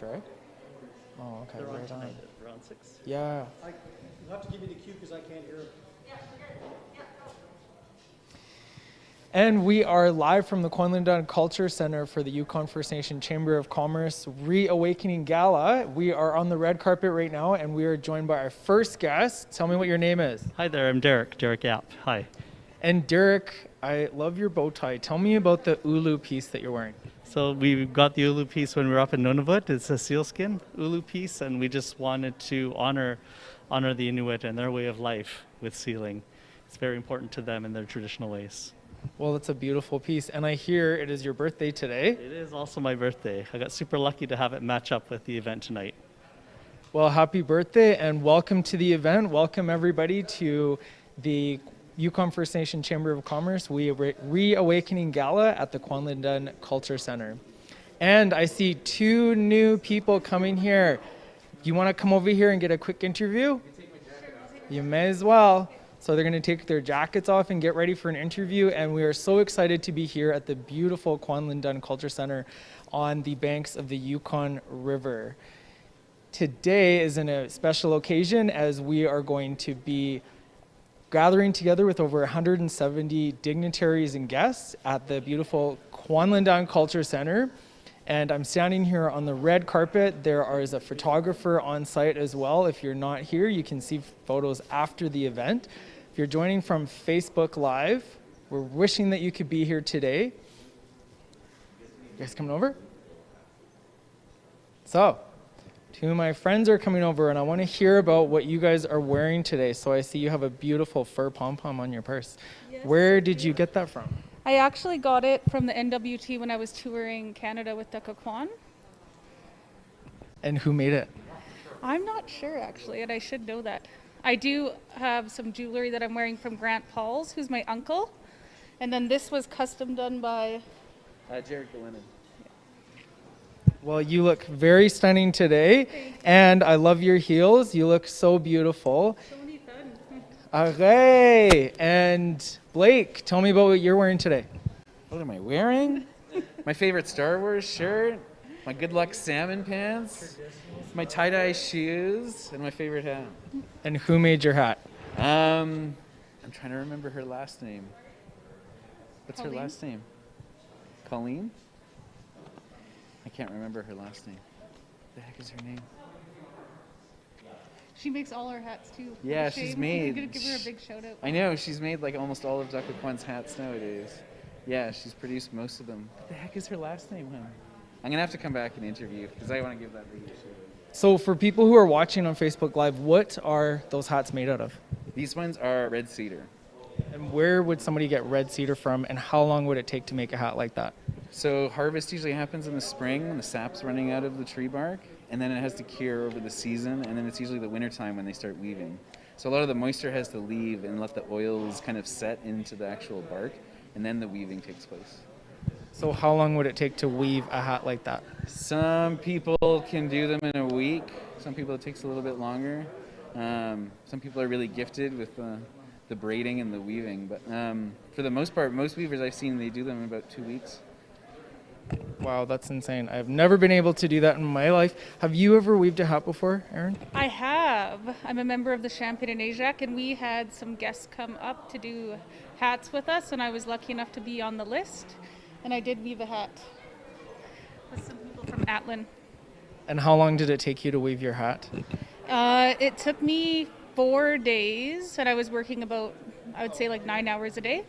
right? Oh, okay. They're on Right tonight on. at around 6. Yeah. You'll have to give me the cue because I can't hear him. And we are live from the Kwanlin Culture Center for the Yukon First Nation Chamber of Commerce Reawakening Gala. We are on the red carpet right now, and we are joined by our first guest. Tell me what your name is. Hi there, I'm Derek Yap. Hi. And Derek, I love your bow tie. Tell me about the ulu piece that you're wearing. So we got the ulu piece when we were up in Nunavut. It's a sealskin ulu piece, and we just wanted to honor the Inuit and their way of life with sealing. It's very important to them in their traditional ways. Well, it's a beautiful piece, and I hear it is your birthday today. It is also my birthday. I got super lucky to have it match up with the event tonight. Well, happy birthday and welcome to the event. Welcome everybody to the Yukon First Nation Chamber of Commerce Reawakening Gala at the Kwanlin Culture Center. And I see two new people coming here. You want to come over here and get a quick interview? You may as well. So they're going to take their jackets off and get ready for an interview. And we are so excited to be here at the beautiful Kwanlin Culture Center on the banks of the Yukon River. Today is a special occasion as we are going to be gathering together with over 170 dignitaries and guests at the beautiful Kwanlin Culture Center. And I'm standing here on the red carpet. There is a photographer on site as well. If you're not here, you can see photos after the event. If you're joining from Facebook Live, we're wishing that you could be here today. You guys coming over? So, two of my friends are coming over, and I want to hear about what you guys are wearing today. So I see you have a beautiful fur pom-pom on your purse. Yes, where did you get that from? I actually got it from the NWT when I was touring Canada with Daghay. And who made it? I'm not sure, actually, and I should know that. I do have some jewelry that I'm wearing from Grant Paul's, who's my uncle. And then this was custom done by Jared Glennon. Well, you look very stunning today, and I love your heels. You look so beautiful. Okay, and Blake, tell me about what you're wearing today. What am I wearing? My favorite Star Wars shirt, my Good Luck salmon pants, my tie-dye shoes, and my favorite hat. And who made your hat? I'm trying to remember her last name. What's Colleen? her last name? Colleen? I can't remember her last name. What the heck is her name? She makes all our hats too. Yeah, Shane. she's made. I'm gonna give her a big shout out. I know, she's made like almost all of Daghay hats nowadays. Yeah, she's produced most of them. What the heck is her last name, huh? I'm gonna have to come back and interview because I want to give that big shout out. So for people who are watching on Facebook Live, what are those hats made out of? These ones are red cedar. And where would somebody get red cedar from, and how long would it take to make a hat like that? So harvest usually happens in the spring when the sap's running out of the tree bark, and then it has to cure over the season, and then it's usually the winter time when they start weaving. So a lot of the moisture has to leave and let the oils kind of set into the actual bark, and then the weaving takes place. So how long would it take to weave a hat like that? Some people can do them in a week. Some people it takes a little bit longer. Some people are really gifted with the braiding and the weaving, but for the most part, most weavers I've seen, they do them in about 2 weeks. Wow, that's insane. I've never been able to do that in my life. Have you ever weaved a hat before, Aaron? I have. I'm a member of the Champagne and Ajac, and we had some guests come up to do hats with us, and I was lucky enough to be on the list, and I did weave a hat with some people from Atlin. And how long did it take you to weave your hat? It took me 4 days, and I was working about, I would say, like 9 hours a day.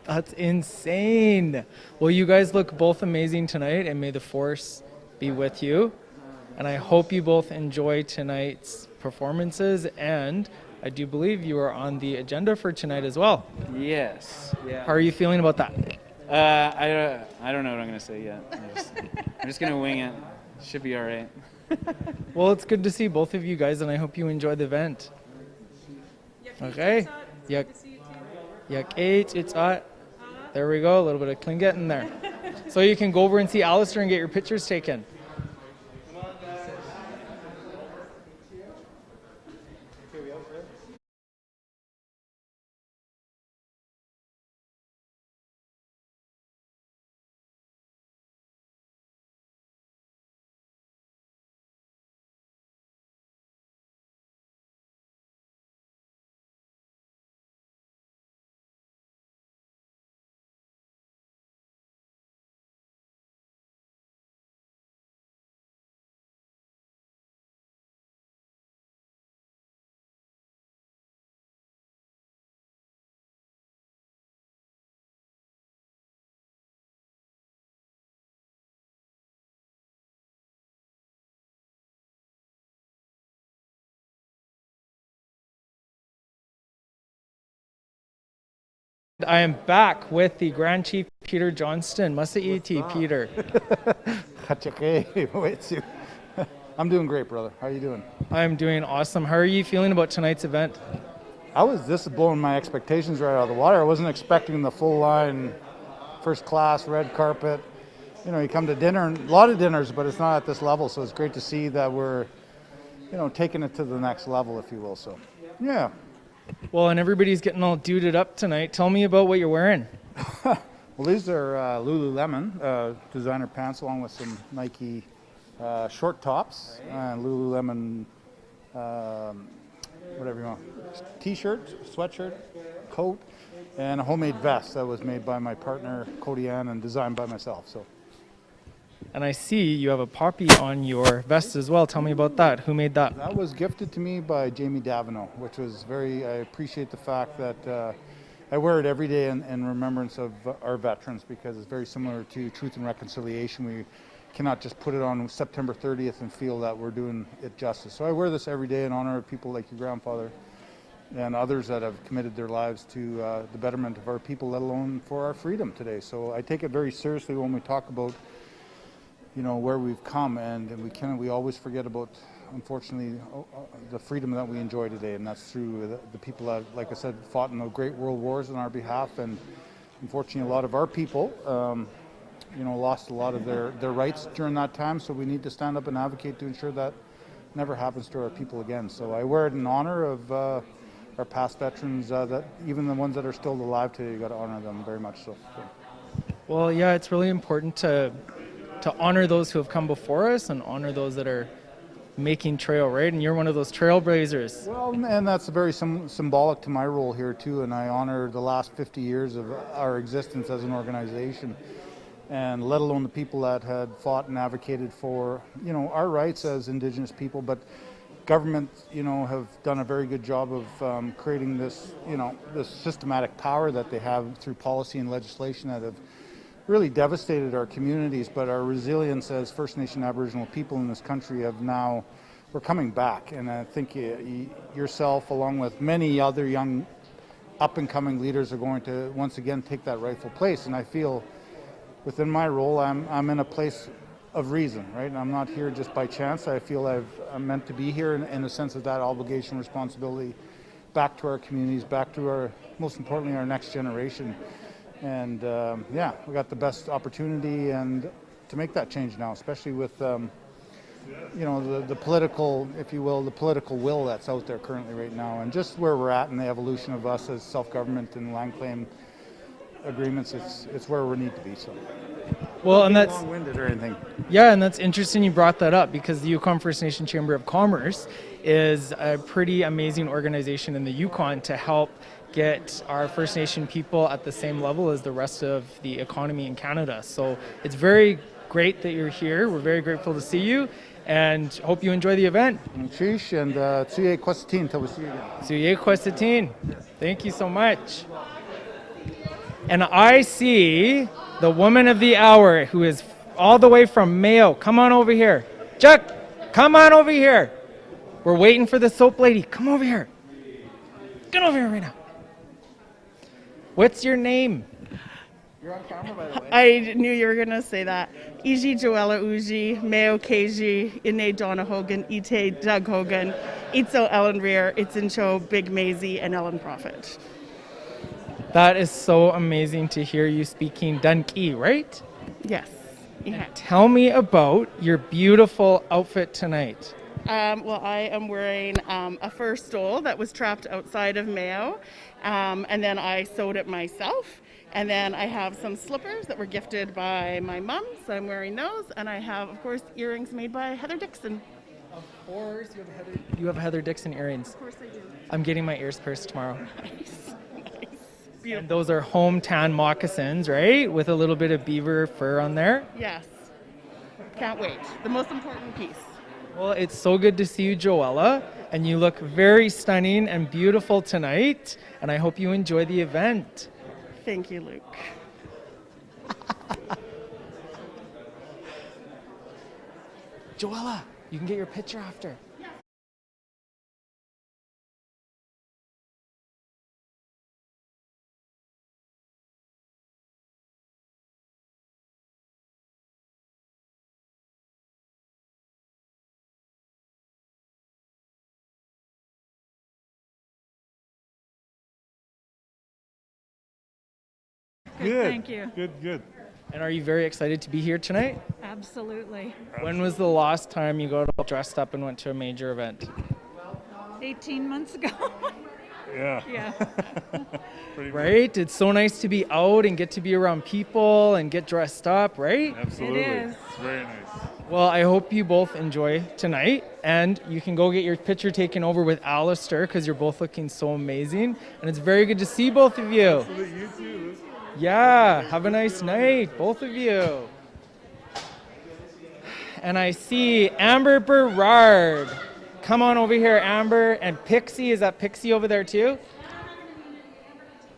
That's insane. Well, you guys look both amazing tonight, and may the force be with you. And I hope you both enjoy tonight's performances, and I do believe you are on the agenda for tonight as well. Yes. Yeah. How are you feeling about that? I don't know what I'm going to say yet. I'm just going to wing it. Should be all right. Well, it's good to see both of you guys, and I hope you enjoy the event. Okay. Yak 8, it's hot. There we go, a little bit of Tlingit in there. So you can go over and see Alistair and get your pictures taken. I am back with the Grand Chief Peter Johnston. Masaiti, Peter. I'm doing great, brother. How are you doing? I'm doing awesome. How are you feeling about tonight's event? This is blowing my expectations right out of the water. I wasn't expecting the full line, first class, red carpet. You know, you come to dinner, and a lot of dinners, but it's not at this level. So it's great to see that we're, taking it to the next level, if you will. So, yeah. Well, and everybody's getting all duded up tonight. Tell me about what you're wearing. Well, these are Lululemon designer pants along with some Nike short tops and Lululemon, whatever you want, t-shirt, sweatshirt, coat, and a homemade vest that was made by my partner, Dianne, and designed by myself. So. And I see you have a poppy on your vest as well. Tell me about that. Who made that? That was gifted to me by Jamie Davino, which was I appreciate the fact that I wear it every day in remembrance of our veterans, because it's very similar to Truth and Reconciliation. We cannot just put it on September 30th and feel that we're doing it justice. So I wear this every day in honor of people like your grandfather and others that have committed their lives to the betterment of our people, let alone for our freedom today. So I take it very seriously when we talk about where we've come, and we always forget about, unfortunately, the freedom that we enjoy today, and that's through the people that, like I said, fought in the great world wars on our behalf. And unfortunately, a lot of our people lost a lot of their rights during that time, so we need to stand up and advocate to ensure that never happens to our people again. So I wear it in honor of our past veterans, that even the ones that are still alive today, you got to honor them very much so. Well, yeah, it's really important to honor those who have come before us and honor those that are making trail, right? And you're one of those trailblazers. Well, and that's very symbolic to my role here too, and I honor the last 50 years of our existence as an organization, and let alone the people that had fought and advocated for our rights as Indigenous people. But government have done a very good job of creating this this systematic power that they have through policy and legislation that have really devastated our communities. But our resilience as First Nation Aboriginal people in this country we're coming back, and I think yourself, along with many other young up and coming leaders, are going to once again take that rightful place. And I feel within my role, I'm in a place of reason, right? And I'm not here just by chance. I feel I'm meant to be here in the sense of that obligation, responsibility back to our communities, back to most importantly, our next generation. And we got the best opportunity and to make that change now, especially with the political, if you will, the political will that's out there currently right now, and just where we're at in the evolution of us as self-government and land claim agreements. It's where we need to be. So. Well, and that's long-winded or anything. Yeah, and that's interesting you brought that up, because the Yukon First Nation Chamber of Commerce is a pretty amazing organization in the Yukon to help get our First Nation people at the same level as the rest of the economy in Canada. So it's very great that you're here. We're very grateful to see you, and hope you enjoy the event. Chish, and Tsuye Kwasitin till we see you again. Tsuye Kwasitin. Thank you so much. And I see the woman of the hour, who is all the way from Mayo. Come on over here. Chuck, come on over here. We're waiting for the soap lady. Come over here. Get over here right now. What's your name? You're on camera, by the way. I knew you were going to say that. Iji Joella Uji, Mayo Keiji, Ine Donna Hogan, Ite Doug Hogan, Itzo Ellen Rear, Itzincho, Big Maisie, and Ellen Prophet. That is so amazing to hear you speaking Dunki, right? Yes. Yeah. Tell me about your beautiful outfit tonight. Well, I am wearing a fur stole that was trapped outside of Mayo, and then I sewed it myself. And then I have some slippers that were gifted by my mom, so I'm wearing those. And I have, of course, earrings made by Heather Dixon. Of course, you have Heather Dixon earrings. Of course I do. I'm getting my ears pierced tomorrow. Nice. Beautiful. And those are home tan moccasins, right? With a little bit of beaver fur on there. Yes. Can't wait. The most important piece. Well, it's so good to see you, Joella. And you look very stunning and beautiful tonight. And I hope you enjoy the event. Thank you, Luke. Joella, you can get your picture after. Good. Thank you. Good. And are you very excited to be here tonight? Absolutely. When was the last time you got all dressed up and went to a major event? 18 months ago. Yeah. Yeah. Pretty much. Right? It's so nice to be out and get to be around people and get dressed up, right? Absolutely. It is. It's very nice. Well, I hope you both enjoy tonight, and you can go get your picture taken over with Alistair because you're both looking so amazing, and it's very good to see both of you. You too. Yeah, have a nice night, both of you. And I see Amber Berard. Come on over here, Amber. And Pixie, is that Pixie over there too?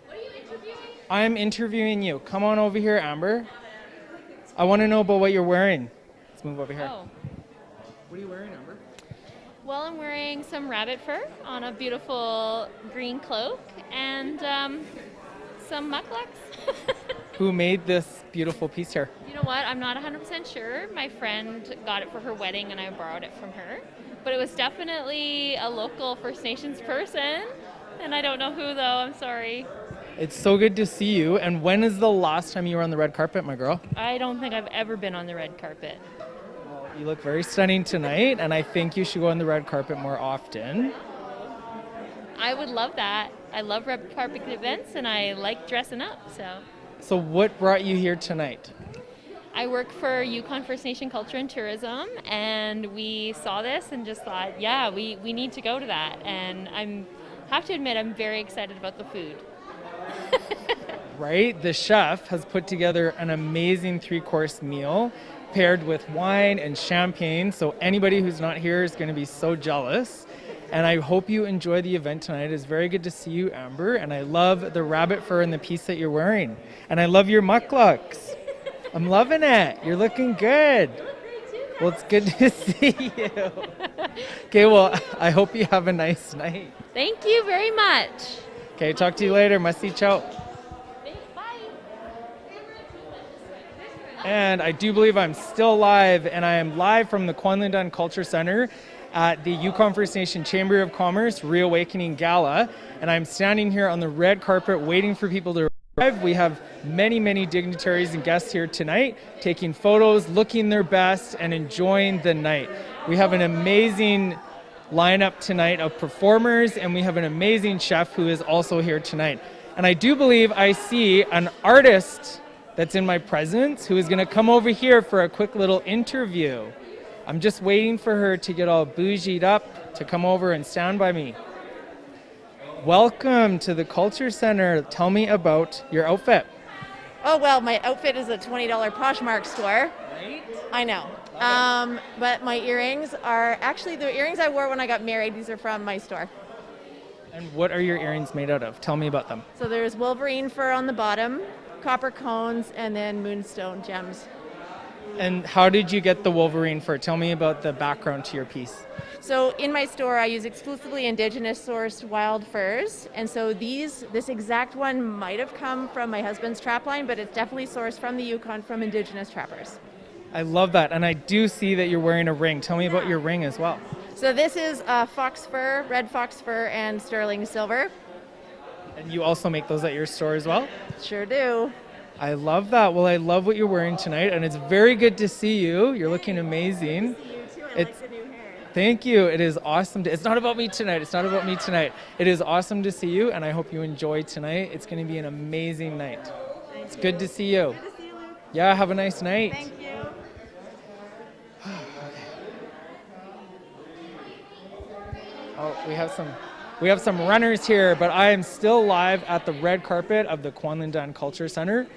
What are you interviewing? I'm interviewing you. Come on over here, Amber. I want to know about what you're wearing. Let's move over here. Oh. What are you wearing, Amber? Well, I'm wearing some rabbit fur on a beautiful green cloak and some mucklucks. Who made this beautiful piece here? You know what? I'm not 100% sure. My friend got it for her wedding and I borrowed it from her. But it was definitely a local First Nations person. And I don't know who, though. I'm sorry. It's so good to see you. And when is the last time you were on the red carpet, my girl? I don't think I've ever been on the red carpet. Well, you look very stunning tonight, and I think you should go on the red carpet more often. I would love that. I love red carpet events and I like dressing up, so. So what brought you here tonight? I work for Yukon First Nation Culture and Tourism, and we saw this and just thought, yeah, we need to go to that. And I have to admit, I'm very excited about the food. Right? The chef has put together an amazing 3-course meal paired with wine and champagne. So anybody who's not here is going to be so jealous. And I hope you enjoy the event tonight. It's very good to see you, Amber. And I love the rabbit fur and the piece that you're wearing. And I love your mucklucks. I'm loving it. You're looking good. Well, it's good to see you. Okay, well, I hope you have a nice night. Thank you very much. Okay, talk to you later. Must ciao. Bye. And I do believe I'm still live, and I am live from the Kwanlindun Culture Center at the Yukon First Nation Chamber of Commerce Reawakening Gala. And I'm standing here on the red carpet waiting for people to arrive. We have many dignitaries and guests here tonight taking photos, looking their best, and enjoying the night. We have an amazing lineup tonight of performers, and we have an amazing chef who is also here tonight. And I do believe I see an artist that's in my presence who is going to come over here for a quick little interview. I'm just waiting for her to get all bougied up to come over and stand by me. Welcome to the Culture Center. Tell me about your outfit. Oh, well, my outfit is a $20 Poshmark store. Right? I know. But my earrings are actually the earrings I wore when I got married. These are from my store. And what are your earrings made out of? Tell me about them. So there's Wolverine fur on the bottom, copper cones, and then moonstone gems. And how did you get the Wolverine fur? Tell me about the background to your piece. So in my store, I use exclusively Indigenous sourced wild furs. And so this exact one might have come from my husband's trap line, but it's definitely sourced from the Yukon from Indigenous trappers. I love that. And I do see that you're wearing a ring. Tell me about your ring as well. So this is fox fur, red fox fur, and sterling silver. And you also make those at your store as well? Sure do. I love that. Well, I love what you're wearing tonight, and it's very good to see you. You're looking amazing. Good to see you too. I like the new hair. Thank you. It is awesome. It's not about me tonight. It's not about me tonight. It is awesome to see you, and I hope you enjoy tonight. It's going to be an amazing night. It's good to see you. Good to see you, Luke. Yeah, have a nice night. Thank you. Oh, we have some runners here, but I am still live at the red carpet of the Kwanlindun Culture Center.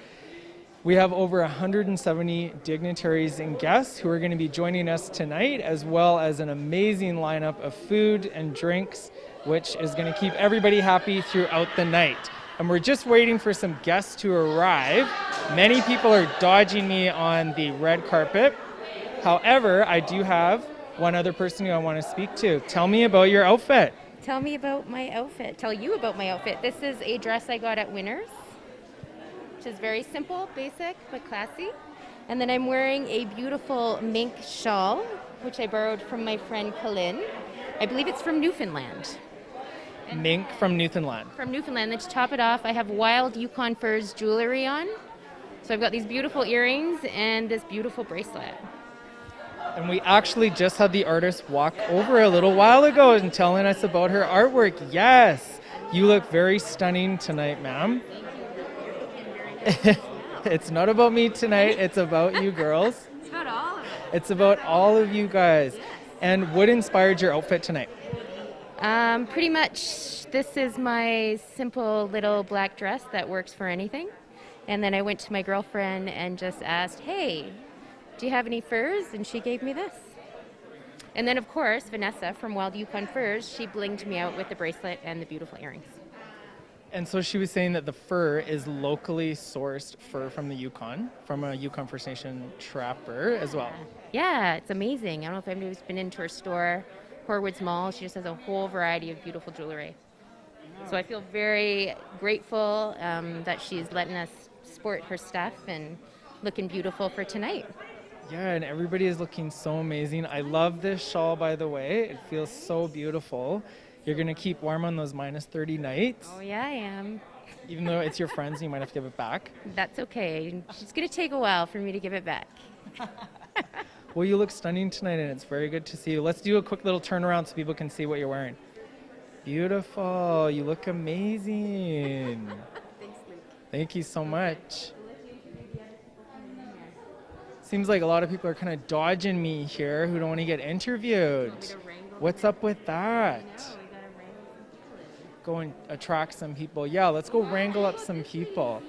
We have over 170 dignitaries and guests who are going to be joining us tonight, as well as an amazing lineup of food and drinks, which is going to keep everybody happy throughout the night. And we're just waiting for some guests to arrive. Many people are dodging me on the red carpet. However, I do have one other person who I want to speak to. Tell me about your outfit. Tell me about my outfit. Tell you about my outfit. This is a dress I got at Winners, which is very simple, basic, but classy. And then I'm wearing a beautiful mink shawl, which I borrowed from my friend Colin. I believe it's from Newfoundland. mink from Newfoundland. From Newfoundland. Then to top it off, I have wild Yukon furs jewelry on. So I've got these beautiful earrings and this beautiful bracelet. And we actually just had the artist walk over a little while ago and telling us about her artwork. Yes, you look very stunning tonight, ma'am. It's not about me tonight, it's about you girls. It's about all of it. It's about all of you guys. And what inspired your outfit tonight? Pretty much, this is my simple little black dress that works for anything. And then I went to my girlfriend and just asked, hey, do you have any furs? And she gave me this. And then, of course, Vanessa from Wild Yukon Furs, she blinged me out with the bracelet and the beautiful earrings. And so she was saying that the fur is locally sourced fur from the Yukon, from a Yukon First Nation trapper as well. Yeah, it's amazing. I don't know if anybody's been into her store, Horwood's Mall. She just has a whole variety of beautiful jewelry. So I feel very grateful that she's letting us sport her stuff and looking beautiful for tonight. Yeah, and everybody is looking so amazing. I love this shawl, by the way. It feels so beautiful. You're going to keep warm on those minus 30 nights. Oh, yeah, I am. Even though it's your friends, you might have to give it back. That's okay. It's going to take a while for me to give it back. Well, you look stunning tonight, and it's very good to see you. Let's do a quick little turnaround so people can see what you're wearing. Beautiful. You look amazing. Thanks, Luke. Thank you so much. Seems like a lot of people are kind of dodging me here who don't want to get interviewed. What's up with that? Go and attract some people. Yeah, let's go wrangle up some people.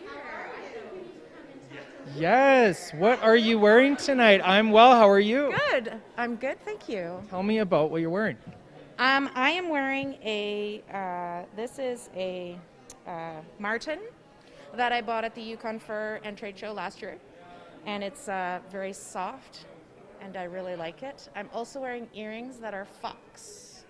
Yes. What are you wearing tonight? I'm well. How are you? Good. I'm good, thank you. Tell me about what you're wearing. I am wearing a, this is a marten that I bought at the Yukon Fur and Trade Show last year. And it's very soft, and I really like it. I'm also wearing earrings that are fox.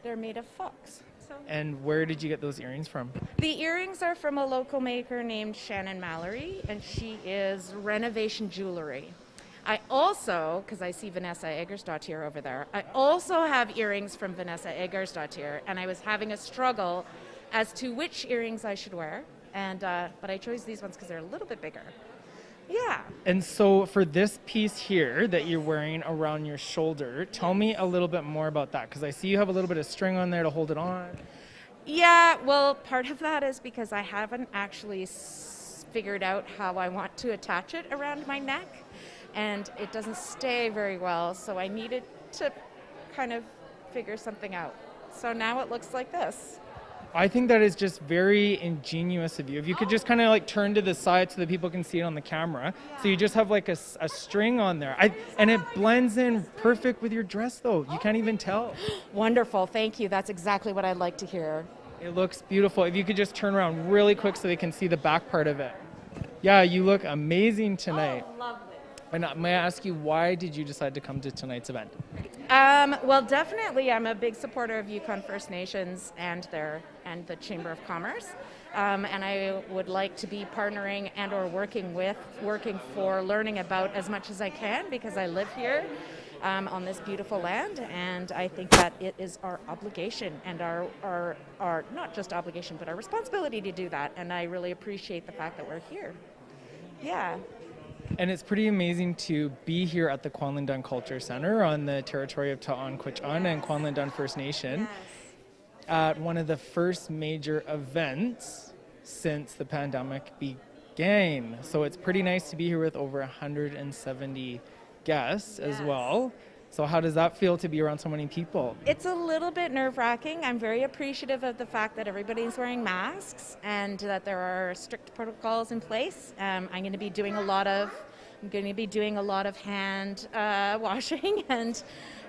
They're made of fox. So. And where did you get those earrings from? The earrings are from a local maker named Shannon Mallory, and she is Renovation Jewelry. I also, because I see Vanessa Eggersdottir over there, I also have earrings from Vanessa Eggersdottir, and I was having a struggle as to which earrings I should wear, and but I chose these ones because they're a little bit bigger. Yeah. And so for this piece here that you're wearing around your shoulder, tell me a little bit more about that, because I see you have a little bit of string on there to hold it on. Yeah, well, part of that is because I haven't actually figured out how I want to attach it around my neck, and it doesn't stay very well, so I needed to kind of figure something out. So now it looks like this. I think that is just very ingenious of you. If you could just kind of like turn to the side so that people can see it on the camera. Yeah. So you just have like a string on there. And it blends in perfect with your dress though. You can't even tell. Wonderful, thank you. That's exactly what I'd like to hear. It looks beautiful. If you could just turn around really quick so they can see the back part of it. Yeah, you look amazing tonight. Oh, lovely. And may I ask you, why did you decide to come to tonight's event? Well, definitely, I'm a big supporter of Yukon First Nations and the Chamber of Commerce, and I would like to be partnering and or working for learning about as much as I can, because I live here on this beautiful land, and I think that it is our obligation and our not just obligation but our responsibility to do that, and I really appreciate the fact that we're here. Yeah. And it's pretty amazing to be here at the Kwanlin Culture Center on the territory of Ta'an-Quitchan and Kwanlin First Nation at one of the first major events since the pandemic began. So it's pretty nice to be here with over 170 guests as well. So how does that feel to be around so many people? It's a little bit nerve-wracking. I'm very appreciative of the fact that everybody's wearing masks and that there are strict protocols in place. I'm going to be doing a lot of hand washing and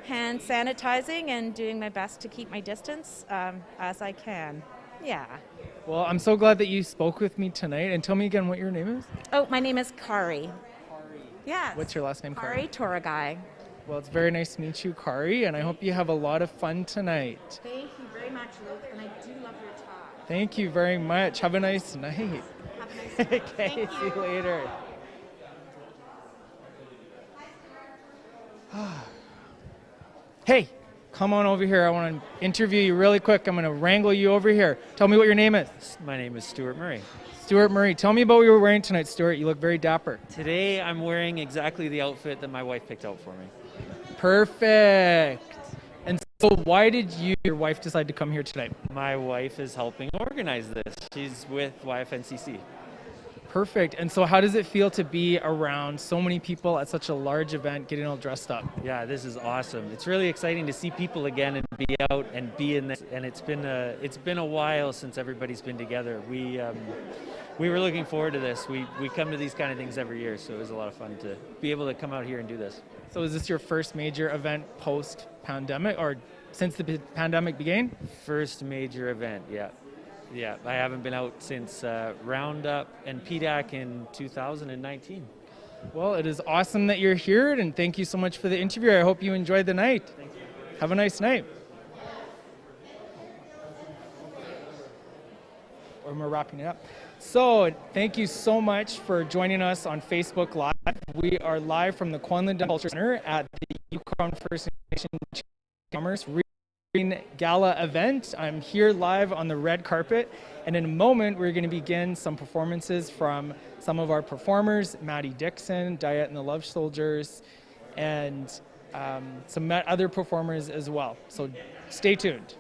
hand sanitizing and doing my best to keep my distance as I can. Yeah. Well, I'm so glad that you spoke with me tonight. And tell me again what your name is. Oh, my name is Kari. Yes. What's your last name, Kari? Kari Toragai. Well, it's very nice to meet you, Kari, and I hope you have a lot of fun tonight. Thank you very much, Luke, and I do love your talk. Thank you very much. Have a nice night. Have a nice night. Okay, see you later. Hey, come on over here. I want to interview you really quick. I'm going to wrangle you over here. Tell me what your name is. My name is Stuart Murray. Stuart Murray. Tell me about what you were wearing tonight, Stuart. You look very dapper. Today I'm wearing exactly the outfit that my wife picked out for me. Perfect. And so why did your wife decide to come here tonight? My wife is helping organize this. She's with YFNCC. Perfect. And so how does it feel to be around so many people at such a large event getting all dressed up? Yeah, this is awesome. It's really exciting to see people again and be out and be in this. And it's been a while since everybody's been together. We were looking forward to this. We come to these kind of things every year, so it was a lot of fun to be able to come out here and do this. So is this your first major event post-pandemic or since the pandemic began? First major event, yeah. Yeah, I haven't been out since Roundup and PDAC in 2019. Well, it is awesome that you're here, and thank you so much for the interview. I hope you enjoyed the night. Thank you. Have a nice night. Or we're wrapping it up. So, thank you so much for joining us on Facebook Live. We are live from the Kwanlin Culture Center at the Yukon First Nation Commerce Gala event. I'm here live on the red carpet, and in a moment we're going to begin some performances from some of our performers, Madi Dixon, Diyet and the Love Soldiers, and some other performers as well. So stay tuned.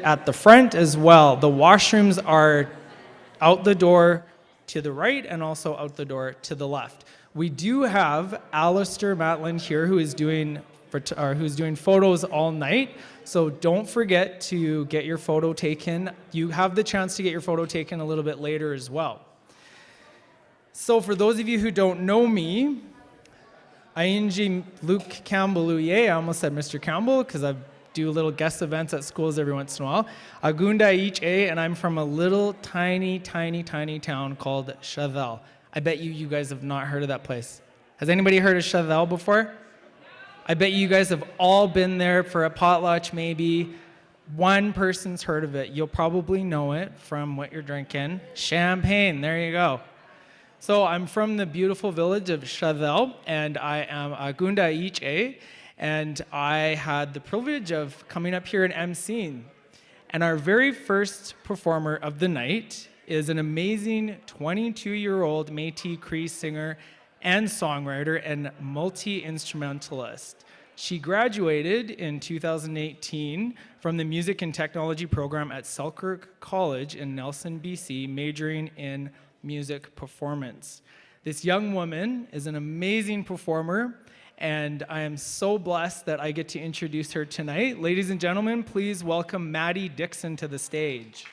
At the front as well. The washrooms are out the door to the right and also out the door to the left. We do have Alistair Matland here who is doing or who's doing photos all night. So don't forget to get your photo taken. You have the chance to get your photo taken a little bit later as well. So for those of you who don't know me, I Luke Campbell, I almost said Mr. Campbell because I do little guest events at schools every once in a while. Agunda and I'm from a little tiny town called Chevelle. I bet you guys have not heard of that place. Has anybody heard of Chevelle before? I bet you guys have all been there for a potluck maybe. One person's heard of it. You'll probably know it from what you're drinking. Champagne, there you go. So I'm from the beautiful village of Chevelle, and I am a Gunda Iche, and I had the privilege of coming up here and emceeing. And our very first performer of the night is an amazing 22-year-old Métis Cree singer and songwriter and multi-instrumentalist. She graduated in 2018 from the Music and Technology program at Selkirk College in Nelson, BC, majoring in music performance. This young woman is an amazing performer, and I am so blessed that I get to introduce her tonight. Ladies and gentlemen, please welcome Madi Dixon to the stage.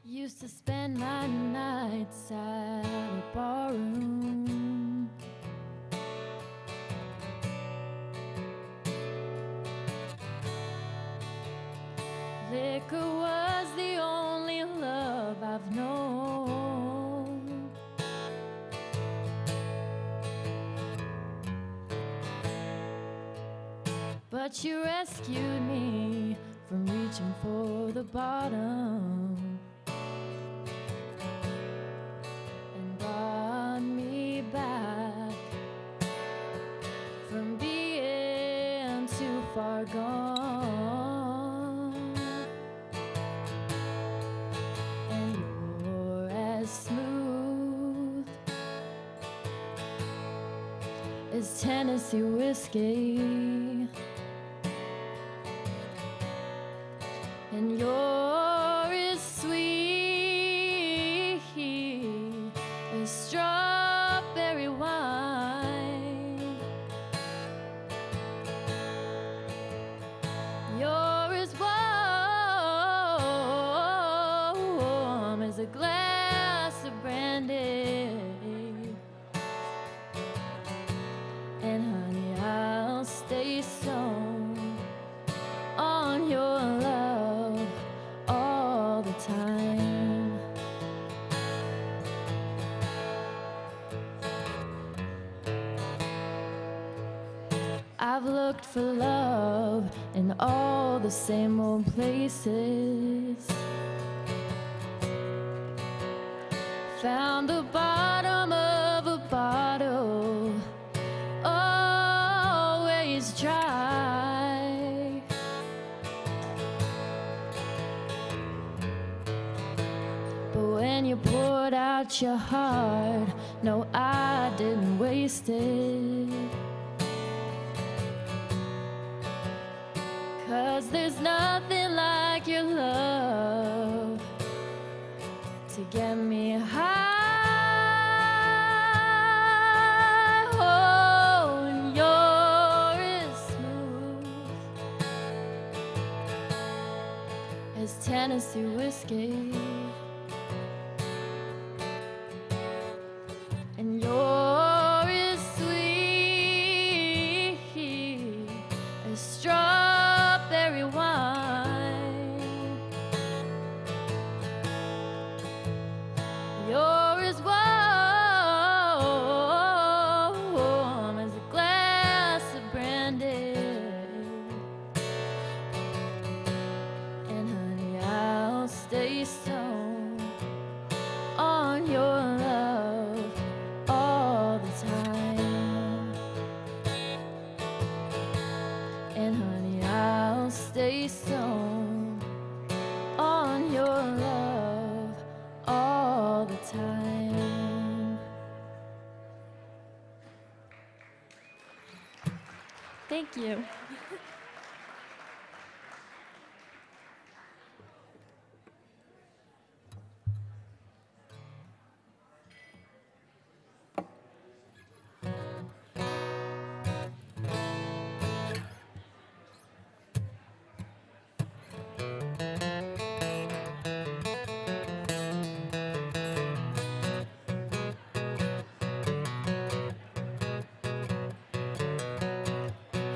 Used to spend my nights at a barroom. Liquor was the only love I've known. But you rescued me from reaching for the bottom. Far gone, and you're as smooth as Tennessee whiskey, and you're as sweet as strawberry wine. You're as warm as a glass of brandy. And honey, I'll stay sewn on your love all the time. I've looked for love in all the same old places. Found the bottom of a bottle, always dry. But when you poured out your heart, no, I didn't waste it. 'Cause there's nothing like your love to get me high. Oh, and you're as smooth as Tennessee whiskey, and you're as sweet as strawberry wine. You're as warm as a glass of brandy. And honey, I'll stay stay sewn on your love all the time. And honey, I'll stay sewn on your love all the time. Thank you.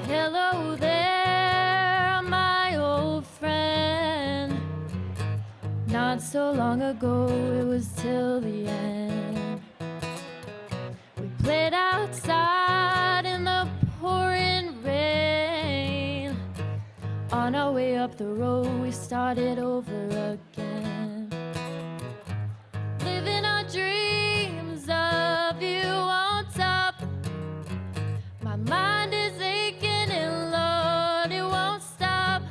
Hello there, my old friend. Not so long ago, it was till the end. We played outside in the pouring rain. On our way up the road, we started over again. Living our dreams of you on top. My mind is aching and Lord, it won't stop.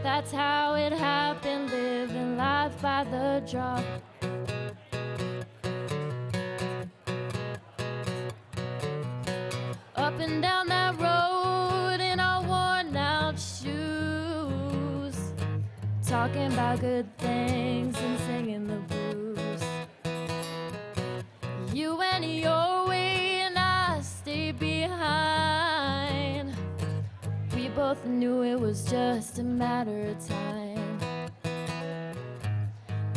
That's how it happened, living life by the drop. Up and down that road in our worn out shoes, talking about good things and singing the blues. You went your way and I stayed behind. We both knew it was just a matter of time.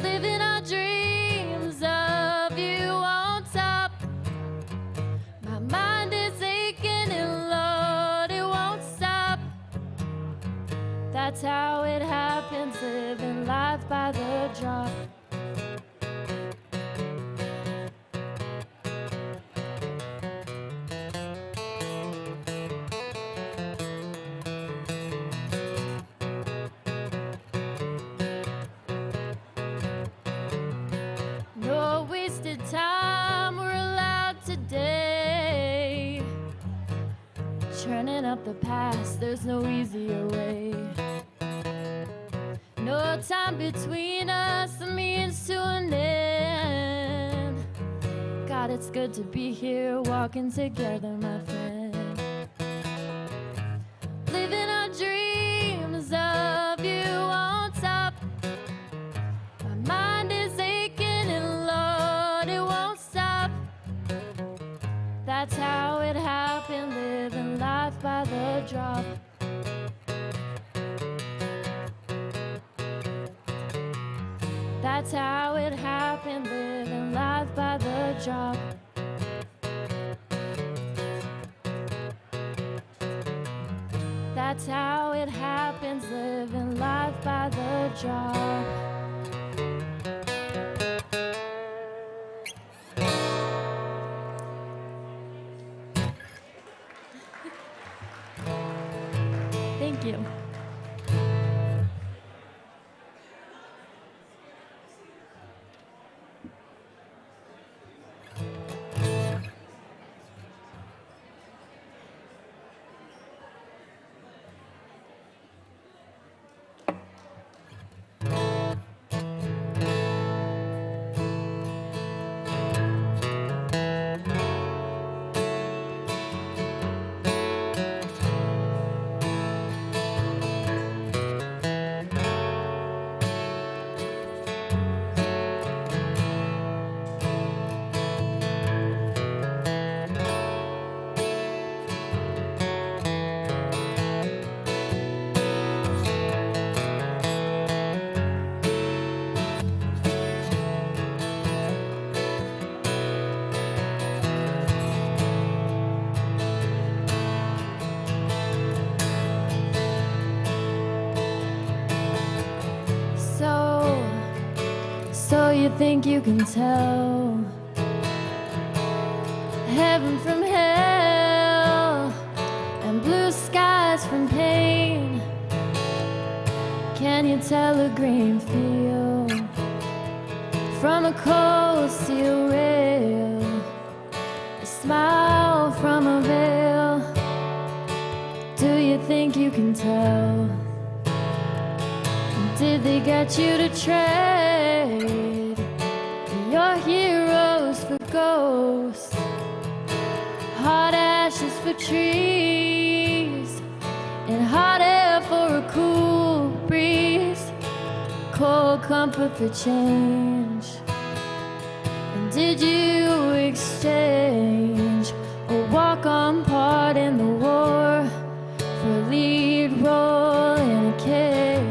Living our dreams of you on top. My mind is aching and Lord, it won't stop. That's how it happens, living life by the drop. No wasted time we're allowed today. Churning up the past, there's no easier way. No time between us, the means to an end. God, it's good to be here walking together, my friend. Living our dreams of you on top. My mind is aching and Lord, it won't stop. That's how it happened, living life by the drop. That's how it happened, living life by the drop. That's how it happens, living life by the drop. Thank you. So you think you can tell heaven from hell and blue skies from pain? Can you tell a green field from a cold steel rail? A smile from a veil. Do you think you can tell? Did they get you to trade your heroes for ghosts? Hot ashes for trees and hot air for a cool breeze, cold comfort for change. And did you exchange a walk-on part in the war for a lead role in a cage?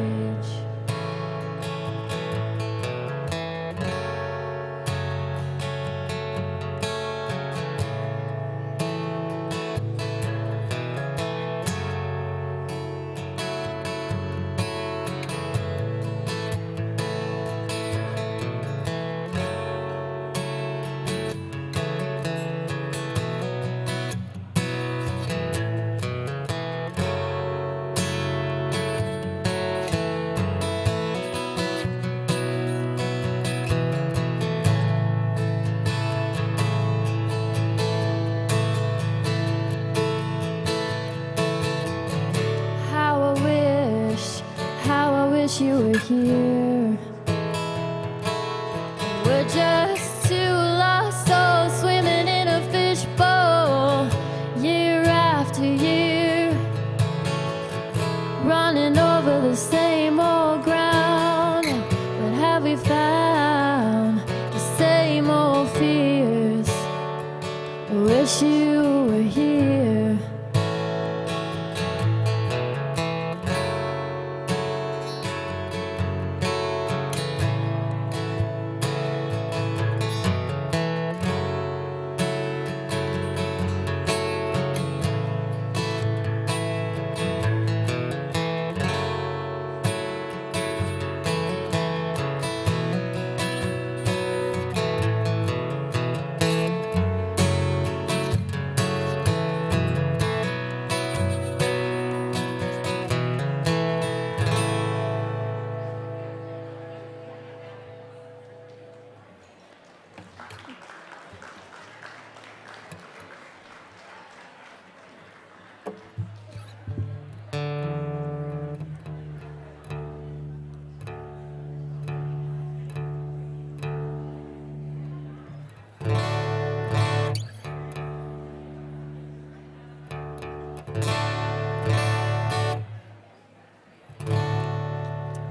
You were here. We're just two lost souls swimming in a fishbowl, year after year, running over the same old ground. But have we found the same old fears? I wish you were here.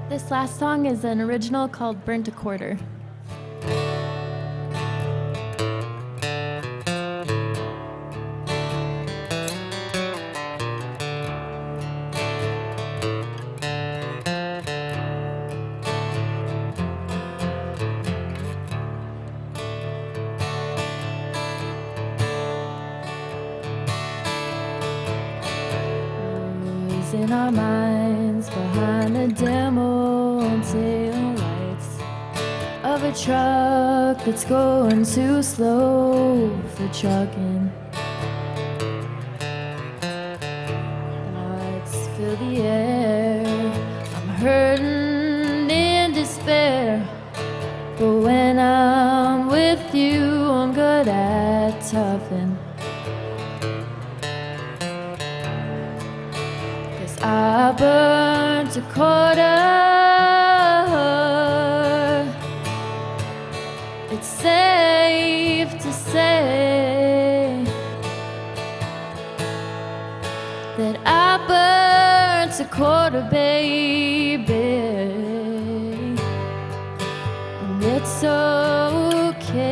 This last song is an original called Burnt a Quarter. In our minds behind the demo tail lights of a truck that's going too slow for trucking. Lights fill the air, I'm hurting in despair, but when I'm with you I'm good at toughing. I burnt a quarter. It's safe to say that I burnt a quarter, baby, and it's okay,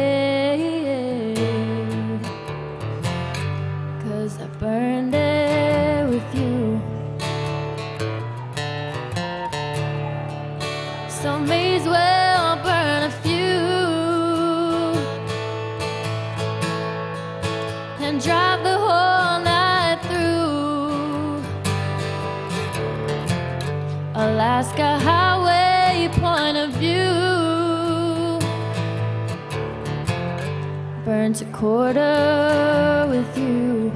'cause I burned it with you. So may as well burn a few and drive the whole night through. Alaska Highway point of view. Burnt a quarter with you.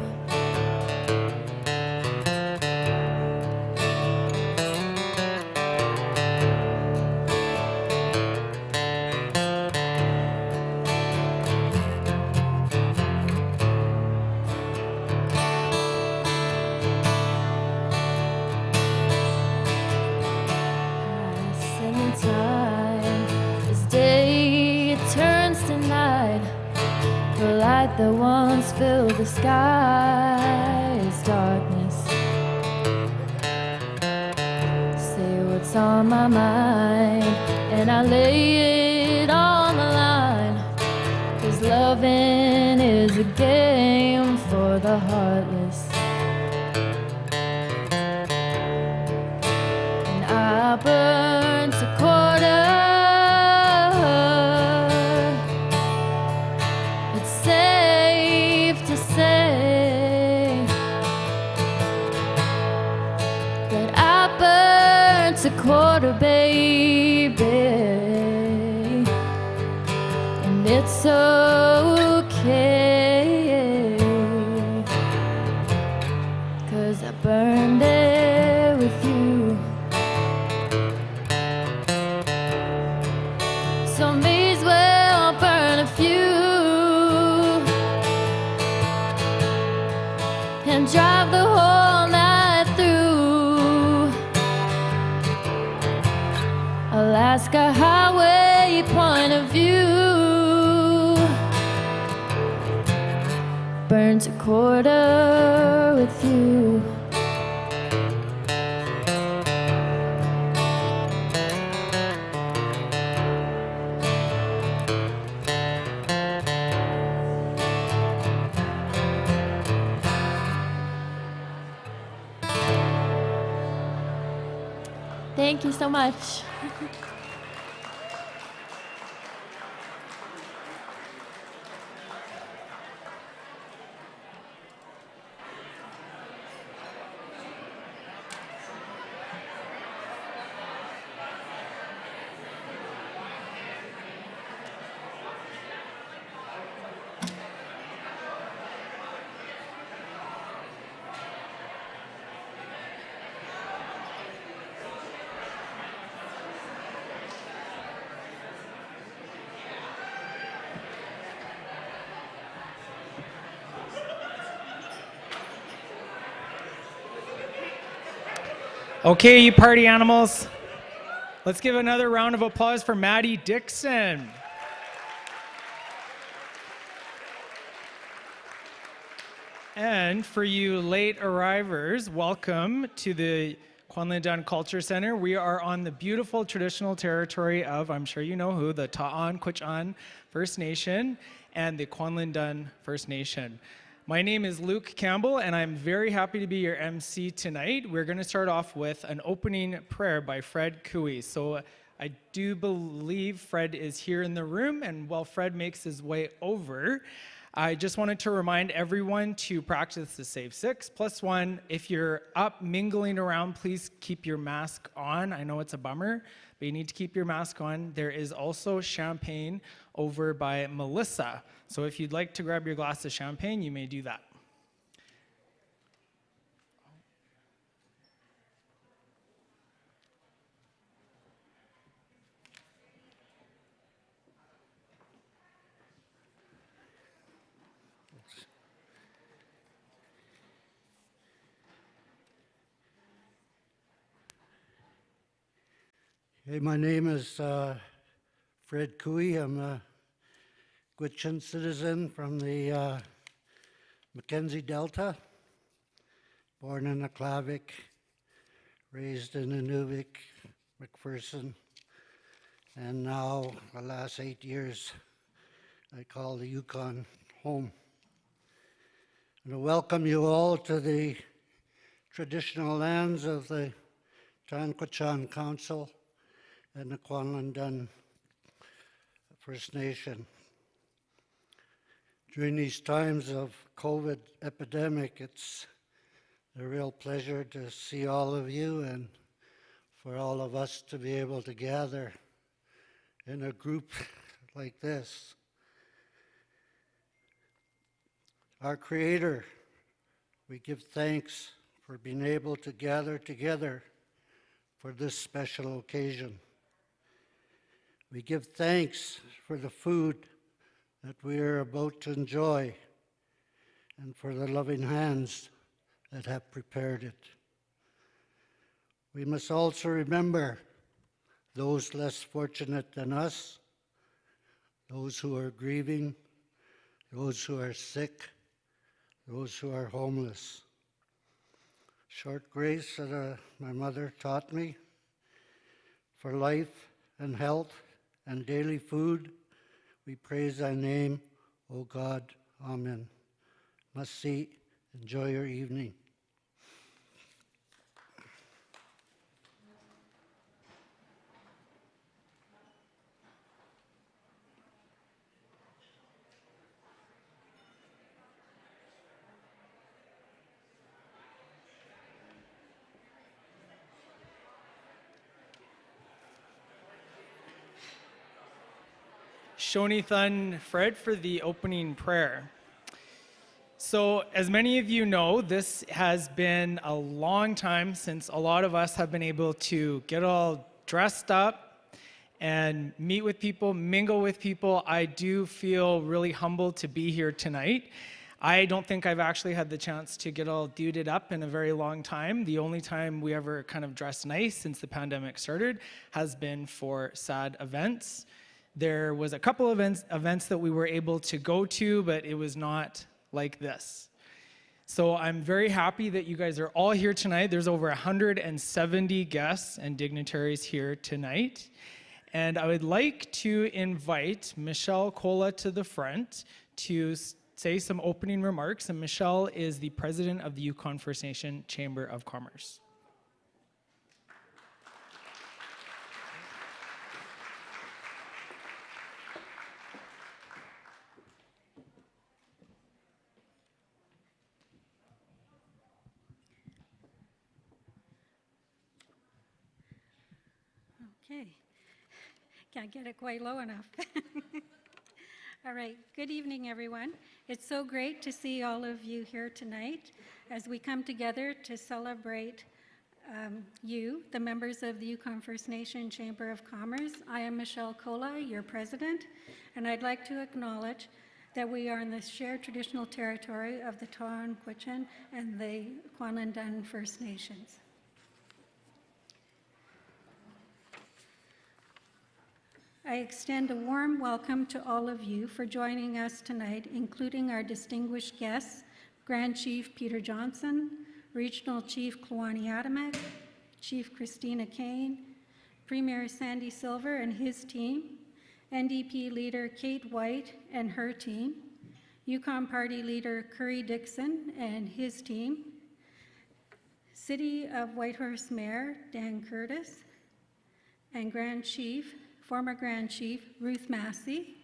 light that once filled the sky is darkness. Say what's on my mind, and I lay it on the line. 'Cause loving is a game for the heartless. And I burnt a quarter. It's safe to say that I burnt a quarter, baby. And it's okay, 'cause I burned it with you. So may as well burn a few and drive the whole night through. Alaska Highway point of view. Burnt a quarter with you. Thank you so much. Okay, you party animals. Let's give another round of applause for Madi Dixon. And for you late arrivers, welcome to the Kwanlin Culture Center. We are on the beautiful traditional territory of, I'm sure you know who, the Ta'an Quechan First Nation and the Kwanlin First Nation. My name is Luke Campbell, and I'm very happy to be your MC tonight. We're going to start off with an opening prayer by Fred Cooey. So I do believe Fred is here in the room, and while Fred makes his way over, I just wanted to remind everyone to practice the Save 6+1. If you're up mingling around, please keep your mask on. I know it's a bummer, but you need to keep your mask on. There is also champagne over by Melissa. So if you'd like to grab your glass of champagne, you may do that. Hey, my name is Fred Cooey. I'm a Gwich'in citizen from the Mackenzie Delta, born in Aklavik, raised in Inuvik, McPherson, and now the last 8 years I call the Yukon home. And I welcome you all to the traditional lands of the Tanquechan Council and the Kwanlin First Nation. During these times of COVID epidemic, it's a real pleasure to see all of you and for all of us to be able to gather in a group like this. Our Creator, we give thanks for being able to gather together for this special occasion. We give thanks for the food that we are about to enjoy and for the loving hands that have prepared it. We must also remember those less fortunate than us, those who are grieving, those who are sick, those who are homeless. Short grace that my mother taught me for life and health and daily food. We praise thy name, O God. Amen. Must see. Enjoy your evening. Shonithan Fred for the opening prayer. So, as many of you know, this has been a long time since a lot of us have been able to get all dressed up and meet with people, mingle with people. I do feel really humbled to be here tonight. I don't think I've actually had the chance to get all duded up in a very long time. The only time we ever kind of dressed nice since the pandemic started has been for sad events. There was a couple of events that we were able to go to, but it was not like this. So I'm very happy that you guys are all here tonight. There's over 170 guests and dignitaries here tonight. And I would like to invite Michelle Kolla to the front to say some opening remarks. And Michelle is the president of the Yukon First Nation Chamber of Commerce. Okay, can't get it quite low enough. All right, good evening, everyone. It's so great to see all of you here tonight as we come together to celebrate you, the members of the Yukon First Nation Chamber of Commerce. I am Michelle Kolla, your president, and I'd like to acknowledge that we are in the shared traditional territory of the Tonquichin and the Kwanlin First Nations. I extend a warm welcome to all of you for joining us tonight, including our distinguished guests, Grand Chief Peter Johnston, Regional Chief Kluani Adamek, Chief Kristina Kane, Premier Sandy Silver and his team, NDP leader Kate White and her team, Yukon Party leader Curry Dixon and his team, City of Whitehorse Mayor Dan Curtis, and former Grand Chief Ruth Massey,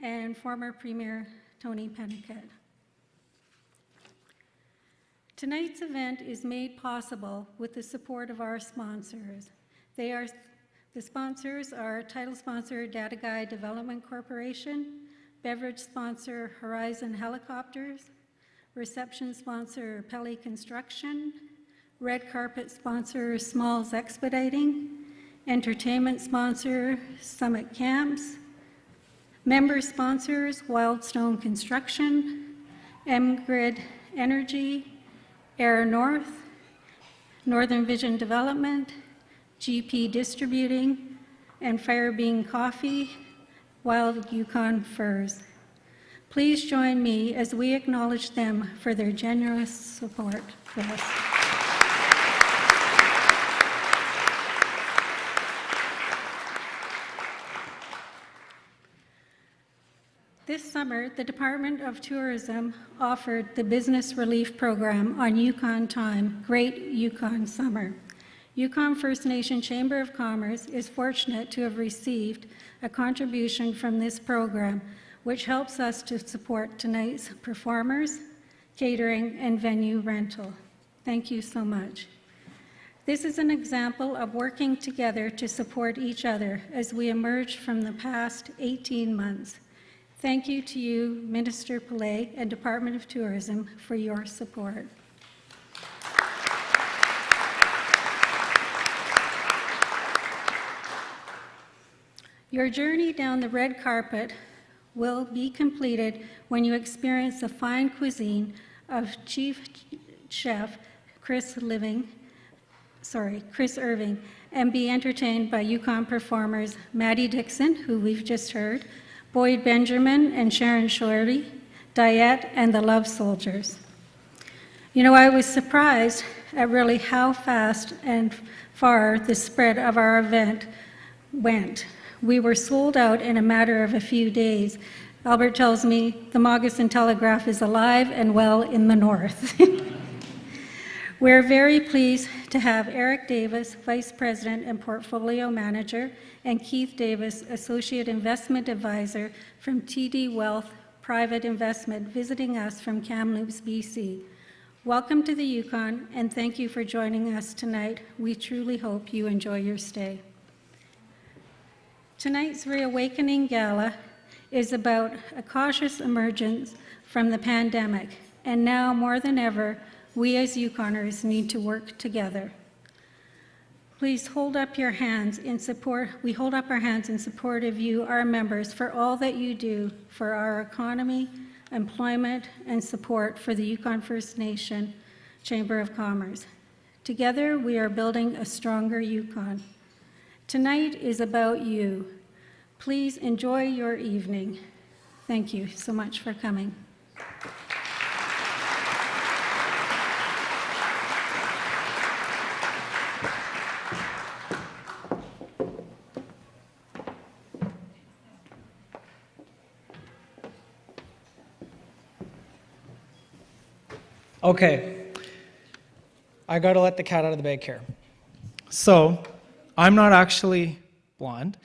and former Premier Tony Pennicott. Tonight's event is made possible with the support of our sponsors. The sponsors are title sponsor Daghay Development Corporation, beverage sponsor Horizon Helicopters, reception sponsor Pelly Construction, red carpet sponsor Smalls Expediting, entertainment sponsor Summit Camps, member sponsors Wildstone Construction, M-Grid Energy, Air North, Northern Vision Development, GP Distributing, and Firebean Coffee, Wild Yukon Furs. Please join me as we acknowledge them for their generous support for us. This summer, the Department of Tourism offered the Business Relief Program on Yukon Time, Great Yukon Summer. Yukon First Nation Chamber of Commerce is fortunate to have received a contribution from this program, which helps us to support tonight's performers, catering, and venue rental. Thank you so much. This is an example of working together to support each other as we emerge from the past 18 months. Thank you to you, Minister Pillai and Department of Tourism, for your support. Your journey down the red carpet will be completed when you experience the fine cuisine of Chief Chef Chris Irving, and be entertained by Yukon performers Madi Dixon, who we've just heard, Boyd Benjamin and Sharon Shorty, Diyet, and the Love Soldiers. You know, I was surprised at really how fast and far the spread of our event went. We were sold out in a matter of a few days. Albert tells me the Moccasin Telegraph is alive and well in the north. We're very pleased to have Eric Davis, Vice President and Portfolio Manager, and Keith Davis, Associate Investment Advisor from TD Wealth Private Investment, visiting us from Kamloops, BC. Welcome to the Yukon, and thank you for joining us tonight. We truly hope you enjoy your stay. Tonight's Reawakening Gala is about a cautious emergence from the pandemic, and now more than ever, we as Yukoners need to work together. Please hold up your hands in support. We hold up our hands in support of you, our members, for all that you do for our economy, employment, and support for the Yukon First Nation Chamber of Commerce. Together, we are building a stronger Yukon. Tonight is about you. Please enjoy your evening. Thank you so much for coming. Okay, I gotta let the cat out of the bag here. So, I'm not actually blonde,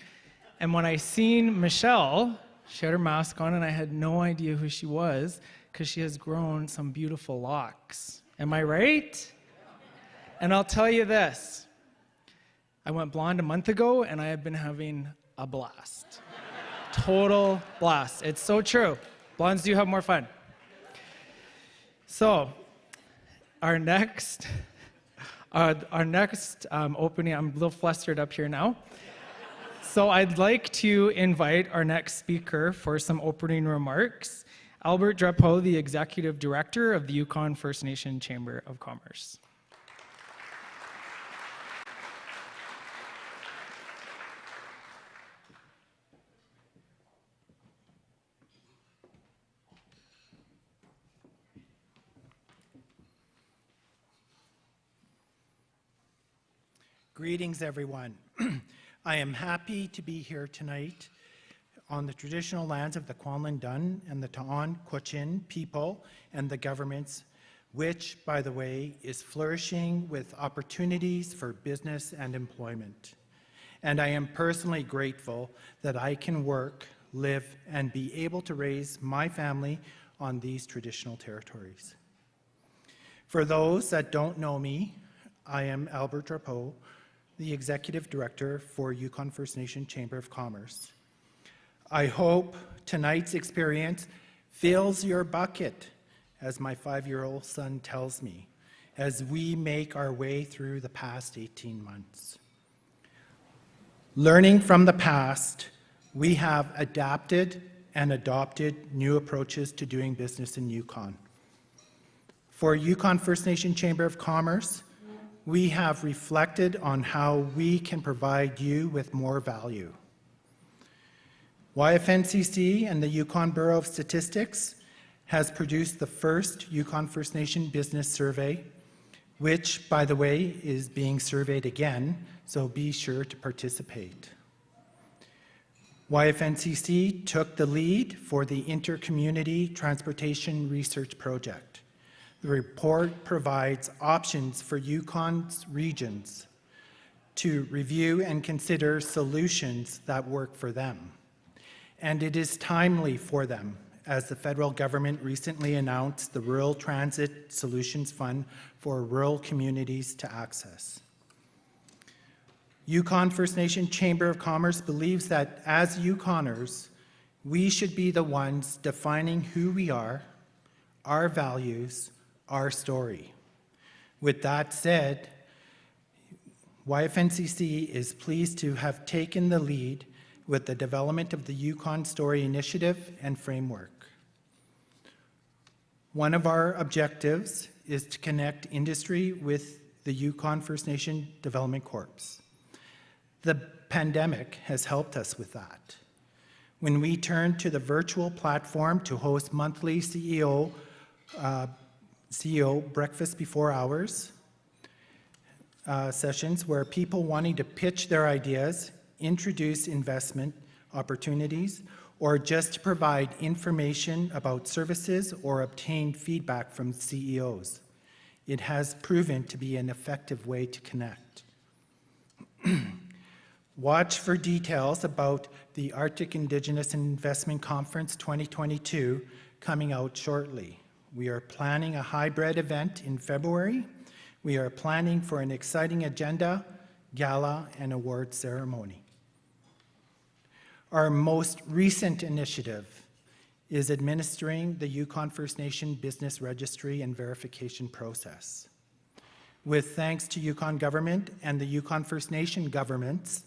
and when I seen Michelle, she had her mask on and I had no idea who she was because she has grown some beautiful locks. Am I right? And I'll tell you this, I went blonde a month ago and I have been having a blast. Total blast. It's so true. Blondes do have more fun. So, our next opening, I'm a little flustered up here now. So I'd like to invite our next speaker for some opening remarks, Albert Drapeau, the Executive Director of the Yukon First Nation Chamber of Commerce. Greetings, everyone. I am happy to be here tonight on the traditional lands of the Kwanlin-Dun and the Ta'an-Quechin people and the governments, which, by the way, is flourishing with opportunities for business and employment. And I am personally grateful that I can work, live, and be able to raise my family on these traditional territories. For those that don't know me, I am Albert Drapeau, the Executive Director for Yukon First Nation Chamber of Commerce. I hope tonight's experience fills your bucket, as my 5-year-old son tells me, as we make our way through the past 18 months. Learning from the past, we have adapted and adopted new approaches to doing business in Yukon. For Yukon First Nation Chamber of Commerce, we have reflected on how we can provide you with more value. YFNCC and the Yukon Bureau of Statistics has produced the first Yukon First Nation business survey, which, by the way, is being surveyed again, so be sure to participate. YFNCC took the lead for the Inter-Community Transportation Research Project. The report provides options for Yukon's regions to review and consider solutions that work for them. And it is timely for them, as the federal government recently announced the Rural Transit Solutions Fund for rural communities to access. Yukon First Nation Chamber of Commerce believes that as Yukoners, we should be the ones defining who we are, our values, our story. With that said, YFNCC is pleased to have taken the lead with the development of the Yukon Story Initiative and Framework. One of our objectives is to connect industry with the Yukon First Nation Development Corps. The pandemic has helped us with that. when we turned to the virtual platform to host monthly CEO breakfast before hours sessions where people wanting to pitch their ideas, introduce investment opportunities, or just to provide information about services or obtain feedback from CEOs. It has proven to be an effective way to connect. Watch for details about the Arctic Indigenous Investment Conference 2022 coming out shortly. We are planning a hybrid event in February. We are planning for an exciting agenda, gala, and award ceremony. Our most recent initiative is administering the Yukon First Nation Business Registry and Verification process. With thanks to Yukon government and the Yukon First Nation governments,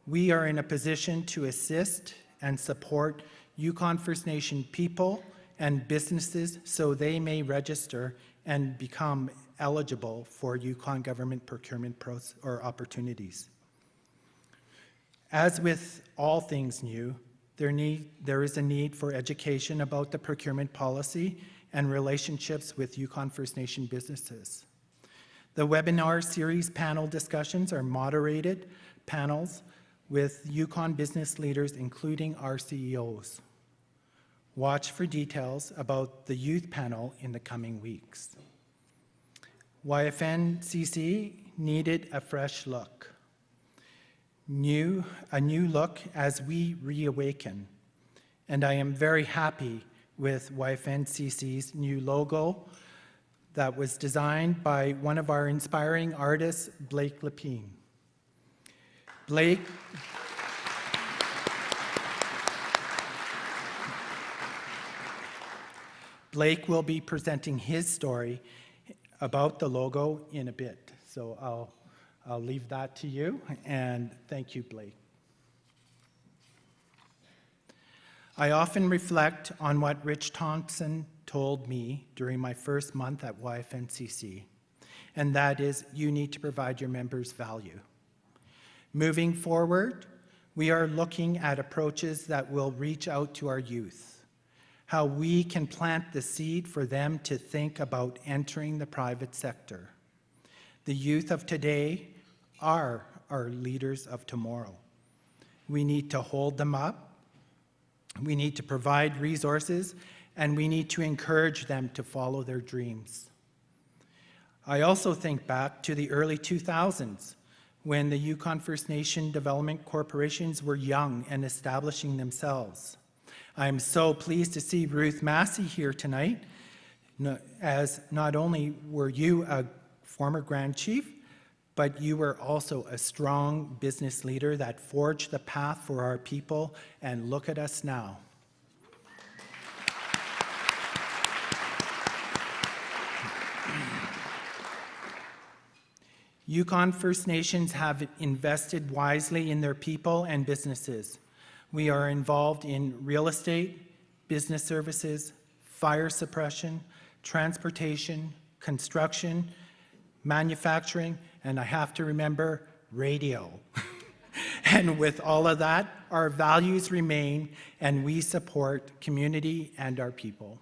we are in a position to assist and support Yukon First Nation people and businesses so they may register and become eligible for Yukon government procurement opportunities. As with all things new, there is a need for education about the procurement policy and relationships with Yukon First Nation businesses. The webinar series panel discussions are moderated panels with Yukon business leaders, including our CEOs. Watch for details about the youth panel in the coming weeks. YFNCC needed a fresh look. A new look as we reawaken. And I am very happy with YFNCC's new logo that was designed by one of our inspiring artists, Lepine. Blake will be presenting his story about the logo in a bit. So I'll leave that to you, and thank you, Blake. I often reflect on what Rich Thompson told me during my first month at YFNCC, and that is you need to provide your members value. Moving forward, we are looking at approaches that will reach out to our youth, how we can plant the seed for them to think about entering the private sector. The youth of today are our leaders of tomorrow. We need to hold them up, we need to provide resources, and we need to encourage them to follow their dreams. I also think back to the early 2000s when the Yukon First Nation development corporations were young and establishing themselves. I am so pleased to see Ruth Massey here tonight, as not only were you a former Grand Chief, but you were also a strong business leader that forged the path for our people, and look at us now. Yukon First Nations have invested wisely in their people and businesses. We are involved in real estate, business services, fire suppression, transportation, construction, manufacturing, and I have to remember, radio. And with all of that, our values remain, and we support community and our people.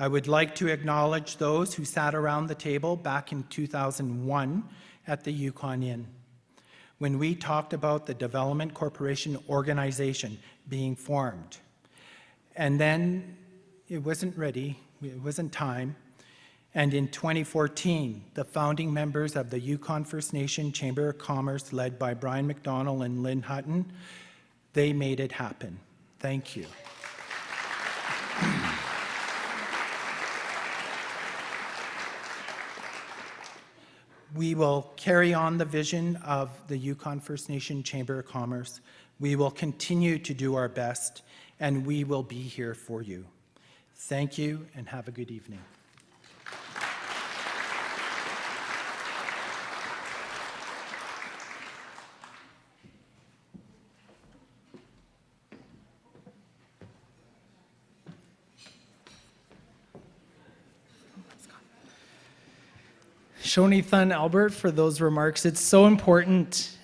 I would like to acknowledge those who sat around the table back in 2001 at the Yukon Inn, when we talked about the Development Corporation organization being formed. And then it wasn't ready, it wasn't time. And in 2014, the founding members of the Yukon First Nation Chamber of Commerce, led by Brian McDonald and Lynn Hutton, they made it happen. Thank you. We will carry on the vision of the Yukon First Nation Chamber of Commerce. We will continue to do our best, and we will be here for you. Thank you, and have a good evening. Shonithan Albert for those remarks. It's so important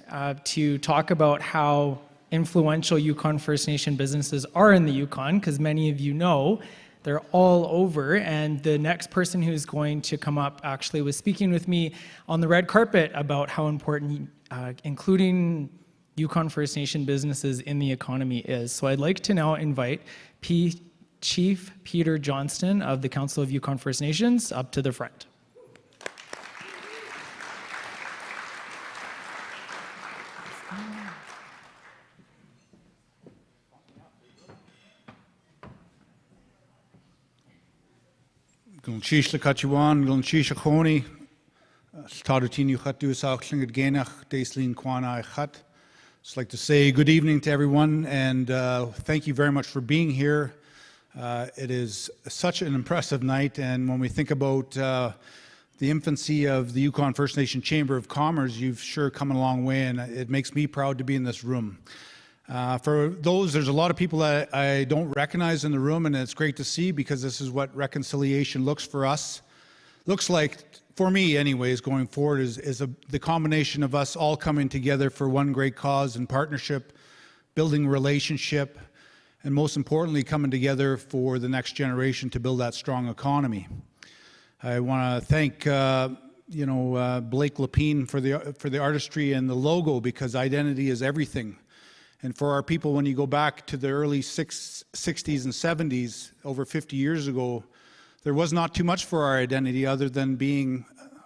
to talk about how influential Yukon First Nation businesses are in the Yukon, because many of you know they're all over. And the next person who's going to come up actually was speaking with me on the red carpet about how important including Yukon First Nation businesses in the economy is. So I'd like to now invite Chief Peter Johnston of the Council of Yukon First Nations up to the front. Gulchish le Kachuan, Gulchish a Khoni, Stadatini Khatu Sakhling Genach, Daislin Kwana Khat. Just like to say good evening to everyone, and thank you very much for being here. It is such an impressive night, and when we think about the infancy of the Yukon First Nation Chamber of Commerce, you've sure come a long way, and it makes me proud to be in this room. For those, there's a lot of people that I don't recognize in the room, and it's great to see, because this is what reconciliation looks like for me anyways, going forward, is the combination of us all coming together for one great cause and partnership, building relationship, and most importantly, coming together for the next generation to build that strong economy. I want to thank Blake Lepine for the artistry and the logo, because identity is everything. And for our people, when you go back to the early 60s and 70s, over 50 years ago, there was not too much for our identity other than being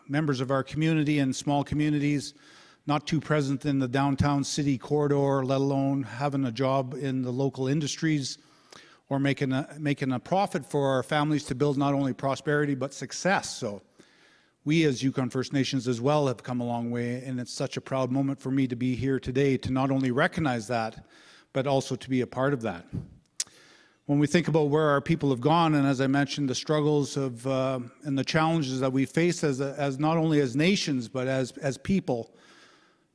members of our community and small communities, not too present in the downtown city corridor, let alone having a job in the local industries or making a profit for our families to build not only prosperity but success. So we as Yukon First Nations as well have come a long way, and it's such a proud moment for me to be here today to not only recognize that, but also to be a part of that. When we think about where our people have gone, and as I mentioned, the struggles of and the challenges that we face as not only as nations, but as people,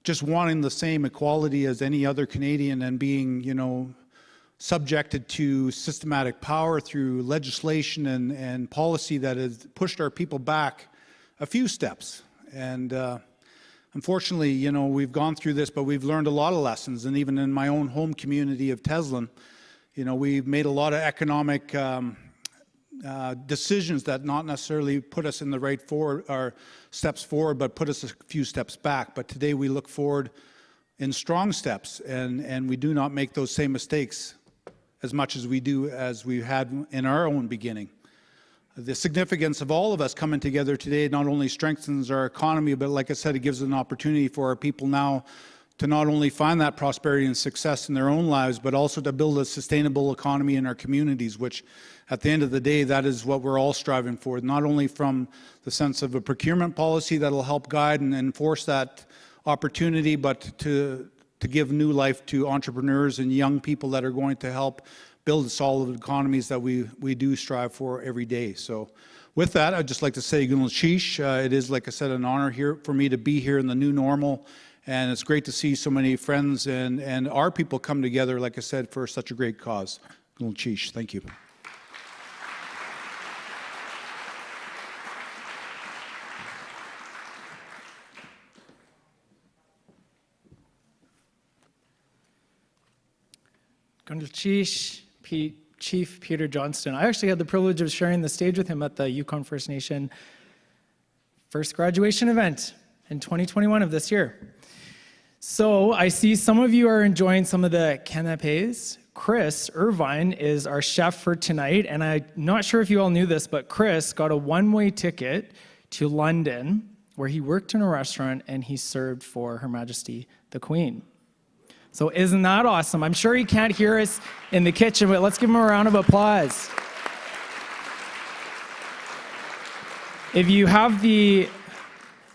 just wanting the same equality as any other Canadian and being, subjected to systematic power through legislation and policy that has pushed our people back a few steps. And unfortunately, we've gone through this, but we've learned a lot of lessons. And even in my own home community of Teslin, we've made a lot of economic decisions that not necessarily put us in the right steps forward, but put us a few steps back. But today we look forward in strong steps, and we do not make those same mistakes as much as we had in our own beginning. The significance of all of us coming together today not only strengthens our economy, but like I said, it gives an opportunity for our people now to not only find that prosperity and success in their own lives, but also to build a sustainable economy in our communities, which at the end of the day, that is what we're all striving for, not only from the sense of a procurement policy that will help guide and enforce that opportunity, but to give new life to entrepreneurs and young people that are going to help build solid economies that we do strive for every day. So with that, I'd just like to say Gunalchish. It is, like I said, an honor here for me to be here in the new normal. And it's great to see so many friends and our people come together, like I said, for such a great cause. Gulchish, thank you. Gulchish, Chief Peter Johnston. I actually had the privilege of sharing the stage with him at the Yukon First Nation first graduation event in 2021 of this year. So I see some of you are enjoying some of the canapes. Chris Irving is our chef for tonight, and I'm not sure if you all knew this, but Chris got a one-way ticket to London where he worked in a restaurant and he served for Her Majesty the Queen. So isn't that awesome? I'm sure he can't hear us in the kitchen, but let's give him a round of applause. If you have the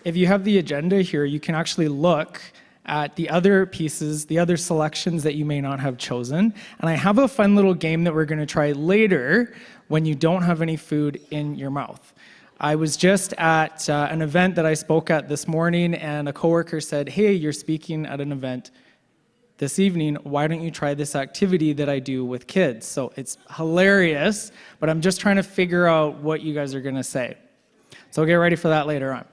agenda here, you can actually look at the other pieces, the other selections that you may not have chosen. And I have a fun little game that we're going to try later when you don't have any food in your mouth. I was just at an event that I spoke at this morning, and a coworker said, "Hey, you're speaking at an event this evening. Why don't you try this activity that I do with kids?" So it's hilarious, but I'm just trying to figure out what you guys are going to say. So get ready for that later on.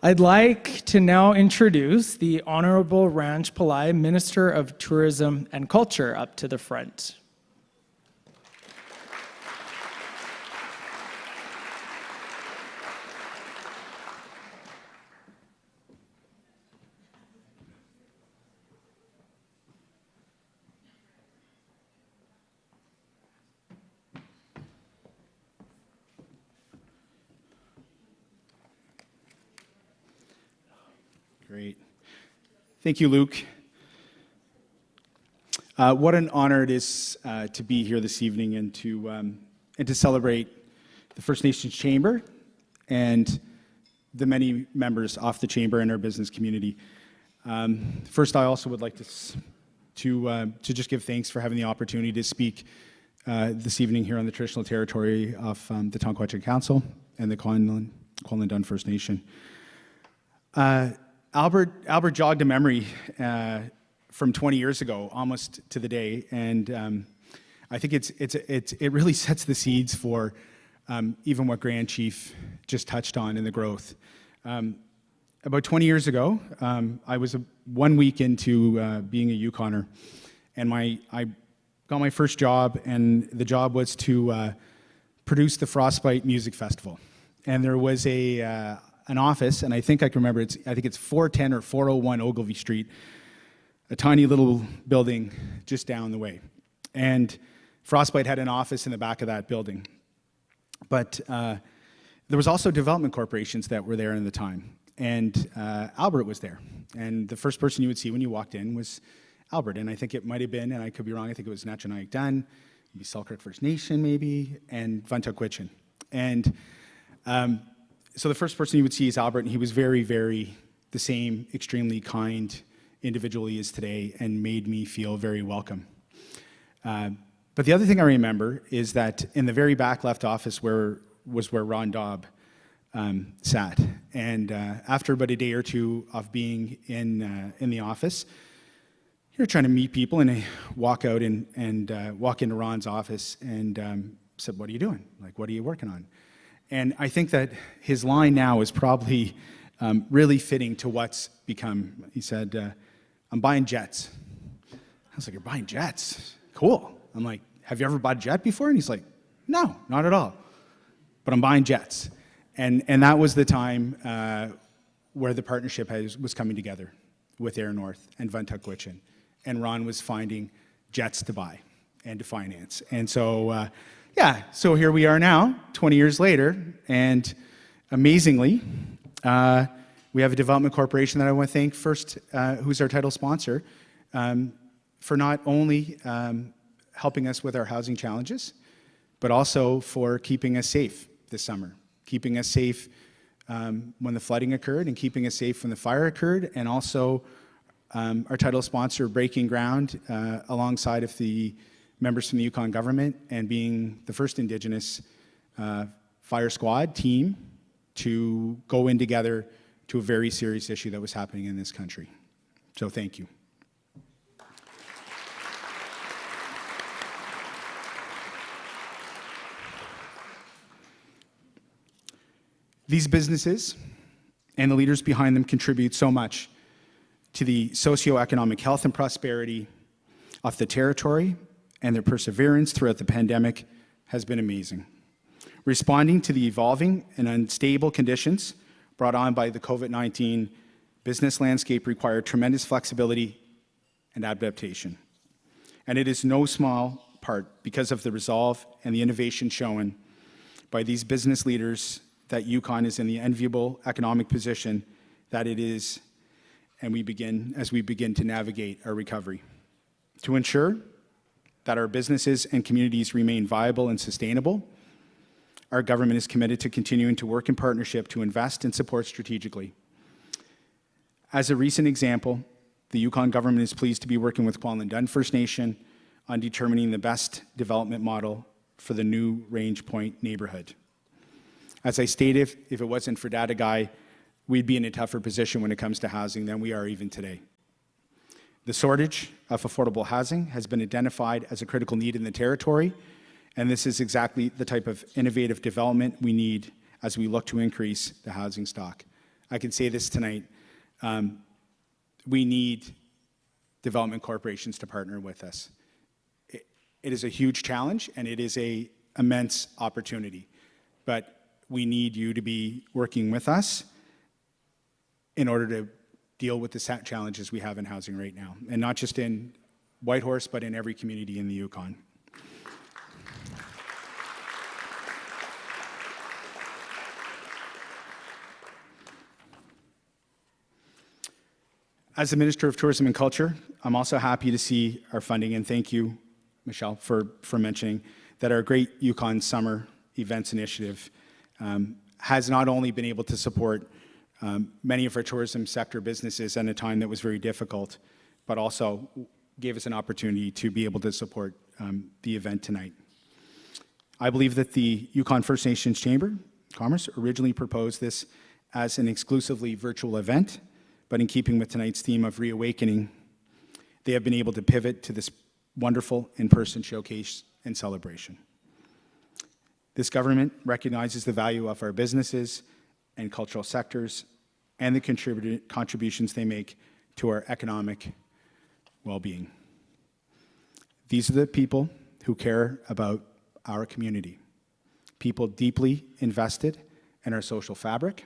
I'd like to now introduce the Honorable Ranj Pillai, Minister of Tourism and Culture, up to the front. Great. Thank you, Luke. What an honor it is to be here this evening and to celebrate the First Nations Chamber and the many members of the Chamber and our business community. First, I also would like to just give thanks for having the opportunity to speak this evening here on the traditional territory of the Tonquetchik Council and the Kwanlen Dun First Nation. Albert jogged a memory from 20 years ago, almost to the day, and I think it really sets the seeds for even what Grand Chief just touched on in the growth. About 20 years ago, I was 1 week into being a Yukoner, and I got my first job, and the job was to produce the Frostbite Music Festival, and there was an office, and I think I can remember, I think it's 410 or 401 Ogilvie Street, a tiny little building just down the way. And Frostbite had an office in the back of that building. But there was also development corporations that were there in the time. And Albert was there. And the first person you would see when you walked in was Albert. And I think it might have been, and I could be wrong, I think it was Nachanaik Dun, maybe Selkirk First Nation maybe, and Vantakwitchin. And so the first person you would see is Albert, and he was very, very the same extremely kind individual he is today and made me feel very welcome. But the other thing I remember is that in the very back left office was where Ron Daub sat. And after about a day or two of being in the office, you're trying to meet people, and I walk out and walk into Ron's office and said, "What are you doing? Like, what are you working on?" And I think that his line now is probably really fitting to what's become. He said, "I'm buying jets." I was like, "You're buying jets? Cool." I'm like, "Have you ever bought a jet before?" And he's like, "No, not at all. But I'm buying jets." And that was the time where the partnership was coming together with Air North and Vantakwitchin. And Ron was finding jets to buy and to finance. And so, so here we are now, 20 years later, and amazingly, we have a development corporation that I want to thank first, who's our title sponsor, for not only helping us with our housing challenges, but also for keeping us safe this summer, keeping us safe when the flooding occurred and keeping us safe when the fire occurred, and also our title sponsor breaking ground alongside of the members from the Yukon government and being the first Indigenous fire squad team to go in together to a very serious issue that was happening in this country. So thank you. These businesses and the leaders behind them contribute so much to the socioeconomic health and prosperity of the territory, and their perseverance throughout the pandemic has been amazing. Responding to the evolving and unstable conditions brought on by the COVID-19 business landscape required tremendous flexibility and adaptation. And it is no small part because of the resolve and the innovation shown by these business leaders that Yukon is in the enviable economic position that it is, and as we begin to navigate our recovery. To ensure that our businesses and communities remain viable and sustainable, our government is committed to continuing to work in partnership to invest and support strategically. As a recent example, the Yukon government is pleased to be working with Kwanlen Dun First Nation on determining the best development model for the new Range Point neighborhood. As I stated, if it wasn't for Daghay, we'd be in a tougher position when it comes to housing than we are even today. The shortage of affordable housing has been identified as a critical need in the territory, and this is exactly the type of innovative development we need as we look to increase the housing stock I can say this tonight. We need development corporations to partner with us. It is a huge challenge and it is an immense opportunity, but we need you to be working with us in order to deal with the challenges we have in housing right now, and not just in Whitehorse, but in every community in the Yukon. As the Minister of Tourism and Culture, I'm also happy to see our funding, and thank you, Michelle, for mentioning that our Great Yukon Summer Events Initiative has not only been able to support many of our tourism sector businesses at a time that was very difficult, but also gave us an opportunity to be able to support the event tonight. I believe that the Yukon First Nations Chamber of Commerce originally proposed this as an exclusively virtual event, but in keeping with tonight's theme of reawakening, they have been able to pivot to this wonderful in-person showcase and celebration. This government recognizes the value of our businesses and cultural sectors and the contributions they make to our economic well-being. These are the people who care about our community, people deeply invested in our social fabric.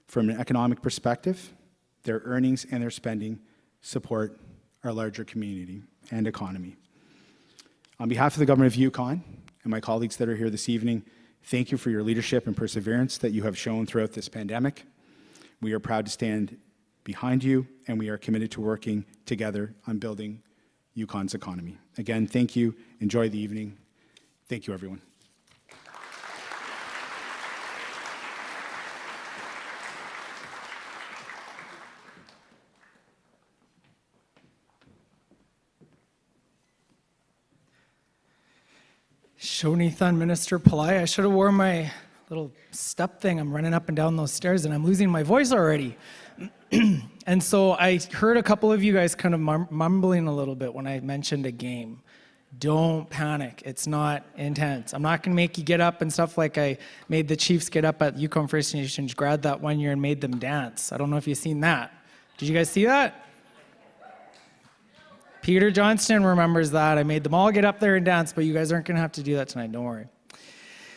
From an economic perspective, their earnings and their spending support our larger community and economy. On behalf of the Government of Yukon and my colleagues that are here this evening, thank you for your leadership and perseverance that you have shown throughout this pandemic. We are proud to stand behind you, and we are committed to working together on building Yukon's economy. Again, thank you. Enjoy the evening. Thank you, everyone. Shonithan Minister Pillai, I should have worn my little step thing. I'm running up and down those stairs and I'm losing my voice already. And so I heard a couple of you guys kind of mumbling a little bit when I mentioned a game. Don't panic. It's not intense. I'm not going to make you get up and stuff like I made the Chiefs get up at Yukon First Nations grad that one year and made them dance. I don't know if you've seen that. Did you guys see that? Peter Johnston remembers that. I made them all get up there and dance, but you guys aren't going to have to do that tonight. Don't worry.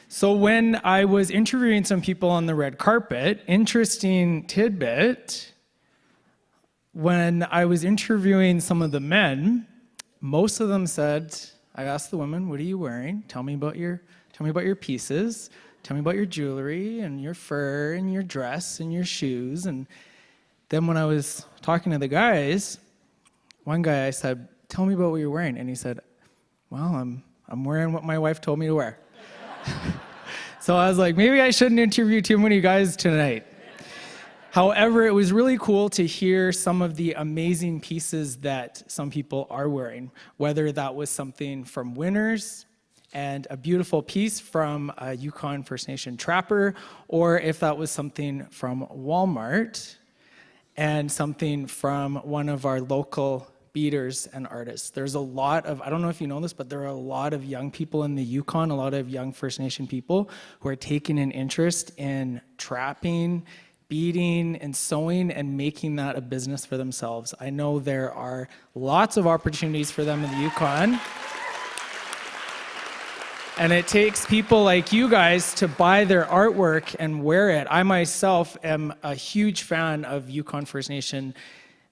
So when I was interviewing some people on the red carpet, interesting tidbit, when I was interviewing some of the men, most of them said, I asked the women, what are you wearing? Tell me about your pieces. Tell me about your jewelry and your fur and your dress and your shoes. And then when I was talking to the guys, one guy I said, tell me about what you're wearing. And he said, well, I'm wearing what my wife told me to wear. So I was like, maybe I shouldn't interview too many guys tonight. However, it was really cool to hear some of the amazing pieces that some people are wearing, whether that was something from Winners and a beautiful piece from a Yukon First Nation trapper, or if that was something from Walmart and something from one of our local beaters and artists. There's a lot of, I don't know if you know this, but there are a lot of young people in the Yukon, a lot of young First Nation people who are taking an interest in trapping, beading, and sewing, and making that a business for themselves. I know there are lots of opportunities for them in the Yukon. And it takes people like you guys to buy their artwork and wear it. I myself am a huge fan of Yukon First Nation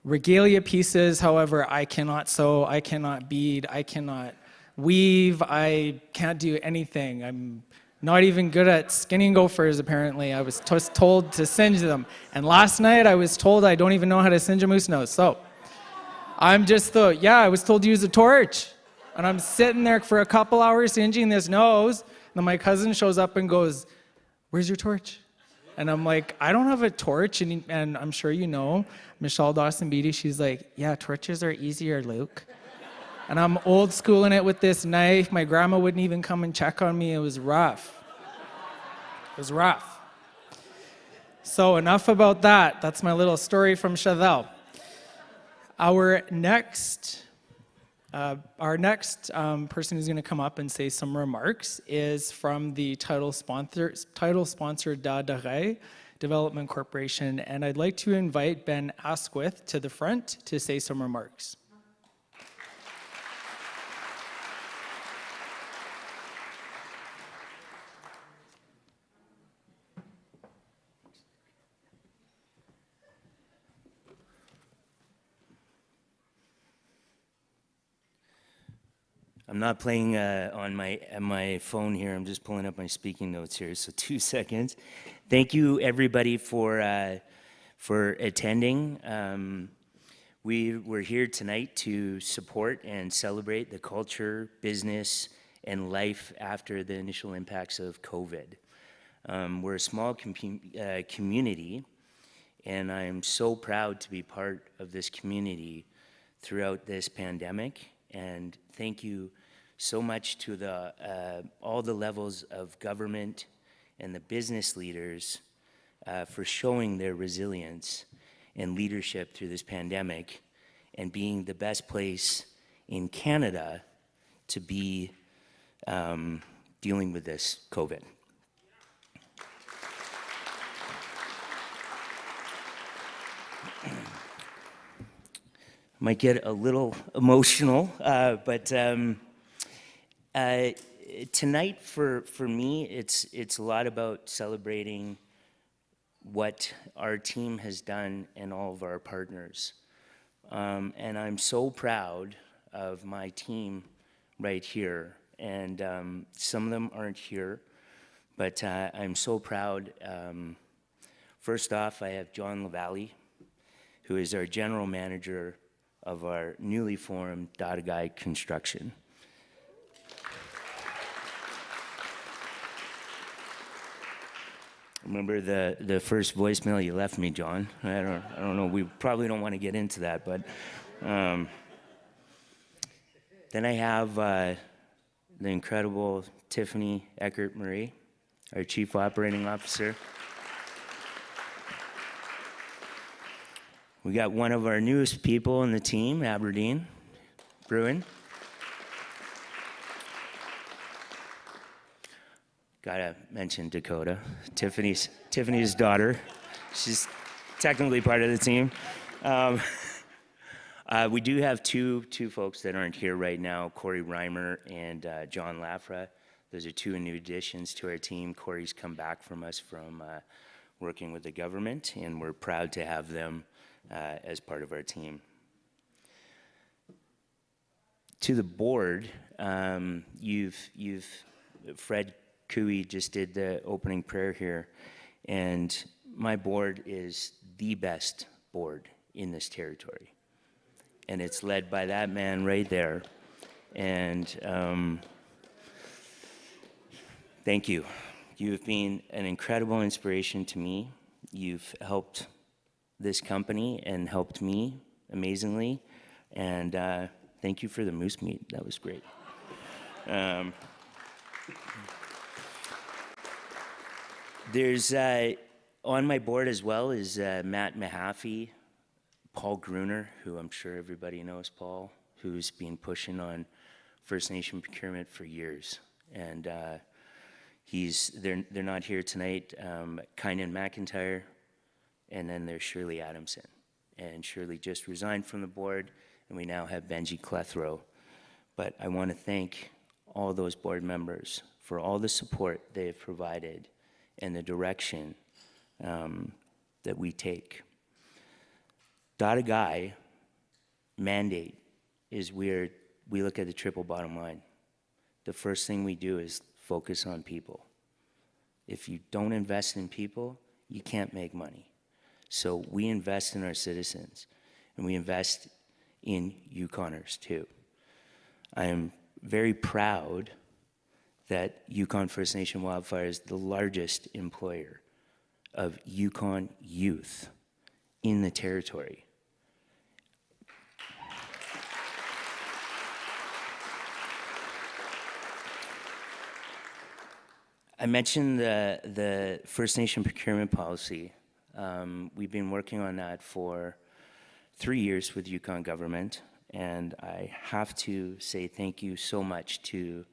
regalia pieces. However, I cannot sew, I cannot bead, I cannot weave, I can't do anything. I'm not even good at skinning gophers, apparently. I was just told to singe them. And last night I was told I don't even know how to singe a moose nose. So I'm just I was told to use a torch. And I'm sitting there for a couple hours singeing this nose. And then my cousin shows up and goes, where's your torch? And I'm like, I don't have a torch. And I'm sure you know, Michelle Dawson-Beatty, she's like, yeah, torches are easier, Luke. And I'm old schooling it with this knife. My grandma wouldn't even come and check on me. It was rough. It was rough. So enough about that. That's my little story from Chevelle. Our next person who's going to come up and say some remarks is from the title sponsor Daghay. Development Corporation. And I'd like to invite Ben Asquith to the front to say some remarks. I'm not playing on my phone here. I'm just pulling up my speaking notes here. So 2 seconds. Thank you everybody for attending. We're here tonight to support and celebrate the culture, business, and life after the initial impacts of COVID. We're a small community, and I'm so proud to be part of this community throughout this pandemic. And thank you so much to all the levels of government and the business leaders for showing their resilience and leadership through this pandemic and being the best place in Canada to be dealing with this COVID. Might get a little emotional, but tonight for me, it's a lot about celebrating what our team has done and all of our partners. And I'm so proud of my team right here. And some of them aren't here, but I'm so proud. First off, I have John Lavalley, who is our general manager of our newly formed Daghay Construction. Remember the first voicemail you left me, John? I don't know. We probably don't want to get into that, but then I have the incredible Tiffany Eckert-Marie, our Chief Operating Officer. We got one of our newest people in the team, Aberdeen, Bruin. Gotta mention Dakota, Tiffany's daughter. She's technically part of the team. We do have two folks that aren't here right now, Corey Reimer and John Lafra. Those are two new additions to our team. Corey's come back from us from working with the government, and we're proud to have them as part of our team. To the board, Fred Cooey just did the opening prayer here, and my board is the best board in this territory, and it's led by that man right there. And thank you. You've been an incredible inspiration to me. You've helped this company and helped me amazingly, and thank you for the moose meat. That was great. There's on my board as well is Matt Mahaffey, Paul Gruner, who I'm sure everybody knows Paul, who's been pushing on First Nation procurement for years, and they're not here tonight. Kane McIntyre. And then there's Shirley Adamson. And Shirley just resigned from the board, and we now have Benji Clethrow. But I want to thank all those board members for all the support they have provided and the direction that we take. Daghay mandate is we look at the triple bottom line. The first thing we do is focus on people. If you don't invest in people, you can't make money. So we invest in our citizens, and we invest in Yukoners too. I am very proud that Yukon First Nation Wildfire is the largest employer of Yukon youth in the territory. I mentioned the First Nation procurement policy. We've been working on that for 3 years with Yukon government, and I have to say thank you so much to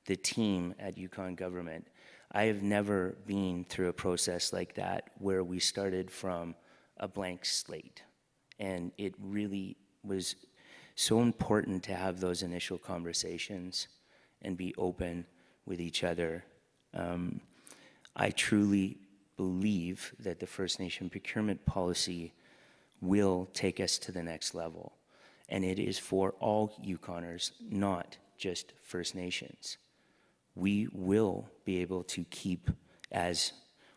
the team at Yukon government. I have never been through a process like that where we started from a blank slate. And it really was so important to have those initial conversations and be open with each other. I truly believe that the First Nation procurement policy will take us to the next level. And it is for all Yukoners, not just First Nations. We will be able to keep, as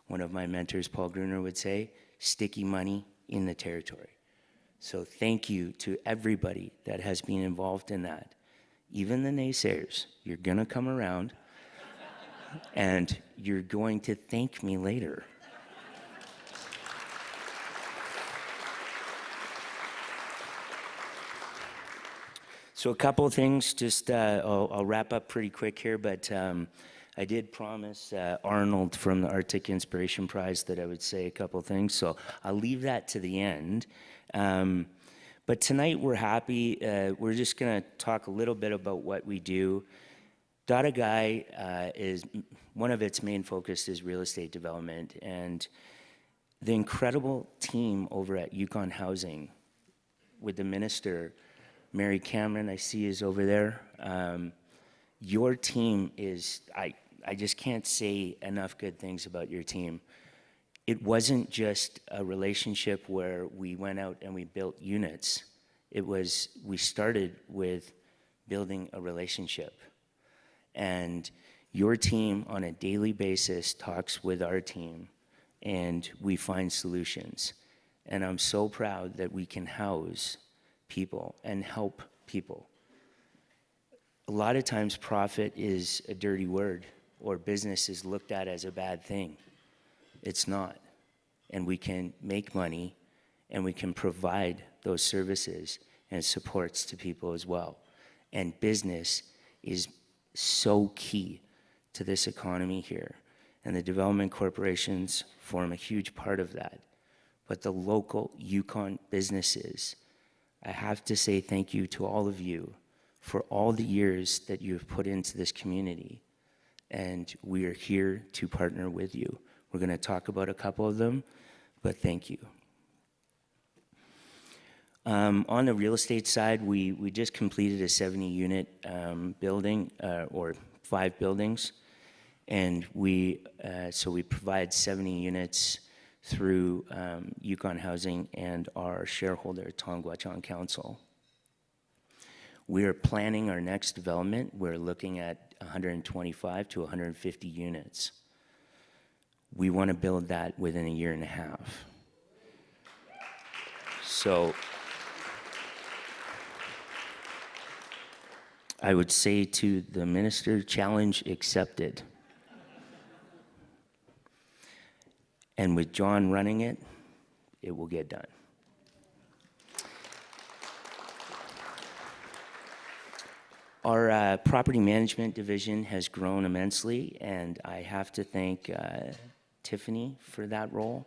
one of my mentors, Paul Gruner, would say, sticky money in the territory. So thank you to everybody that has been involved in that. Even the naysayers, you're gonna come around and you're going to thank me later. So a couple of things, just I'll wrap up pretty quick here, but I did promise Arnold from the Arctic Inspiration Prize that I would say a couple of things, so I'll leave that to the end. But tonight we're happy. We're just going to talk a little bit about what we do. Daghay is, one of its main focus is real estate development, and the incredible team over at Yukon Housing with the minister, Mary Cameron, I see is over there. Your team is, I just can't say enough good things about your team. It wasn't just a relationship where we went out and we built units. It was, we started with building a relationship. And your team on a daily basis talks with our team and we find solutions. And I'm so proud that we can house people and help people. A lot of times profit is a dirty word or business is looked at as a bad thing. It's not. And we can make money and we can provide those services and supports to people as well. And business is so key to this economy here. And the development corporations form a huge part of that. But the local Yukon businesses, I have to say thank you to all of you for all the years that you have put into this community. And we are here to partner with you. We're going to talk about a couple of them, but thank you. On the real estate side, we just completed a 70-unit building, or 5 buildings. And so we provide 70 units through Yukon Housing and our shareholder, Tongwachon Council. We are planning our next development. We're looking at 125 to 150 units. We want to build that within a year and a half. So I would say to the minister, challenge accepted. And with John running it, it will get done. Our property management division has grown immensely, and I have to thank Tiffany for that role.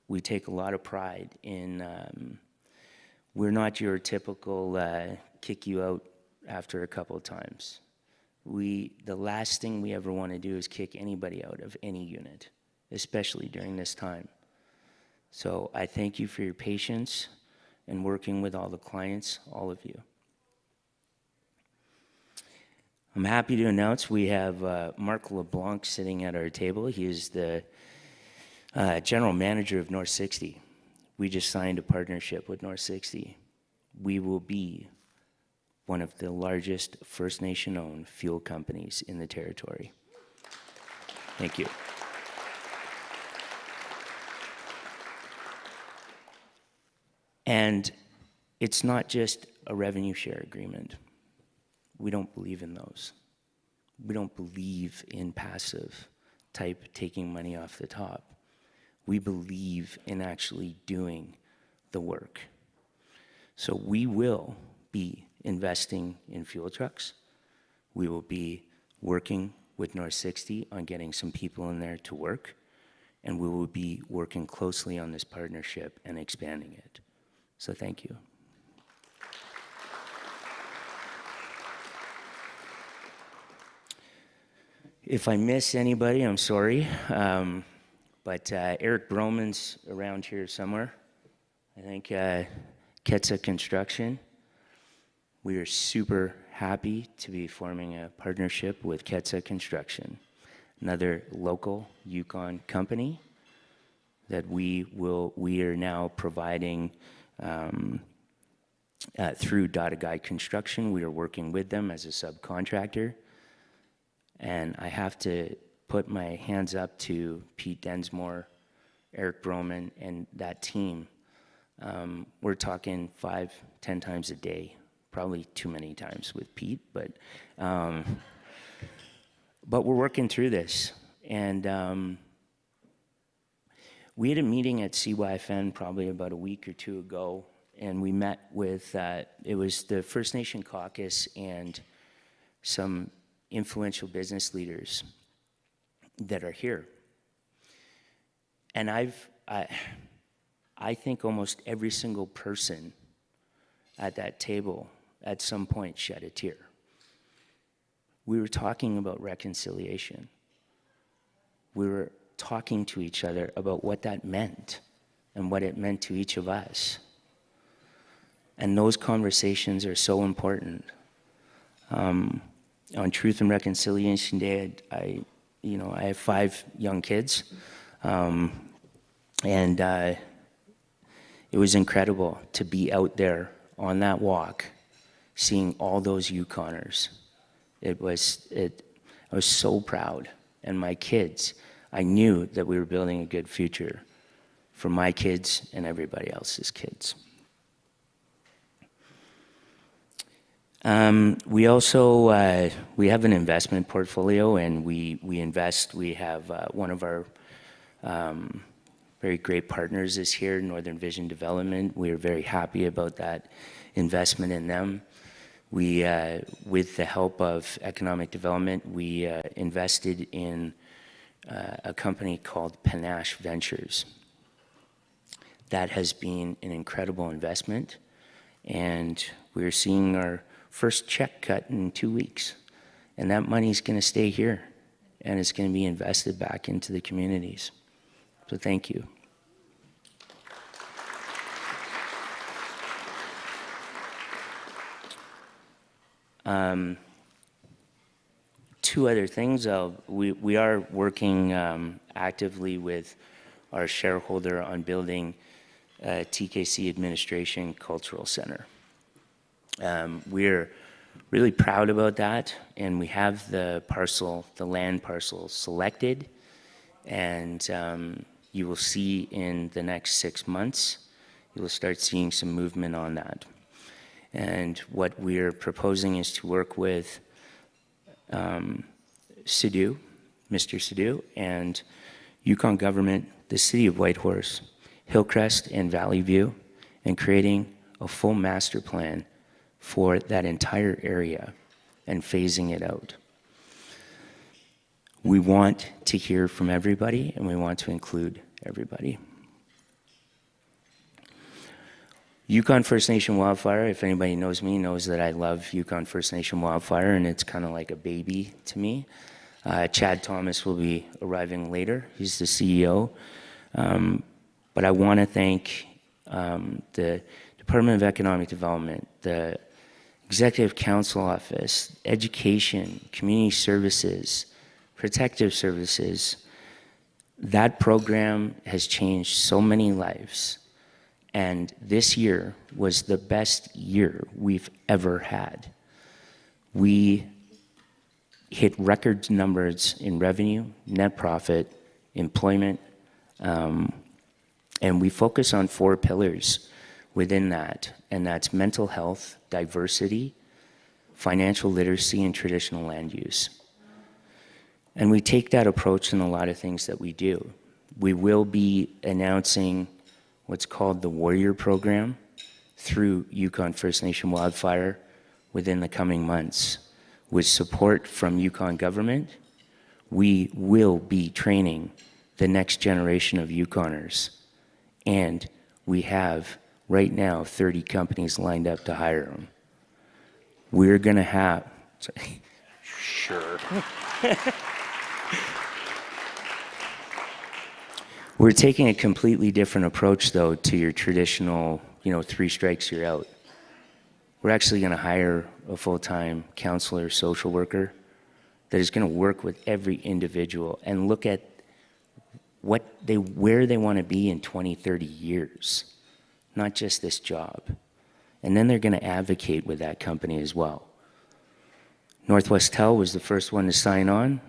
We take a lot of pride in, we're not your typical kick you out after a couple of times. The last thing we ever want to do is kick anybody out of any unit, especially during this time. So I thank you for your patience and working with all the clients, all of you. I'm happy to announce we have Mark LeBlanc sitting at our table. He is the general manager of North 60. We just signed a partnership with North 60. We will be one of the largest First Nation-owned fuel companies in the territory. Thank you. And it's not just a revenue share agreement. We don't believe in those. We don't believe in passive type taking money off the top. We believe in actually doing the work. So we will be investing in fuel trucks. We will be working with North 60 on getting some people in there to work. And we will be working closely on this partnership and expanding it. So thank you. If I miss anybody, I'm sorry. But Eric Broman's around here somewhere. I think Ketsa Construction. We are super happy to be forming a partnership with Ketsa Construction, another local Yukon company that we are now providing through Daghay Construction. We are working with them as a subcontractor. And I have to put my hands up to Pete Densmore, Eric Broman, and that team. We're talking 5-10 times a day, probably too many times with Pete, but we're working through this. And we had a meeting at CYFN probably about a week or two ago, and we met with, it was the First Nation Caucus and some influential business leaders that are here. And I think almost every single person at that table at some point shed a tear. We were talking about reconciliation. We were talking to each other about what that meant and what it meant to each of us. And those conversations are so important. On Truth and Reconciliation Day, I have 5 young kids, and it was incredible to be out there on that walk, seeing all those Yukoners. I was so proud, and my kids, I knew that we were building a good future for my kids and everybody else's kids. We also, we have an investment portfolio, and we invest. We have one of our very great partners is here, Northern Vision Development. We are very happy about that investment in them. We, with the help of economic development, we invested in a company called Panache Ventures. That has been an incredible investment, and we're seeing our first check cut in 2 weeks. And that money's going to stay here, and it's going to be invested back into the communities. So thank you. Two other things. We are working actively with our shareholder on building a TKC Administration Cultural Center. We're really proud about that, and we have the land parcel selected, and you will see in the next 6 months, you will start seeing some movement on that. And what we're proposing is to work with Mr. Sidhu, and Yukon government, the city of Whitehorse, Hillcrest, and Valley View, and creating a full master plan for that entire area and phasing it out. We want to hear from everybody, and we want to include everybody. Yukon First Nation Wildfire, if anybody knows me, knows that I love Yukon First Nation Wildfire, and it's kind of like a baby to me. Chad Thomas will be arriving later. He's the CEO. But I want to thank the Department of Economic Development, the Executive Council Office, Education, Community Services, Protective Services. That program has changed so many lives. And this year was the best year we've ever had. We hit record numbers in revenue, net profit, employment, and we focus on 4 pillars within that, and that's mental health, diversity, financial literacy, and traditional land use. And we take that approach in a lot of things that we do. We will be announcing what's called the Warrior Program through Yukon First Nation Wildfire within the coming months. With support from Yukon government, we will be training the next generation of Yukoners. And we have right now 30 companies lined up to hire them. We're gonna have, sorry. Sure. We're taking a completely different approach, though, to your traditional, 3 strikes, you're out. We're actually going to hire a full-time counselor, social worker that is going to work with every individual and look at where they want to be in 20, 30 years, not just this job. And then they're going to advocate with that company as well. Northwest Tel was the first one to sign on.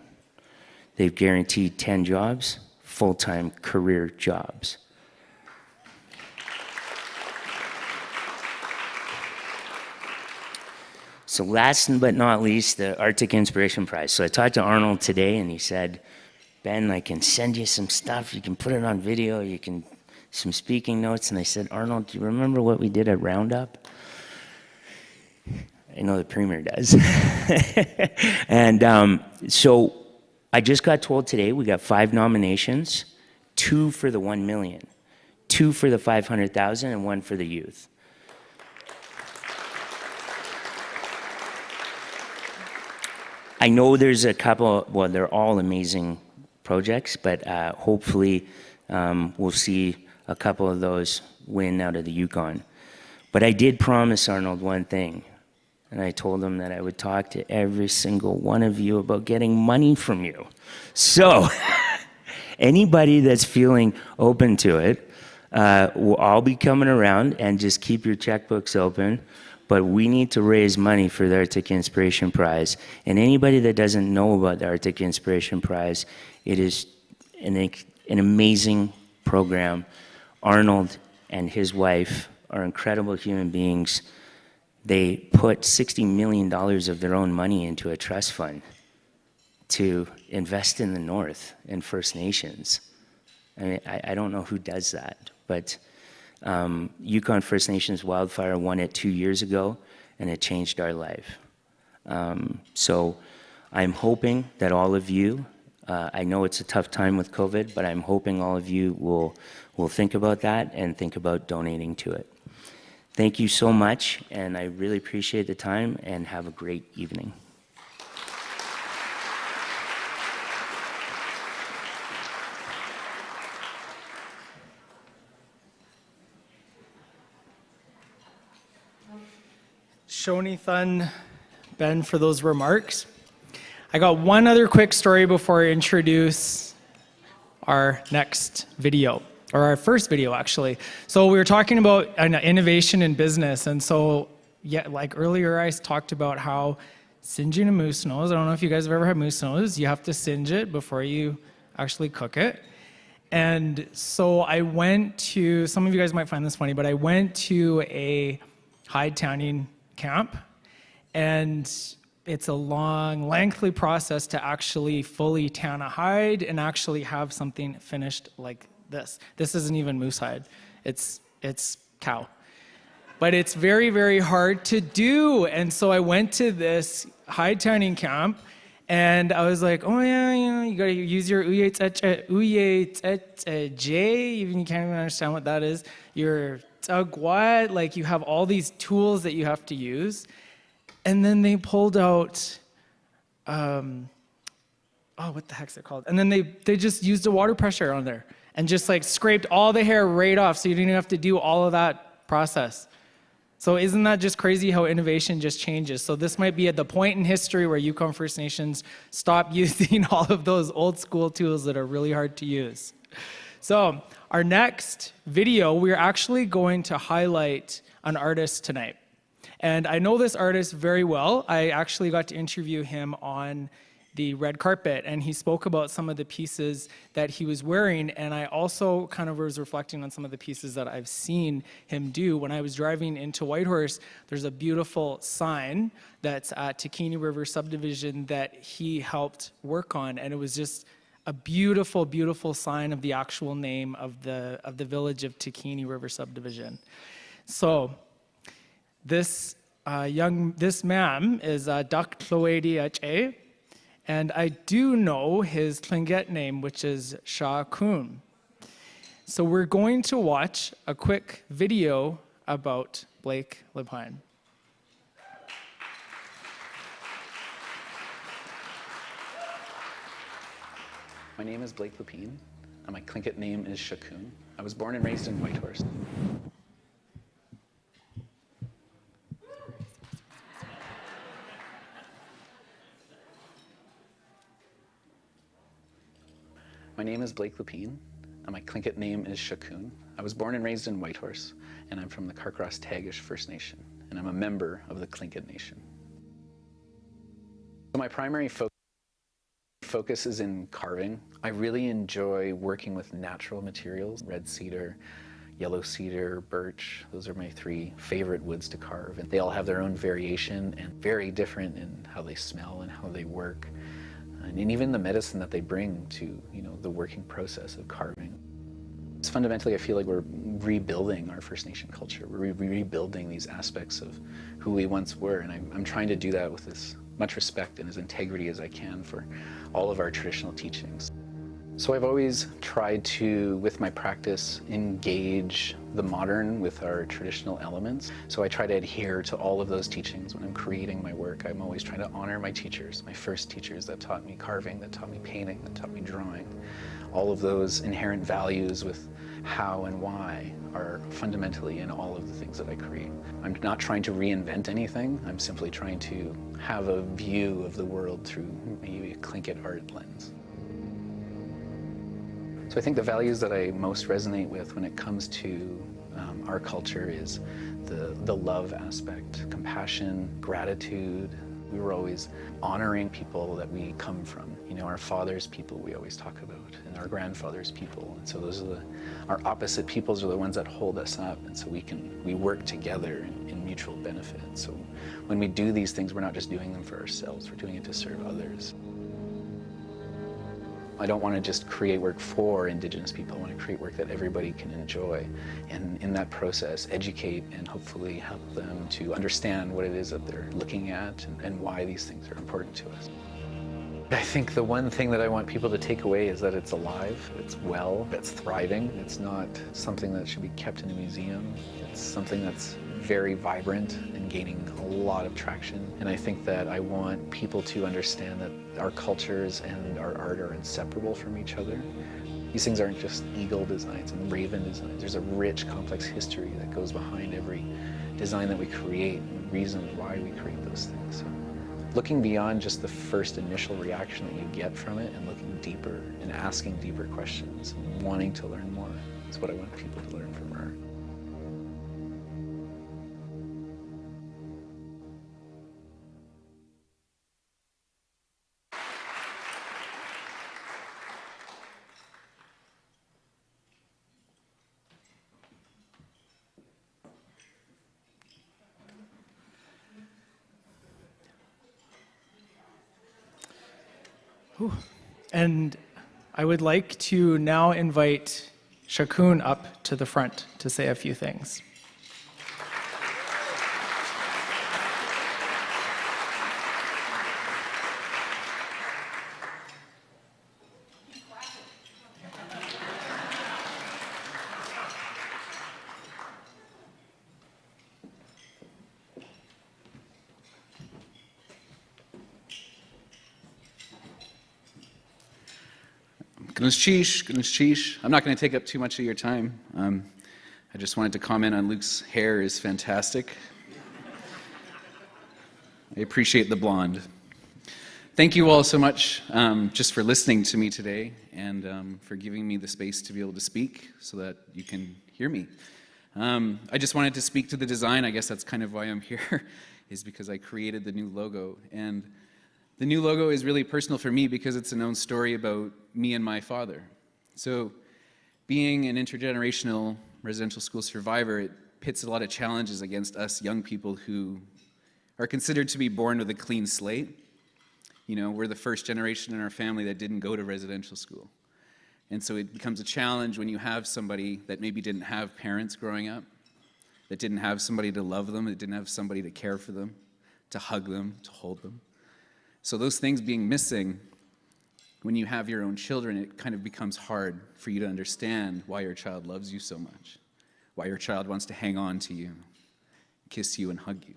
They've guaranteed 10 jobs, full-time career jobs. So last but not least, the Arctic Inspiration Prize. So I talked to Arnold today and he said, Ben, I can send you some stuff. You can put it on video. Some speaking notes. And I said, Arnold, do you remember what we did at Roundup? I know the Premier does. And so I just got told today we got 5 nominations, 2 for the 1 million, 2 for the 500,000, and 1 for the youth. I know there's a couple, well, they're all amazing projects, but hopefully we'll see a couple of those win out of the Yukon. But I did promise Arnold one thing, and I told him that I would talk to every single one of you about getting money from you. So anybody that's feeling open to it, I'll be coming around, and just keep your checkbooks open. But we need to raise money for the Arctic Inspiration Prize. And anybody that doesn't know about the Arctic Inspiration Prize, it is an amazing program. Arnold and his wife are incredible human beings. They put $60 million of their own money into a trust fund to invest in the North and First Nations. I mean, I don't know who does that, but Yukon First Nations wildfire won it 2 years ago, and it changed our life. So I'm hoping that all of you, I know it's a tough time with COVID, but I'm hoping all of you will think about that and think about donating to it. Thank you so much, and I really appreciate the time, and have a great evening. Shoni Thun, Ben, for those remarks. I got one other quick story before I introduce our next video, or our first video, actually. So we were talking about innovation in business, and so, yeah, like earlier I talked about how singeing a moose nose, I don't know if you guys have ever had moose nose, you have to singe it before you actually cook it. And so I went to, some of you guys might find this funny, but I went to a hide tanning camp, and it's a long, lengthy process to actually fully tan a hide and actually have something finished like this. This isn't even moose hide, it's cow. But it's very, very hard to do. And so I went to this hide tanning camp, and I was like, oh yeah, you gotta use your J, even you can't even understand what that is. Your Daghay, like you have all these tools that you have to use. And then they pulled out, what the heck's it called? And then they just used a water pressure on there and just like scraped all the hair right off, so you didn't even have to do all of that process. So isn't that just crazy how innovation just changes? So this might be at the point in history where Yukon First Nations stop using all of those old school tools that are really hard to use. So our next video, we're actually going to highlight an artist tonight. And I know this artist very well. I actually got to interview him on the red carpet, and he spoke about some of the pieces that he was wearing, and I also kind of was reflecting on some of the pieces that I've seen him do. When I was driving into Whitehorse, there's a beautiful sign that's at Takini River subdivision that he helped work on, and it was just a beautiful, beautiful sign of the actual name of the village of Takini River subdivision. So this man is Dak Tloedi Ache, and I do know his Tlingit name, which is Shah Kun. So we're going to watch a quick video about Blake Lepine. My name is Lepine, and my Tlingit name is Shakun. I was born and raised in Whitehorse. My name is Lepine, and my Tlingit name is Shakun. I was born and raised in Whitehorse, and I'm from the Carcross-Tagish First Nation, and I'm a member of the Tlingit Nation. So my primary focus is in carving. I really enjoy working with natural materials, red cedar, yellow cedar, birch. Those are my three favorite woods to carve, and they all have their own variation and very different in how they smell and how they work, and even the medicine that they bring to, the working process of carving. It's fundamentally, I feel like we're rebuilding our First Nation culture. We're rebuilding these aspects of who we once were, and I'm trying to do that with as much respect and as integrity as I can for all of our traditional teachings. So I've always tried to, with my practice, engage the modern with our traditional elements. So I try to adhere to all of those teachings when I'm creating my work. I'm always trying to honor my teachers, my first teachers that taught me carving, that taught me painting, that taught me drawing. All of those inherent values with how and why are fundamentally in all of the things that I create. I'm not trying to reinvent anything. I'm simply trying to have a view of the world through maybe a Tlingit art lens. So I think the values that I most resonate with when it comes to our culture is the love aspect, compassion, gratitude. We were always honoring people that we come from. Our father's people we always talk about, and our grandfather's people. And so those are our opposite peoples are the ones that hold us up, and so we work together in mutual benefit. So when we do these things, we're not just doing them for ourselves, we're doing it to serve others. I don't want to just create work for Indigenous people. I want to create work that everybody can enjoy, and in that process educate and hopefully help them to understand what it is that they're looking at and why these things are important to us. I think the one thing that I want people to take away is that it's alive, it's well, it's thriving. It's not something that should be kept in a museum. It's something that's very vibrant and gaining a lot of traction. And I think that I want people to understand that our cultures and our art are inseparable from each other. These things aren't just eagle designs and raven designs. There's a rich, complex history that goes behind every design that we create and reason why we create those things. So looking beyond just the first initial reaction that you get from it and looking deeper and asking deeper questions and wanting to learn more is what I want people to learn from art. And I would like to now invite Shakun up to the front to say a few things. Gunta. I'm not going to take up too much of your time. I just wanted to comment on Luke's hair is fantastic. I appreciate the blonde. Thank you all so much just for listening to me today and for giving me the space to be able to speak so that you can hear me. I just wanted to speak to the design. I guess that's kind of why I'm here, is because I created the new logo. And the new logo is really personal for me because it's a known story about me and my father. So being an intergenerational residential school survivor, it pits a lot of challenges against us young people who are considered to be born with a clean slate. We're the first generation in our family that didn't go to residential school. And so it becomes a challenge when you have somebody that maybe didn't have parents growing up, that didn't have somebody to love them, that didn't have somebody to care for them, to hug them, to hold them. So those things being missing, when you have your own children, it kind of becomes hard for you to understand why your child loves you so much, why your child wants to hang on to you, kiss you, and hug you.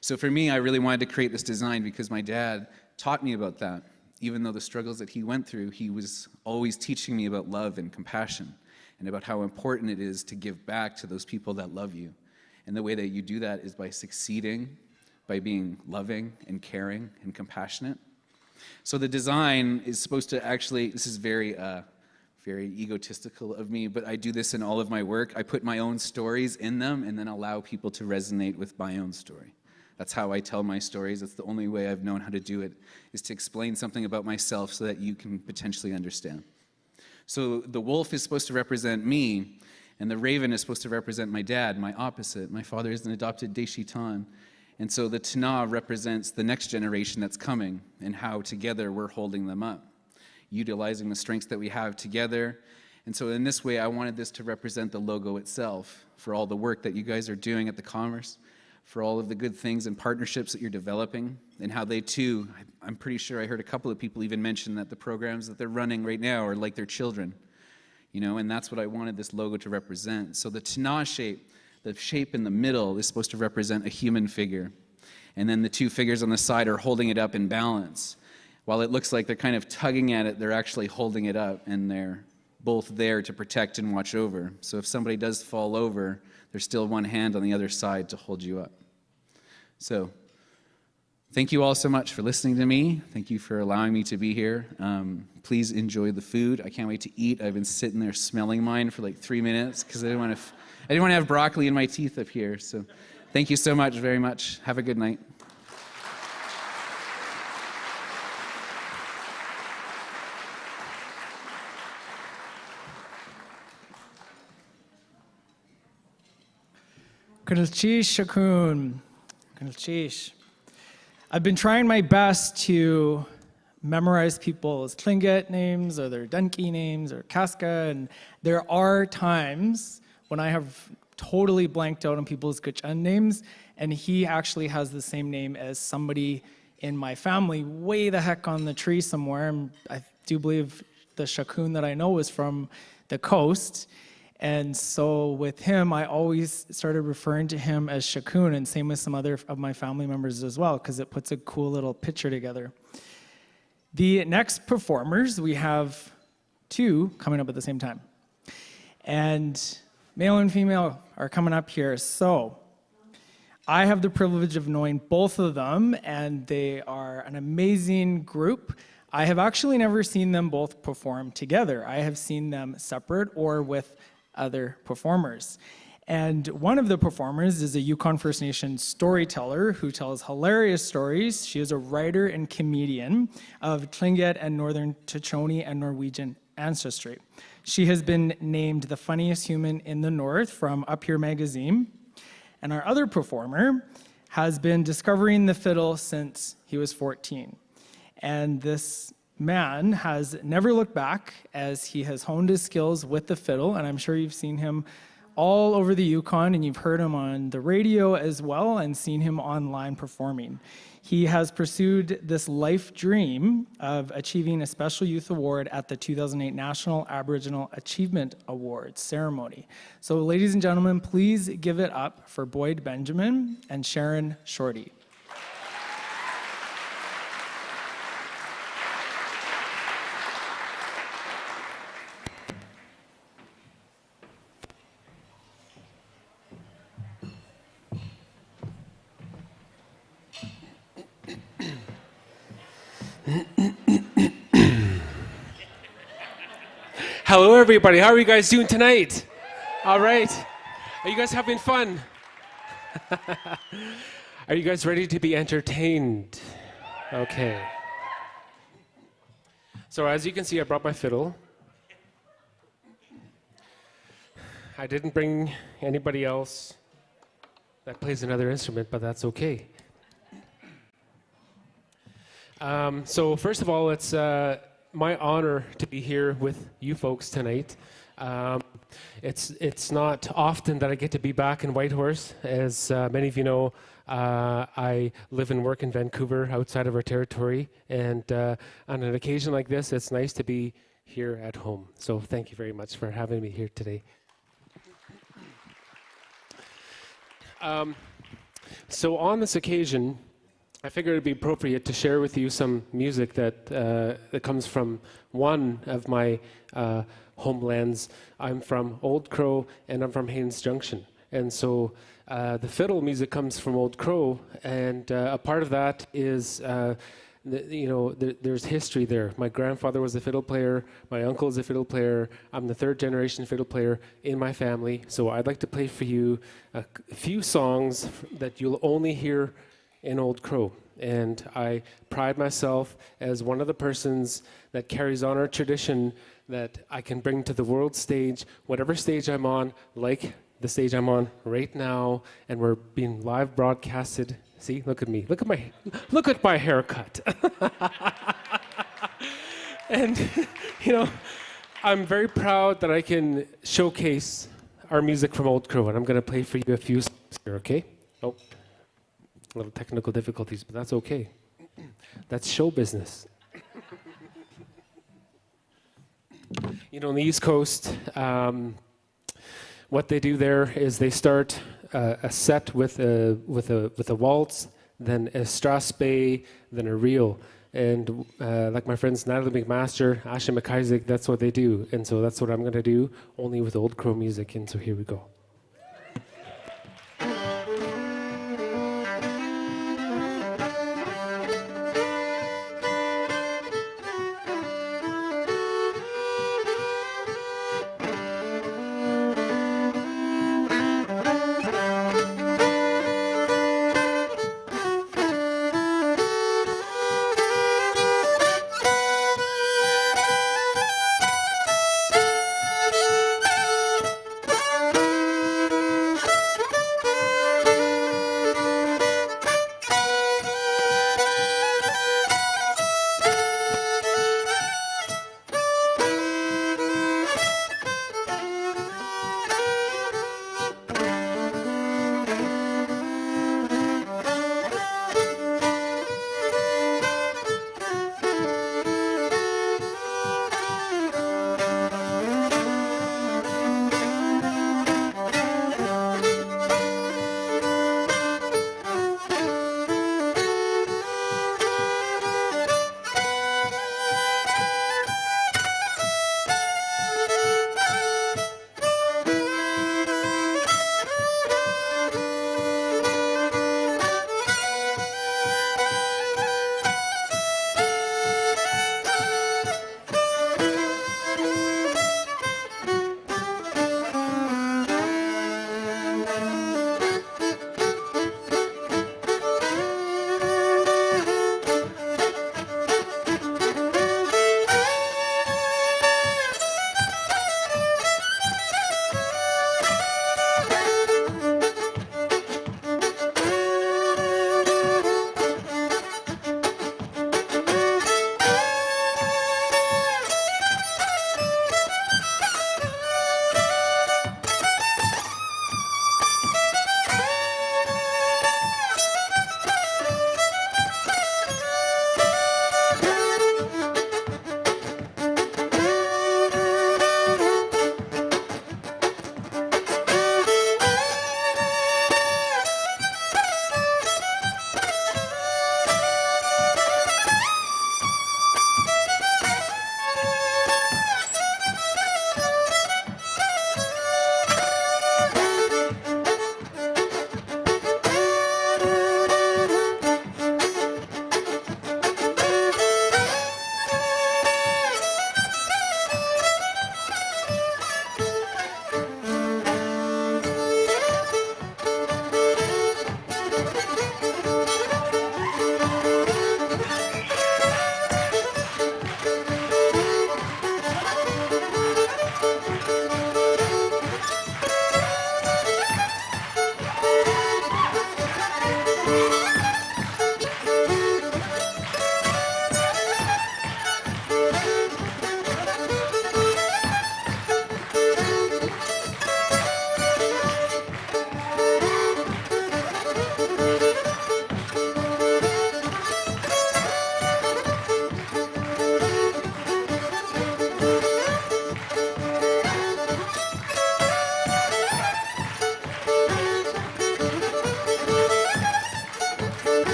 So for me, I really wanted to create this design because my dad taught me about that. even though the struggles that he went through, he was always teaching me about love and compassion and about how important it is to give back to those people that love you. And the way that you do that is by succeeding, by being loving and caring and compassionate. So the design is supposed to actually, this is very egotistical of me, but I do this in all of my work. I put my own stories in them and then allow people to resonate with my own story. That's how I tell my stories. That's the only way I've known how to do it, is to explain something about myself so that you can potentially understand. So the wolf is supposed to represent me, and the raven is supposed to represent my dad, my opposite. My father is an adopted Deshitan. And so the Tana represents the next generation that's coming and how together we're holding them up, utilizing the strengths that we have together. And so in this way, I wanted this to represent the logo itself for all the work that you guys are doing at the Commerce, for all of the good things and partnerships that you're developing, and how they too, I'm pretty sure I heard a couple of people even mention that the programs that they're running right now are like their children, you know, and that's what I wanted this logo to represent. So the Tana shape, the shape in the middle, is supposed to represent a human figure. And then the two figures on the side are holding it up in balance. While it looks like they're kind of tugging at it, they're actually holding it up, and they're both there to protect and watch over. So if somebody does fall over, there's still one hand on the other side to hold you up. So thank you all so much for listening to me. Thank you for allowing me to be here. Please enjoy the food. I can't wait to eat. I've been sitting there smelling mine for like 3 minutes because I didn't want to have broccoli in my teeth up here. So thank you so much, very much. Have a good night. Kunalchish Shakun. Kunalchish. I've been trying my best to memorize people's Tlingit names or their Dunki names or Casca, and there are times when I have totally blanked out on people's Kachan names, and he actually has the same name as somebody in my family way the heck on the tree somewhere. And I do believe the Shakun that I know is from the coast. And so with him, I always started referring to him as Shakun, and same with some other of my family members as well, because it puts a cool little picture together. The next performers, we have two coming up at the same time. And male and female are coming up here. So I have the privilege of knowing both of them, and they are an amazing group. I have actually never seen them both perform together. I have seen them separate or with other performers. And one of the performers is a Yukon First Nation storyteller who tells hilarious stories. She is a writer and comedian of Tlingit and Northern Tutchone and Norwegian ancestry. She has been named the funniest human in the North from Up Here magazine. And our other performer has been discovering the fiddle since he was 14. And this man has never looked back as he has honed his skills with the fiddle, and I'm sure you've seen him all over the Yukon, and you've heard him on the radio as well and seen him online performing. He has pursued this life dream of achieving a Special Youth Award at the 2008 National Aboriginal Achievement Awards ceremony. So ladies and gentlemen, please give it up for Boyd Benjamin and Sharon Shorty. Hello, everybody. How are you guys doing tonight? All right. Are you guys having fun? Are you guys ready to be entertained? Okay. So as you can see, I brought my fiddle. I didn't bring anybody else that plays another instrument, but that's okay. So first of all, it's my honor to be here with you folks tonight. It's not often that I get to be back in Whitehorse. As many of you know, I live and work in Vancouver, outside of our territory, and on an occasion like this, it's nice to be here at home. So thank you very much for having me here today. So on this occasion, I figured it'd be appropriate to share with you some music that comes from one of my homelands. I'm from Old Crow and I'm from Haines Junction. And so the fiddle music comes from Old Crow, and a part of that is, there's history there. My grandfather was a fiddle player, my uncle is a fiddle player, I'm the third generation fiddle player in my family. So I'd like to play for you a few songs that you'll only hear in Old Crow. And I pride myself as one of the persons that carries on our tradition that I can bring to the world stage, whatever stage I'm on, like the stage I'm on right now, and we're being live broadcasted. See, look at me, look at my haircut. And, I'm very proud that I can showcase our music from Old Crow, and I'm gonna play for you a few songs here, okay? Oh. Little technical difficulties, but that's okay. That's show business. On the East Coast, what they do there is they start a set with a waltz, then a strathspey, then a reel. And like my friends Natalie McMaster, Asha McIsaac, that's what they do. And so that's what I'm going to do, only with Old Crow music. And so here we go.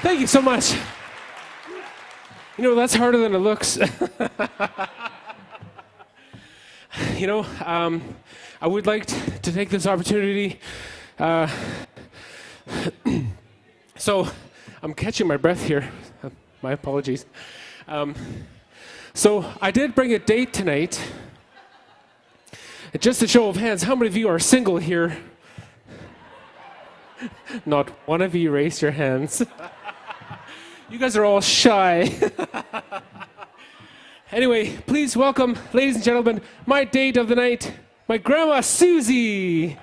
Thank you so much. You know, that's harder than it looks. You know, I would like to take this opportunity. So, I'm catching my breath here. My apologies. So, I did bring a date tonight. Just a show of hands, how many of you are single here? Not one of you raised your hands. You guys are all shy. Anyway, please welcome, ladies and gentlemen, my date of the night, my grandma Susie.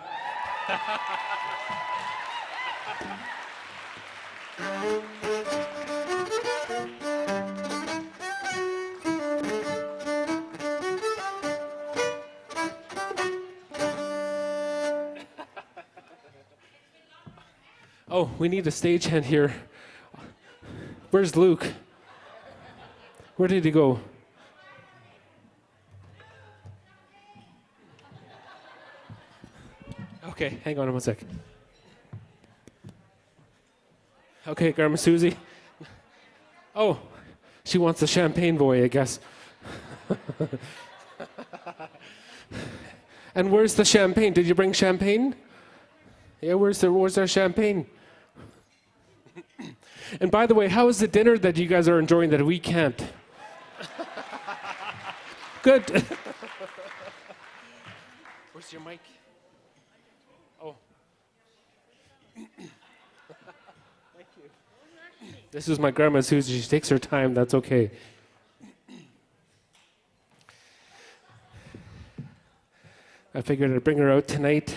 Oh, we need a stagehand here. Where's Luke? Where did he go? Okay, hang on 1 sec. Okay, Grandma Susie. Oh, she wants a champagne boy, I guess. And where's the champagne? Did you bring champagne? Yeah, where's our champagne? And by the way, how is the dinner that you guys are enjoying that we can't? Good. Where's your mic? Oh. Thank you. This is my grandma Susie. She takes her time. That's okay. I figured I'd bring her out tonight.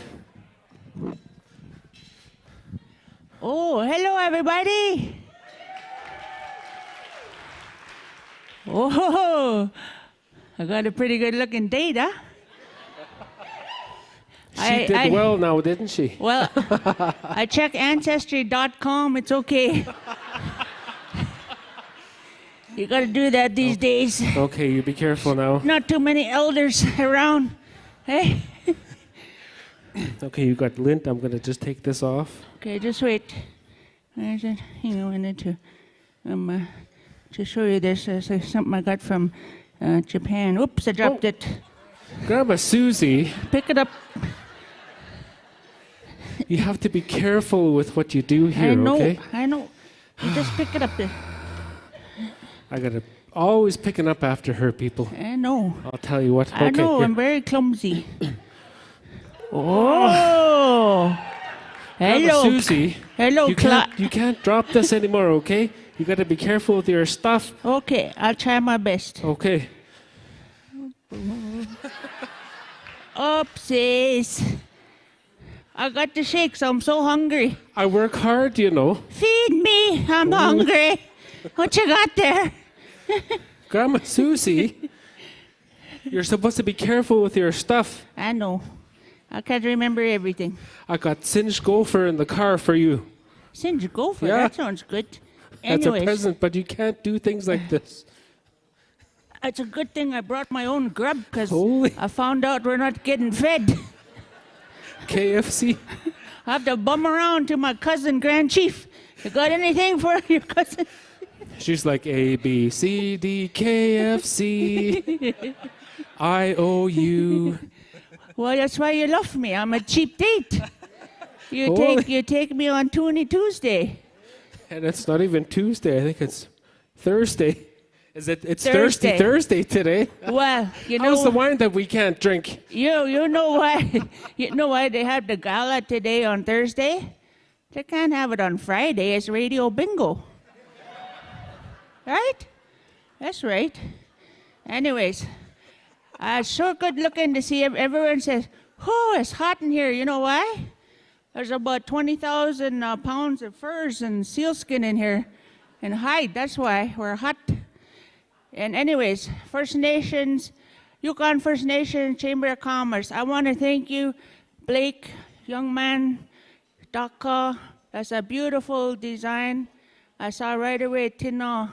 Oh, hello, everybody. Oh, I got a pretty good-looking date, huh? She did well now, didn't she? Well, I checked Ancestry.com. It's okay. You got to do that these days. Okay, you be careful now. Not too many elders around. Hey. Okay, you got lint. I'm going to just take this off. Okay, just wait. I wanted to show you this. Something I got from Japan. Oops, I dropped it. Grandma Susie. Pick it up. You have to be careful with what you do here, okay? I know. You just pick it up there. I got to always picking up after her, people. I know. I'll tell you what. I know, here. I'm very clumsy. Oh! Hello, Susie. Hello, you can't drop this anymore, okay? You got to be careful with your stuff. Okay, I'll try my best. Okay. Oopsies. I got the shakes. I'm so hungry. I work hard, you know. Feed me. I'm hungry. What you got there? Grandma Susie, you're supposed to be careful with your stuff. I know. I can't remember everything. I got singed gopher in the car for you. Singed gopher? Yeah. That sounds good. That's Anyways, a present, but you can't do things like this. It's a good thing I brought my own grub because I found out we're not getting fed. KFC? I have to bum around to my cousin, Grand Chief. You got anything for your cousin? She's like A, B, C, D, KFC. I owe you. Well, that's why you love me. I'm a cheap date. You take me on Toonie Tuesday. And it's not even Tuesday. I think it's Thursday. It's Thursday. Thirsty Thursday today. Well, you know. How's the wine that we can't drink? You know why? You know why they have the gala today on Thursday? They can't have it on Friday. It's radio bingo. Right? That's right. Anyways, it's so good looking to see everyone says, "Oh, it's hot in here." You know why? There's about 20,000 pounds of furs and sealskin in here and hide. That's why we're hot. And anyways, First Nations, Yukon First Nation Chamber of Commerce, I want to thank you, Blake, young man, Daghay. That's a beautiful design. I saw right away Tino.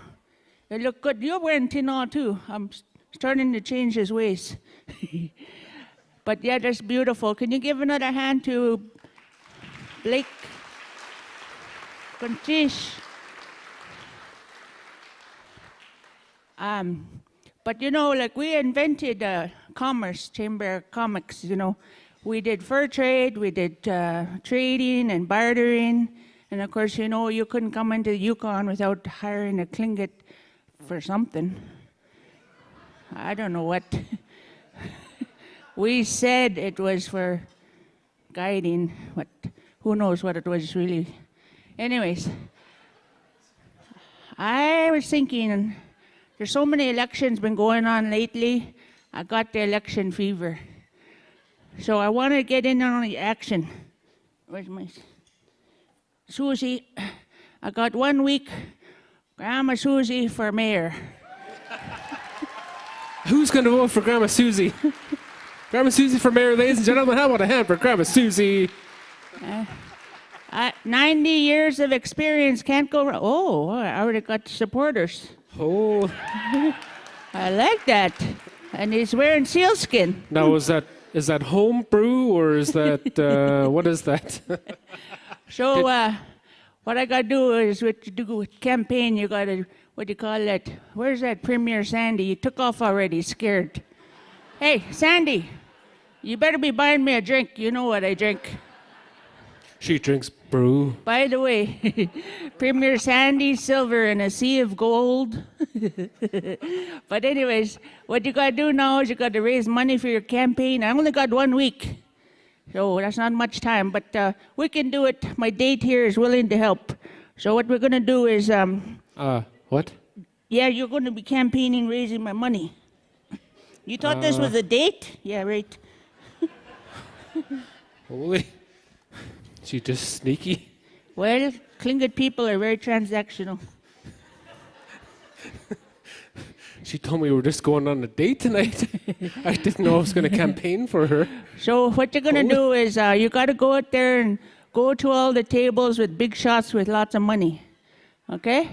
It looked good. You're wearing Tino too. I'm starting to change his ways. But yeah, that's beautiful. Can you give another hand to Blake? Kuntish. But you know, like we invented commerce, chamber of comics, you know. We did fur trade, we did trading and bartering. And of course, you know, you couldn't come into the Yukon without hiring a Tlingit for something. I don't know what. We said it was for guiding, but who knows what it was really. Anyways, I was thinking, there's so many elections been going on lately, I got the election fever. So I want to get in on the action. Where's my Susie? I got 1 week, Grandma Susie for mayor. Who's going to vote for Grandma Susie? Grandma Susie for mayor, ladies and gentlemen. How about a hand for Grandma Susie? 90 years of experience, can't go wrong. Oh, I already got supporters. Oh. I like that. And he's wearing sealskin. Now, is that home brew or is that, what is that? So what I got to do is what you do with campaign, you got to, what do you call that? Where's that Premier Sandy? You took off already, scared. Hey, Sandy, you better be buying me a drink. You know what I drink. She drinks brew. By the way, Premier Sandy, silver in a sea of gold. But anyways, what you got to do now is you got to raise money for your campaign. I only got 1 week, so that's not much time, but we can do it. My date here is willing to help. So what we're going to do is... what? Yeah, you're going to be campaigning, raising my money. You thought this was a date? Yeah, right. Holy. She just sneaky. Well, Tlingit people are very transactional. She told me we were just going on a date tonight. I didn't know I was going to campaign for her. So what you're going to do is you got to go out there and go to all the tables with big shots with lots of money. Okay?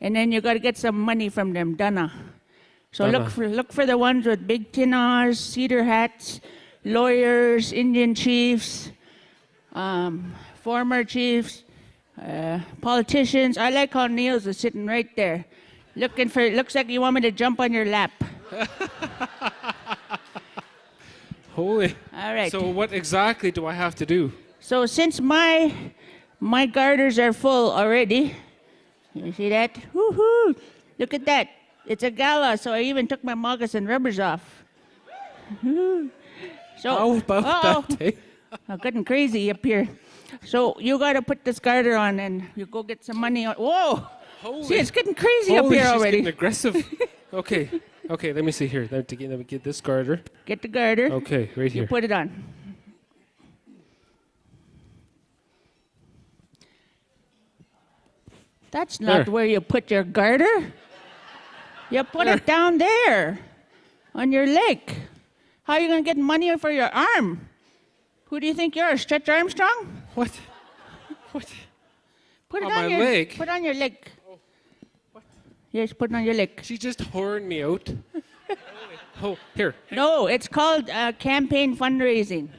And then you got to get some money from them, Dana. So Dana. look for the ones with big tinas, cedar hats, lawyers, Indian chiefs, former chiefs, politicians. I like how Niels is sitting right there. Looks like you want me to jump on your lap. Holy. All right. So what exactly do I have to do? So since my garters are full already, you see that? Woohoo! Look at that. It's a gala, so I even took my moccasin rubbers off. So How about that, eh? I'm getting crazy up here. So you got to put this garter on and you go get some money on. Whoa! Holy. See, it's getting crazy up here she's already. Getting aggressive. Okay, let me see here. Let me get this garter. Get the garter. Okay, right here. You put it on. That's not There. where you put your garter. You put it down there on your leg. How are you going to get money for your arm? Who do you think you are, Stretch Armstrong? What? What? Put it On on my your leg? Put it on your leg. What? Yes, put it on your leg. She just horned me out. Oh, here. No, it's called campaign fundraising.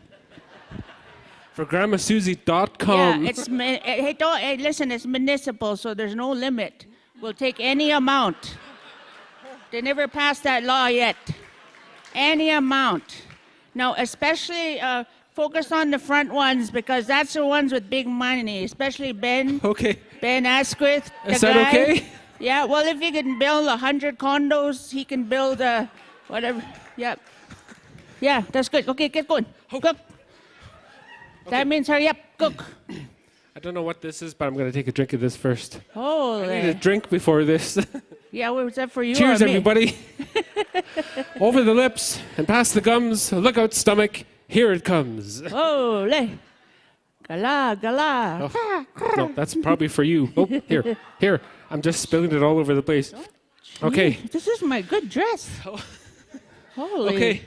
For GrandmaSusie.com. Yeah, hey, listen, it's municipal, so there's no limit. We'll take any amount. They never passed that law yet. Any amount. Now, especially focus on the front ones because that's the ones with big money, especially Ben. Okay. Ben Asquith. Is that okay? Yeah, well, if he can build 100 condos, he can build whatever. Yeah. Yeah, that's good. Okay, get going. Cook. That means hurry up, cook. I don't know what this is, but I'm going to take a drink of this first. Holy. I need a drink before this. Yeah, what was that for you? Cheers, or me? everybody. Over the lips and past the gums. Look out, stomach. Here it comes. Holy. Gala, gala. Oh, no, that's probably for you. Oh, here. I'm just spilling it all over the place. Okay. This is my good dress. Holy. Okay.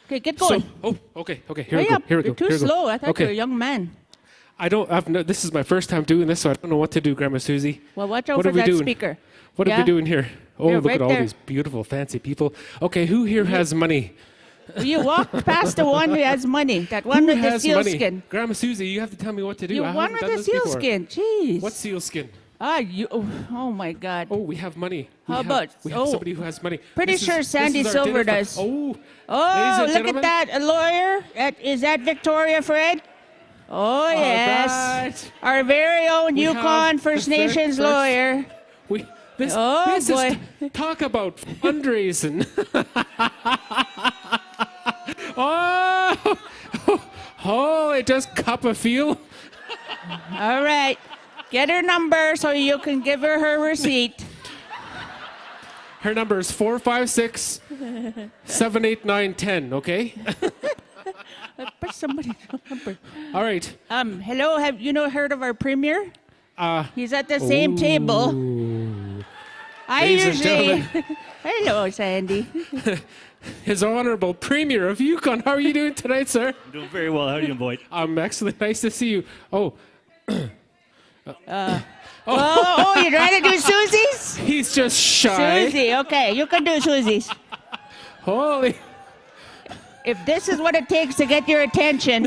Okay, get going. Okay. Here Hurry we go. up. Here we You're go. too slow. I thought okay. you were a young man. This is my first time doing this, so I don't know what to do, Grandma Susie. Well, watch out What for are we that doing? speaker. What are we doing here? Oh, Here, look right at all there. these beautiful, fancy people. Okay, who here has money? You walk past the one who has money. That one with the sealskin. Grandma Susie, you have to tell me what to do. You I one haven't with done the this before. sealskin. Jeez. What sealskin? Oh my God. Oh, we have money. How about? We have somebody who has money. Pretty This sure is- Sandy this is our Silver dinner does. ladies Oh, and look gentlemen. at that. A lawyer. Is that Victoria Fred? Oh, yes. that. Our very own We Yukon have First the third Nations first- lawyer. This Oh, is boy. talk about fundraising. Oh, it does cup a feel. All right. Get her number so you can give her her receipt. Her number is 456 78910, okay? But somebody's number. All right. Hello, have you heard of our premier? Uh, He's at the same table. I Ladies and usually. gentlemen. Hello, Sandy. His Honorable Premier of Yukon. How are you doing tonight, sir? I'm doing very well. How are you, Boyd? I'm excellent. Nice to see you. Oh. Oh, you'd rather do Susie's? He's just shy. Susie, okay, you can do Susie's. Holy. If this is what it takes to get your attention.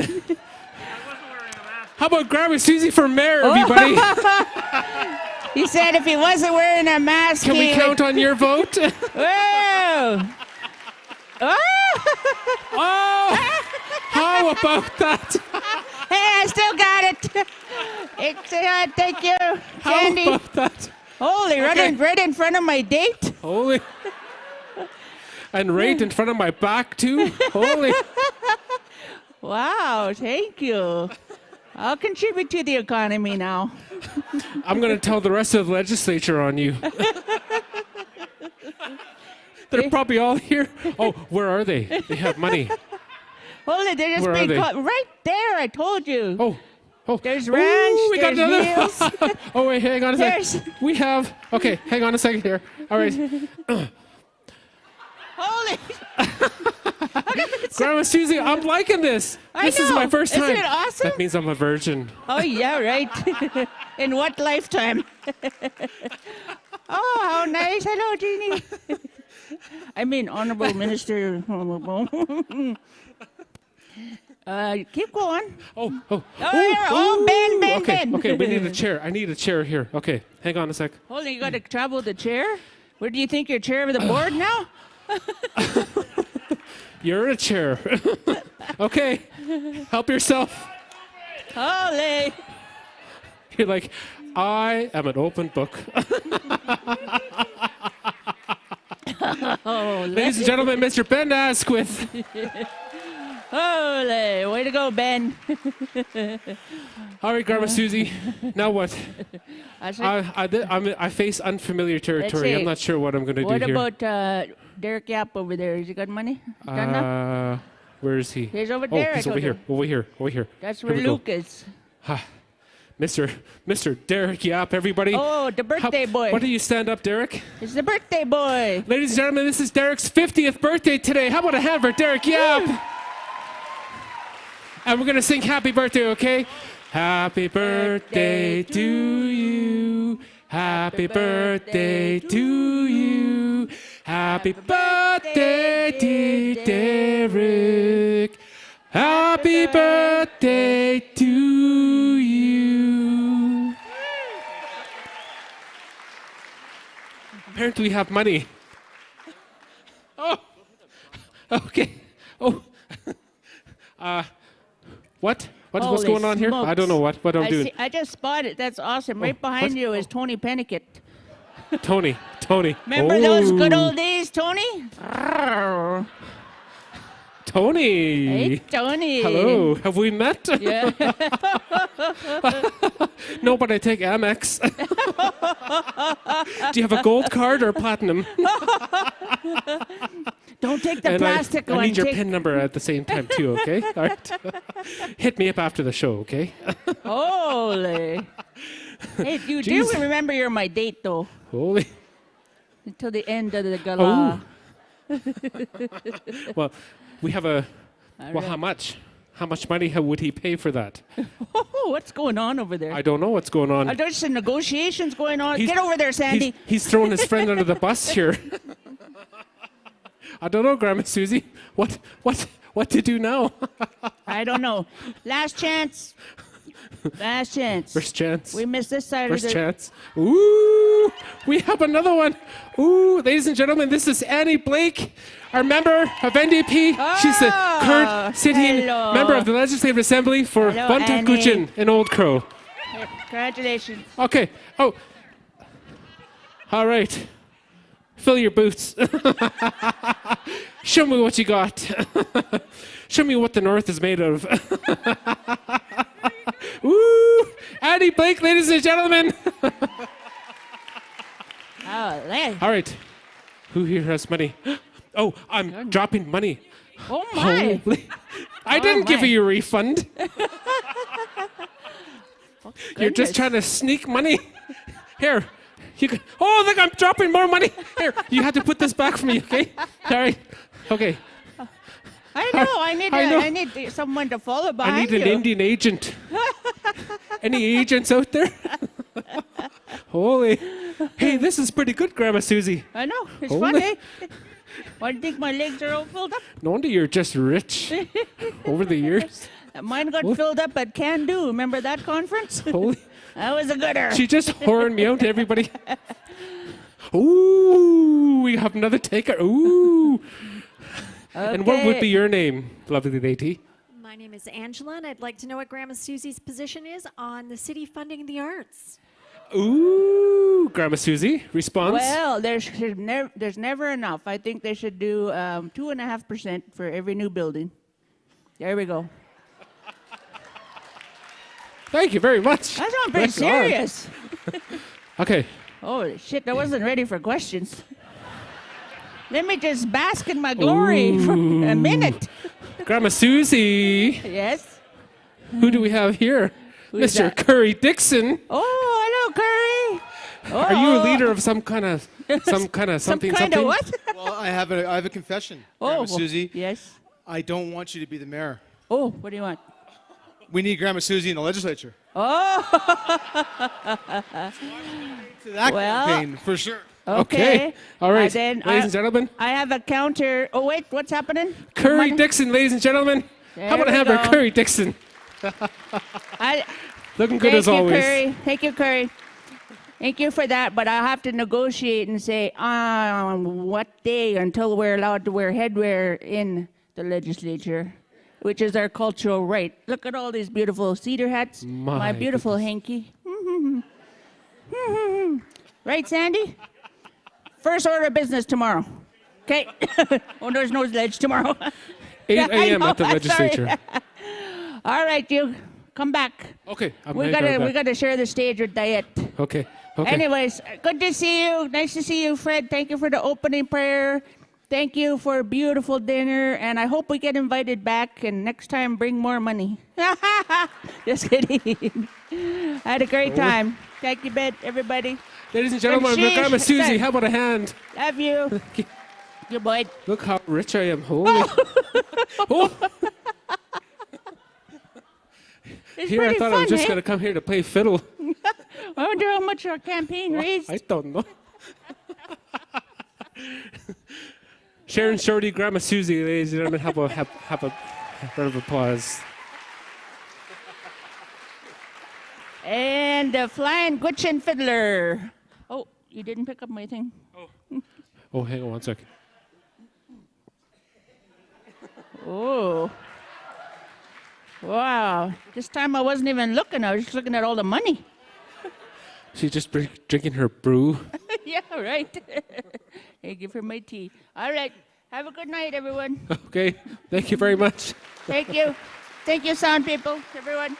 How about Grandma Susie for mayor, everybody? He said if he wasn't wearing a mask, Can we count on your vote? Whoa! Oh! How about that? Hey, I still got it. Thank you, Sandy. How about that? Holy, right in front of my date. Holy. And right in front of my back, too. Holy. Wow, thank you. I'll contribute to the economy now. I'm going to tell the rest of the legislature on you. They're probably all here. Oh, where are they? They have money. Holy, they're just Where are being they? caught right there. I told you. Oh. There's ranch. Ooh, we got there's another. meals. Oh, wait, hang on a There's- second. We have. Okay, hang on a second here. All right. Holy. Grandma Susie, I'm liking this. I This is know. my first time. Isn't it awesome? That means I'm a virgin. Oh, yeah, right. In what lifetime? Oh, how nice. Hello, Jeannie. I mean, Honorable Minister. Keep going. Oh, Ben. Okay, we need a chair. I need a chair here. Okay, hang on a sec. Holy, you got to travel the chair? Where do you think you're chair of the board now? You're in a chair. Okay, help yourself. Holy. You're like, I am an open book. Ladies and gentlemen, Mr. Ben Asquith. Holy, way to go, Ben. All right, Grandma Susie. Now what? I I face unfamiliar territory. see. I'm not sure what I'm going to do What here. about Derek Yap over there? Has he got money? Done now? Where is he? He's over there, I He's over told here. you. Over here. That's Here where we go. Luke is. Mr. Derek Yap, everybody. Oh, the birthday boy. Why don't you stand up, Derek? It's the birthday boy. Ladies and gentlemen, this is Derek's 50th birthday today. How about a hand for Derek Yap? And we're going to sing happy birthday, okay? Happy birthday to you. Happy birthday to you. Happy birthday, dear Derek. Happy birthday to you. Apparently we have money. Oh, okay. Oh, what? What's Holy going on here? I don't know what I'm doing. I just spotted. That's awesome. Right behind what? you is Tony Pennicott. Tony. Remember those good Oh. old days, Tony? Tony. Hey, Tony. Hello. Have we met? Yeah. No, but I take Amex. Do you have a gold card or platinum? Don't take the And plastic I one. need your Take- PIN number at the same time too, okay? All right. Hit me up after the show, okay? Holy. Hey, you do Jeez. remember you're my date, though. Holy. Until the end of the gala. Well, we have a. All Well, right. how much? How much money would he pay for that? What's going on over there? I don't know what's going on. There's some negotiations going on. He's- Get over there, Sandy. He's throwing his friend under the bus here. I don't know, Grandma Susie. What to do now? I don't know. Last chance. Last chance. First chance. We missed this side First of the... chance. Ooh, we have another one. Ooh, ladies and gentlemen, this is Annie Blake, our member of NDP. She's the current sitting member of the Legislative Assembly for Hello, Gunta Annie. Business in Old Crow. Congratulations. Okay. Oh. All right. Fill your boots. Show me what you got. Show me what the North is made of. Woo! Annie Blake, ladies and gentlemen. All right. Who here has money? Oh, I'm dropping money. Oh, my. Holy. I didn't give you a refund. You're just trying to sneak money. Here. You can, oh, look, I'm dropping more money. Here, you have to put this back for me, okay? All right. Okay. I know. I need someone to follow behind I need an you. Indian agent. Any agents out there? Holy. Hey, this is pretty good, Grandma Susie. I know. It's Holy. fun, eh? Why do you think my legs are all filled up? No wonder you're just rich over the years. Mine got filled up at Can Do. Remember that conference? Holy. That was a gooder. She just horned me out to everybody. Ooh, we have another taker. Ooh. And what would be your name, lovely lady? My name is Angela, and I'd like to know what Grandma Susie's position is on the city funding the arts. Ooh, Grandma Susie, response? Well, there's never enough. I think they should do 2.5% for every new building. There we go. Thank you very much. That's not pretty That's all. serious. Okay. Holy shit, I wasn't ready for questions. Let me just bask in my glory for a minute. Grandma Susie. Yes? Who do we have here? Who's Mr. that? Curry Dixon. Oh, hello, Curry. Are you a leader of some kind of something? kind of something? what? Well, I have a confession, Grandma Susie. Yes. I don't want you to be the mayor. Oh, what do you want? We need Grandma Susie in the legislature. Oh. To that campaign, for sure. Okay. All right. Then ladies and gentlemen. I have a counter. Oh, wait, what's happening? Curry Dixon, ladies and gentlemen. There How about a we hamburger? go. Curry Dixon. Looking good as always. Curry. Thank you, Curry. Thank you for that, but I'll have to negotiate and say on what day until we're allowed to wear headwear in the legislature, which is our cultural right. Look at all these beautiful cedar hats. My beautiful hanky. Right, Sandy? First order of business tomorrow. Okay. Oh, there's no ledge tomorrow. 8 I a.m. know, at the I'm legislature. sorry. All right, you come back. Okay. We gotta share the stage with Diyet. Okay. Okay. Anyways, good to see you. Nice to see you, Fred. Thank you for the opening prayer. Thank you for a beautiful dinner, and I hope we get invited back. And next time, bring more money. Just kidding. I had a great time. Thank you, everybody. Ladies and gentlemen, Sheesh. Grandma Susie, how about a hand? Love you. Good boy. Look how rich I am. Holy. Oh. It's Here, I pretty thought I was fun, just eh? going to come here to play fiddle. I wonder how much our campaign raised. I don't know. Sharon, Shorty, Grandma Susie, ladies and gentlemen, have a round of applause. And the flying Gutchen fiddler. Oh, you didn't pick up my thing. Oh, hang on one second. Oh. Wow. This time I wasn't even looking. I was just looking at all the money. She's just drinking her brew. Yeah, right. Hey, give her my tea. All right. Have a good night, everyone. Okay. Thank you very much. Thank you. Thank you, sound people, everyone.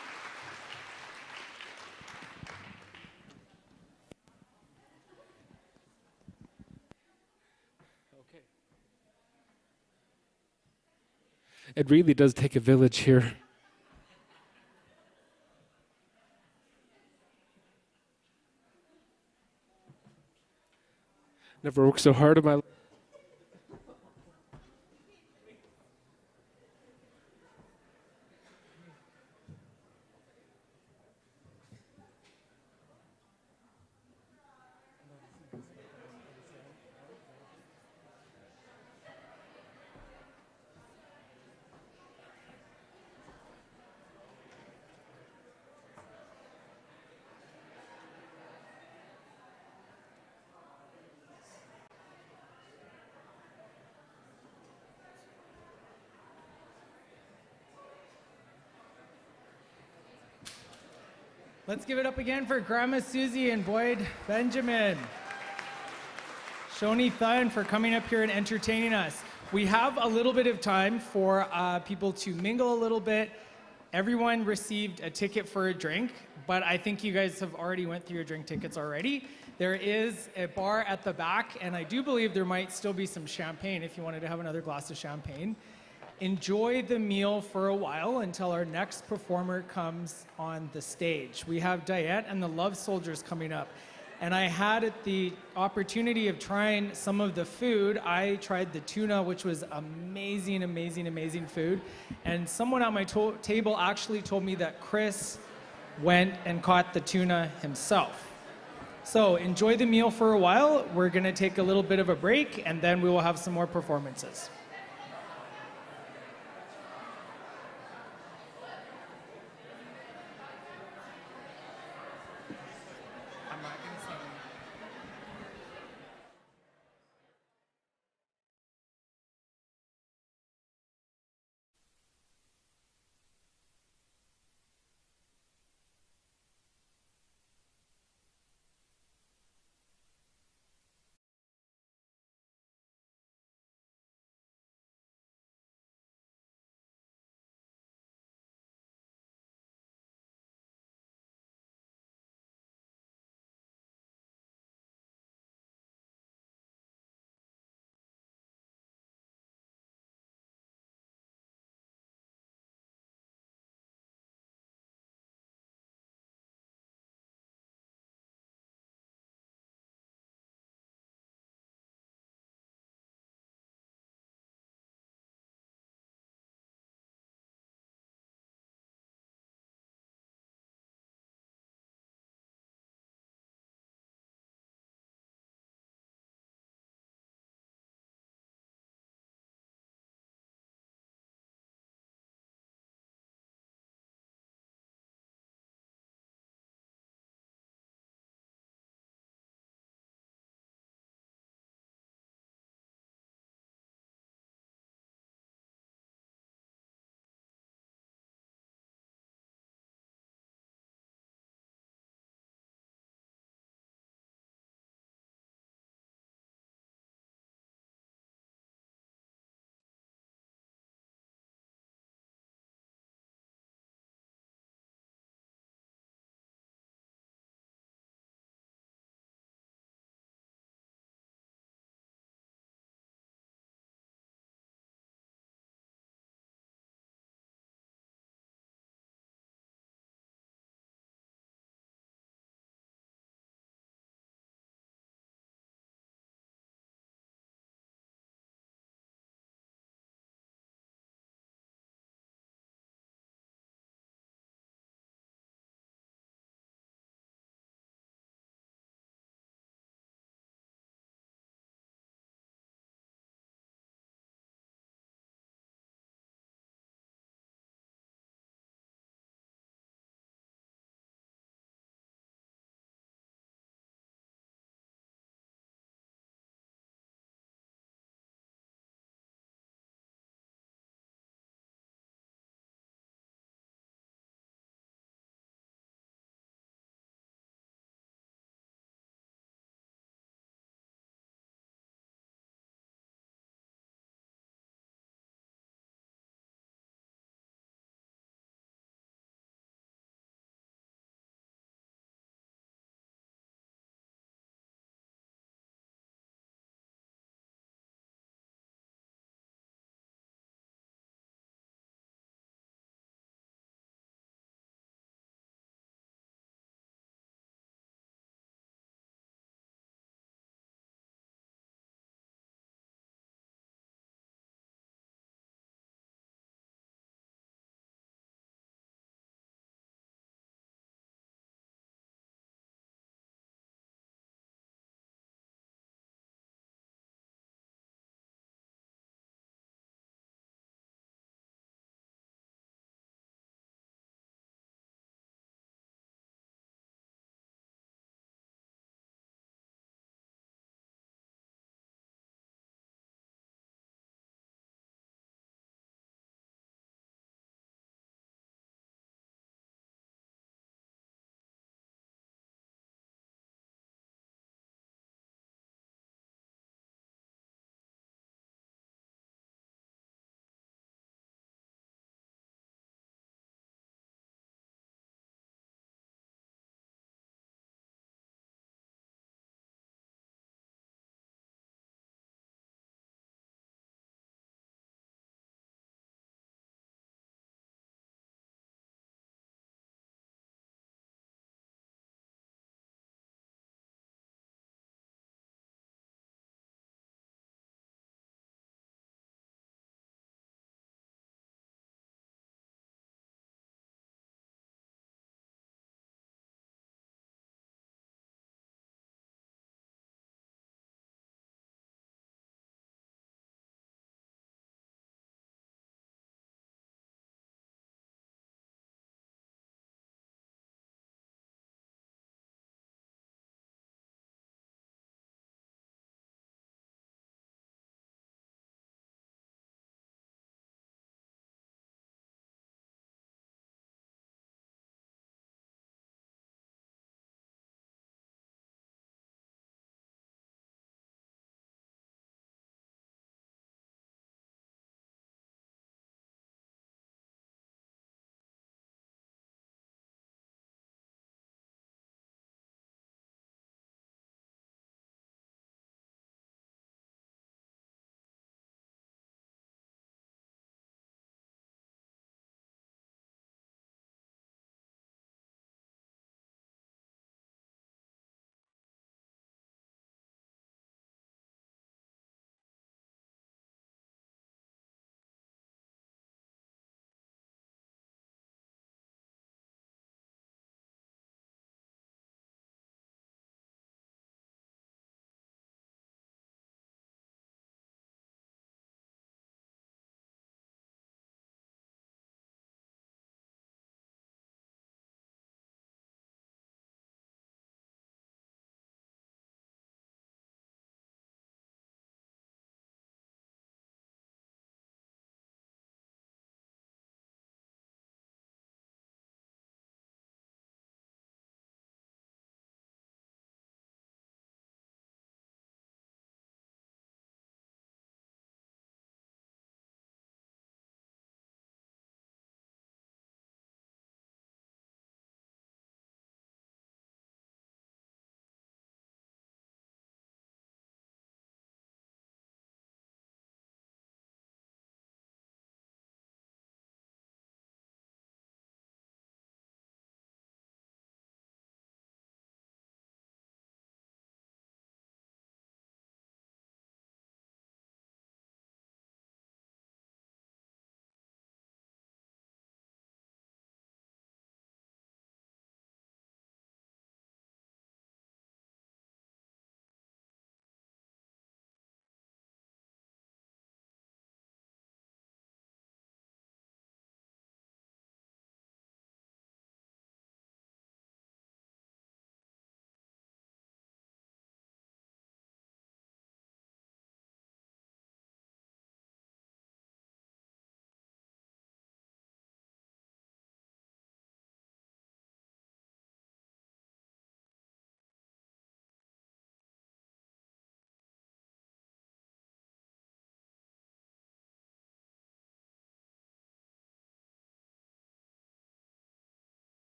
It really does take a village here. Never worked so hard in my life. Let's give it up again for Grandma Susie and Boyd Benjamin. Shoni Thun for coming up here and entertaining us. We have a little bit of time for people to mingle a little bit. Everyone received a ticket for a drink, but I think you guys have already went through your drink tickets already. There is a bar at the back, and I do believe there might still be some champagne if you wanted to have another glass of champagne. Enjoy the meal for a while until our next performer comes on the stage. We have Diyet and the Love Soldiers coming up. And I had the opportunity of trying some of the food. I tried the tuna, which was amazing, amazing, amazing food. And someone at my table actually told me that Chris went and caught the tuna himself. So enjoy the meal for a while. We're gonna take a little bit of a break, and then we will have some more performances.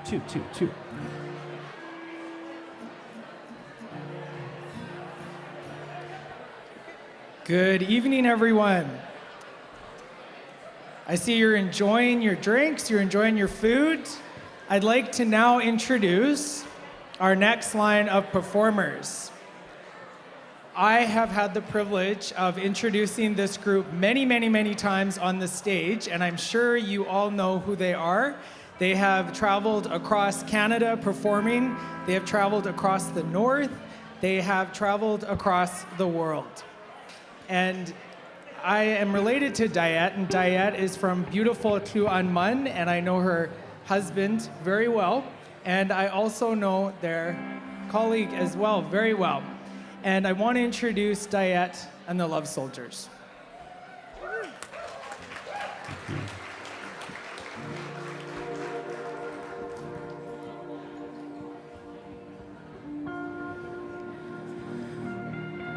2. Good evening, everyone. I see you're enjoying your drinks, you're enjoying your food. I'd like to now introduce our next line of performers. I have had the privilege of introducing this group many times on the stage, and I'm sure you all know who they are. They have traveled across Canada performing. They have traveled across the north. They have traveled across the world. And I am related to Diyet, and Diyet is from beautiful Kluan Mun, and I know her husband very well. And I also know their colleague as well very well. And I want to introduce Diyet and the Love Soldiers.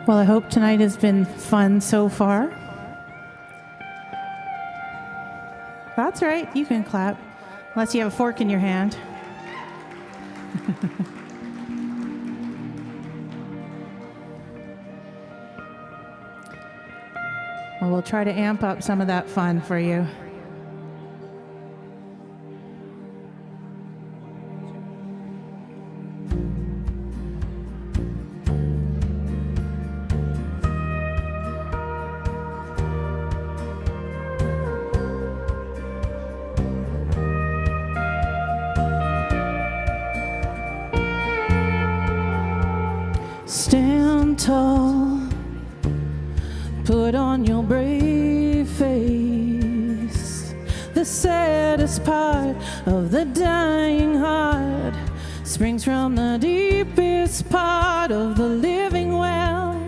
Well, I hope tonight has been fun so far. That's right, you can clap, unless you have a fork in your hand. Well, we'll try to amp up some of that fun for you. Stand tall, put on your brave face. The saddest part of the dying heart springs from the deepest part of the living well.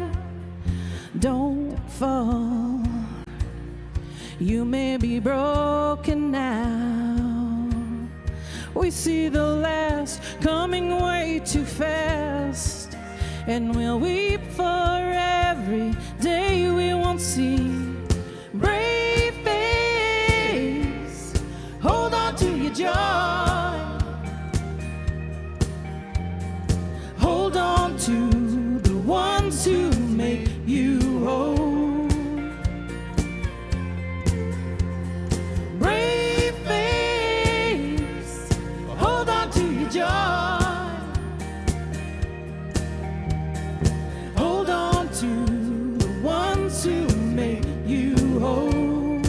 Don't fall, you may be broken now. We see the last coming way too fast, and we'll weep for every day we won't see. Brave face, hold on to your joy. Hold on to the ones who make you whole. Brave face, hold on to your joy. Hold on to the ones who make you whole.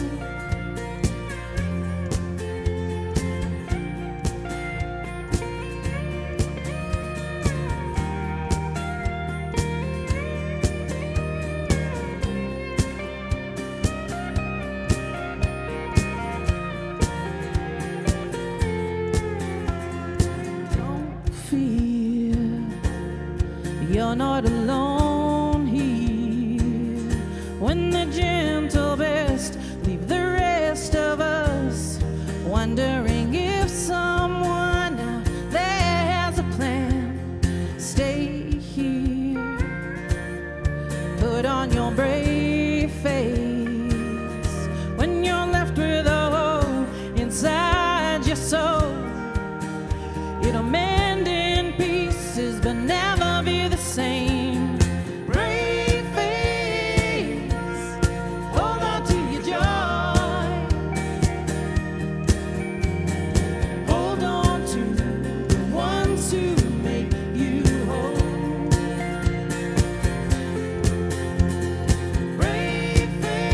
Don't fear, you're not alone here. When the gentle best leave the rest of us wondering if someone out there has a plan. Stay here, put on your brave face. When you're left with a hole inside your soul, it'll mend in pieces but never be the same. Brave face, hold on to your joy. Hold on to the ones who make you whole. Brave face.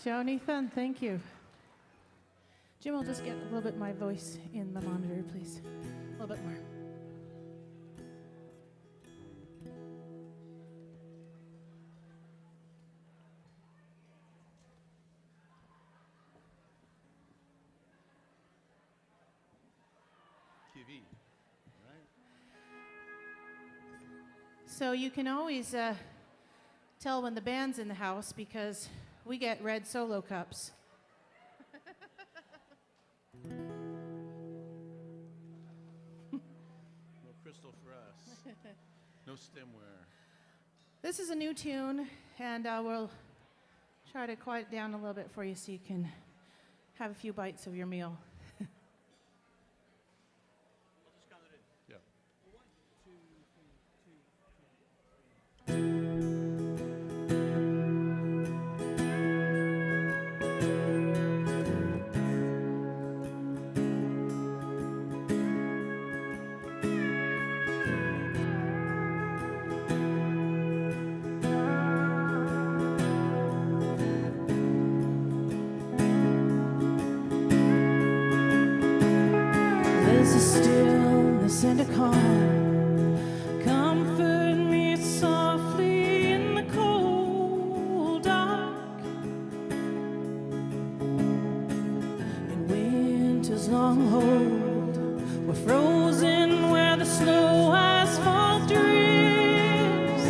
Jonathan, thank you. Jim, will just get a little bit my voice in the monitor, please. A little bit more. TV, right? So you can always tell when the band's in the house because we get red Solo cups. No crystal for us. No stemware. This is a new tune, and we'll try to quiet it down a little bit for you so you can have a few bites of your meal. Yeah. There's a stillness and a calm. Comfort me softly in the cold dark. In winter's long hold, we're frozen where the slow asphalt drifts.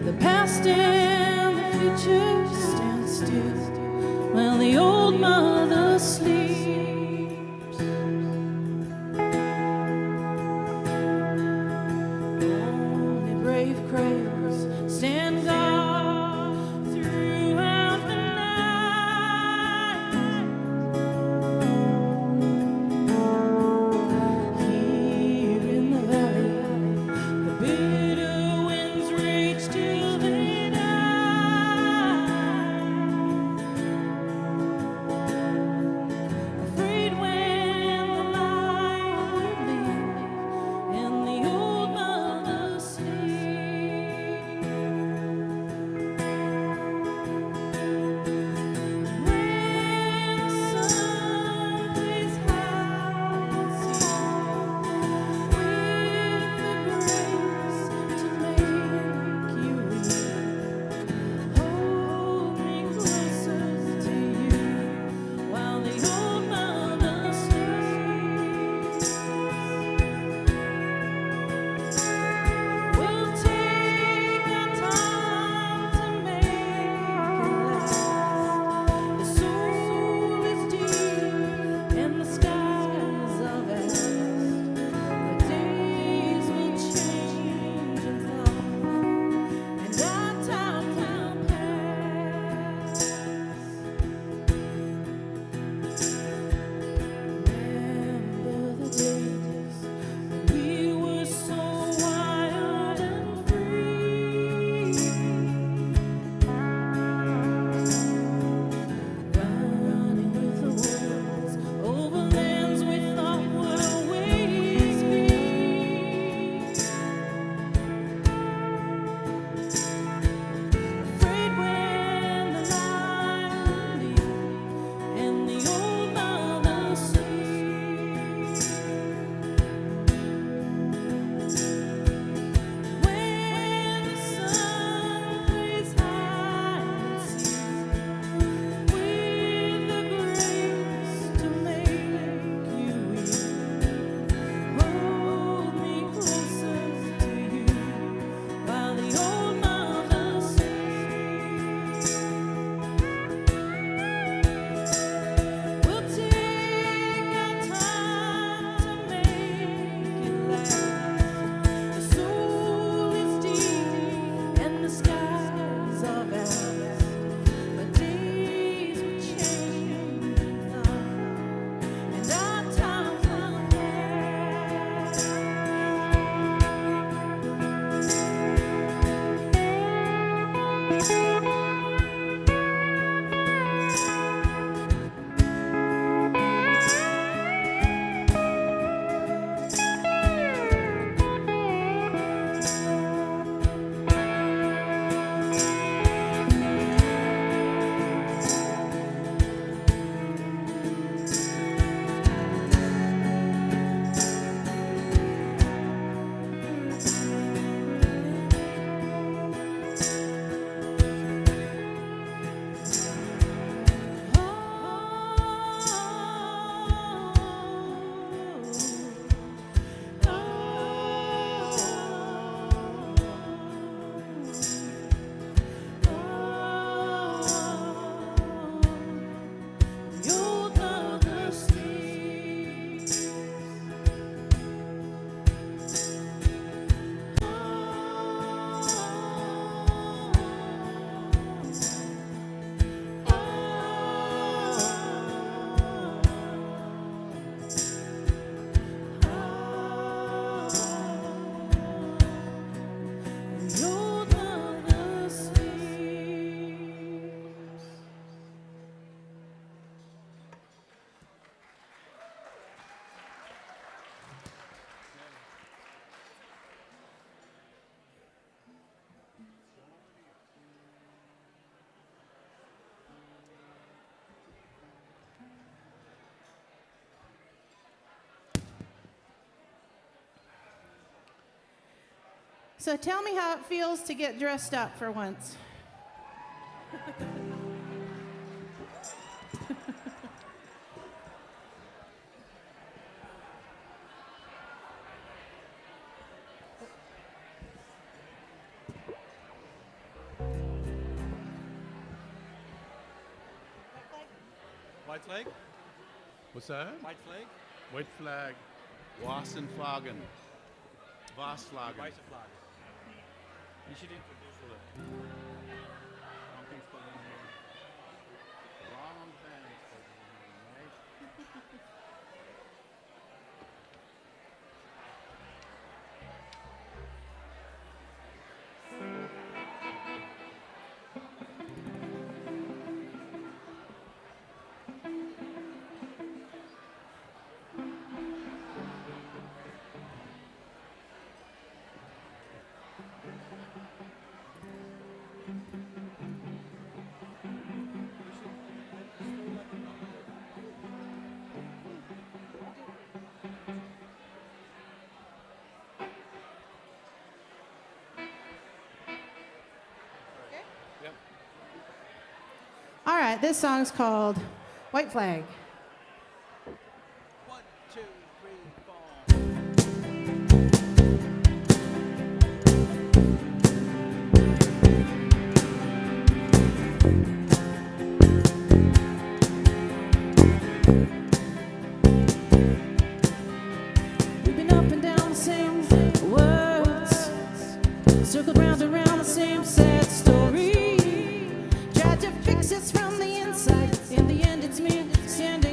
The past and the future stand still while the old mother sleeps. Only brave craves stand guard throughout the night. Here in the valley, the bitter winds rage till they die. So tell me how it feels to get dressed up for once. White flag? What's that? White flag? White flag. Wassen Flaggen. Was Flaggen. Weiße Flagge. You should introduce it. Something's going on here. Wrong thing's going on here, right? All right, this song's called White Flag. We've been up and down the same words, circled round and round the same sad story. Tried to fix it from the inside. In the end, it's me standing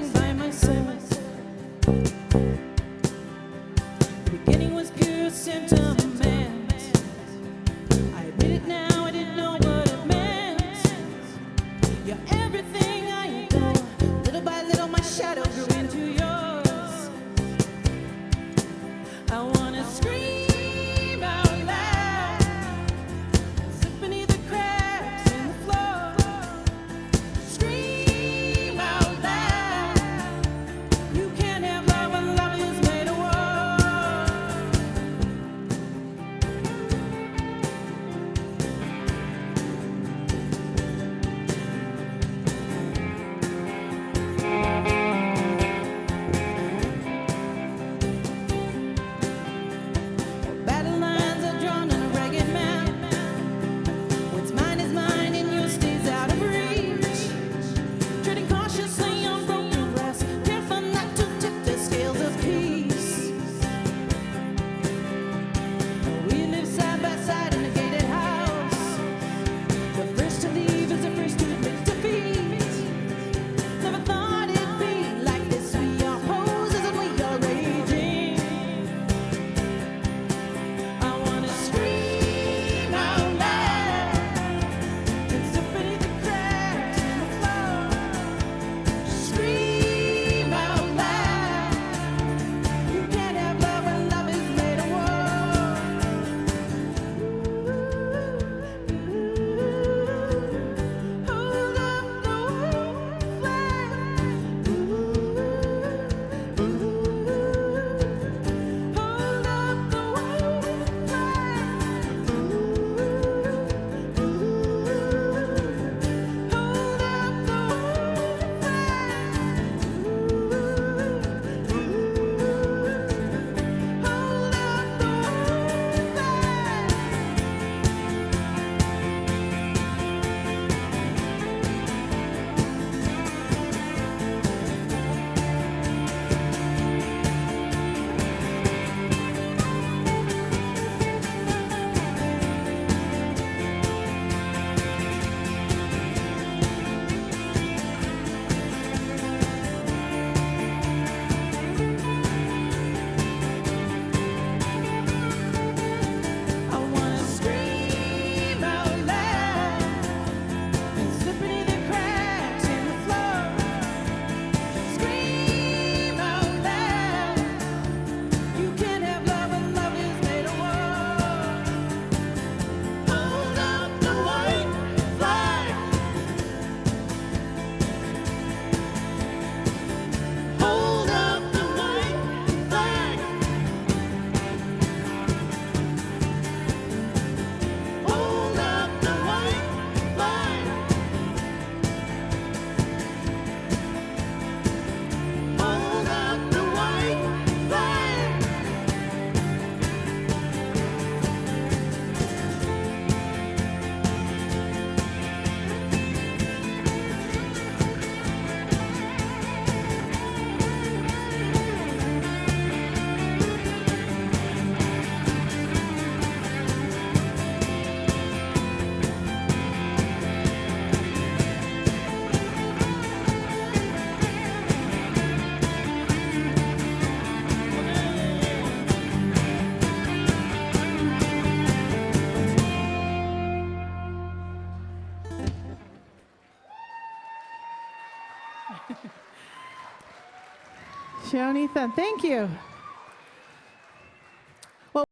Shonitha, thank you.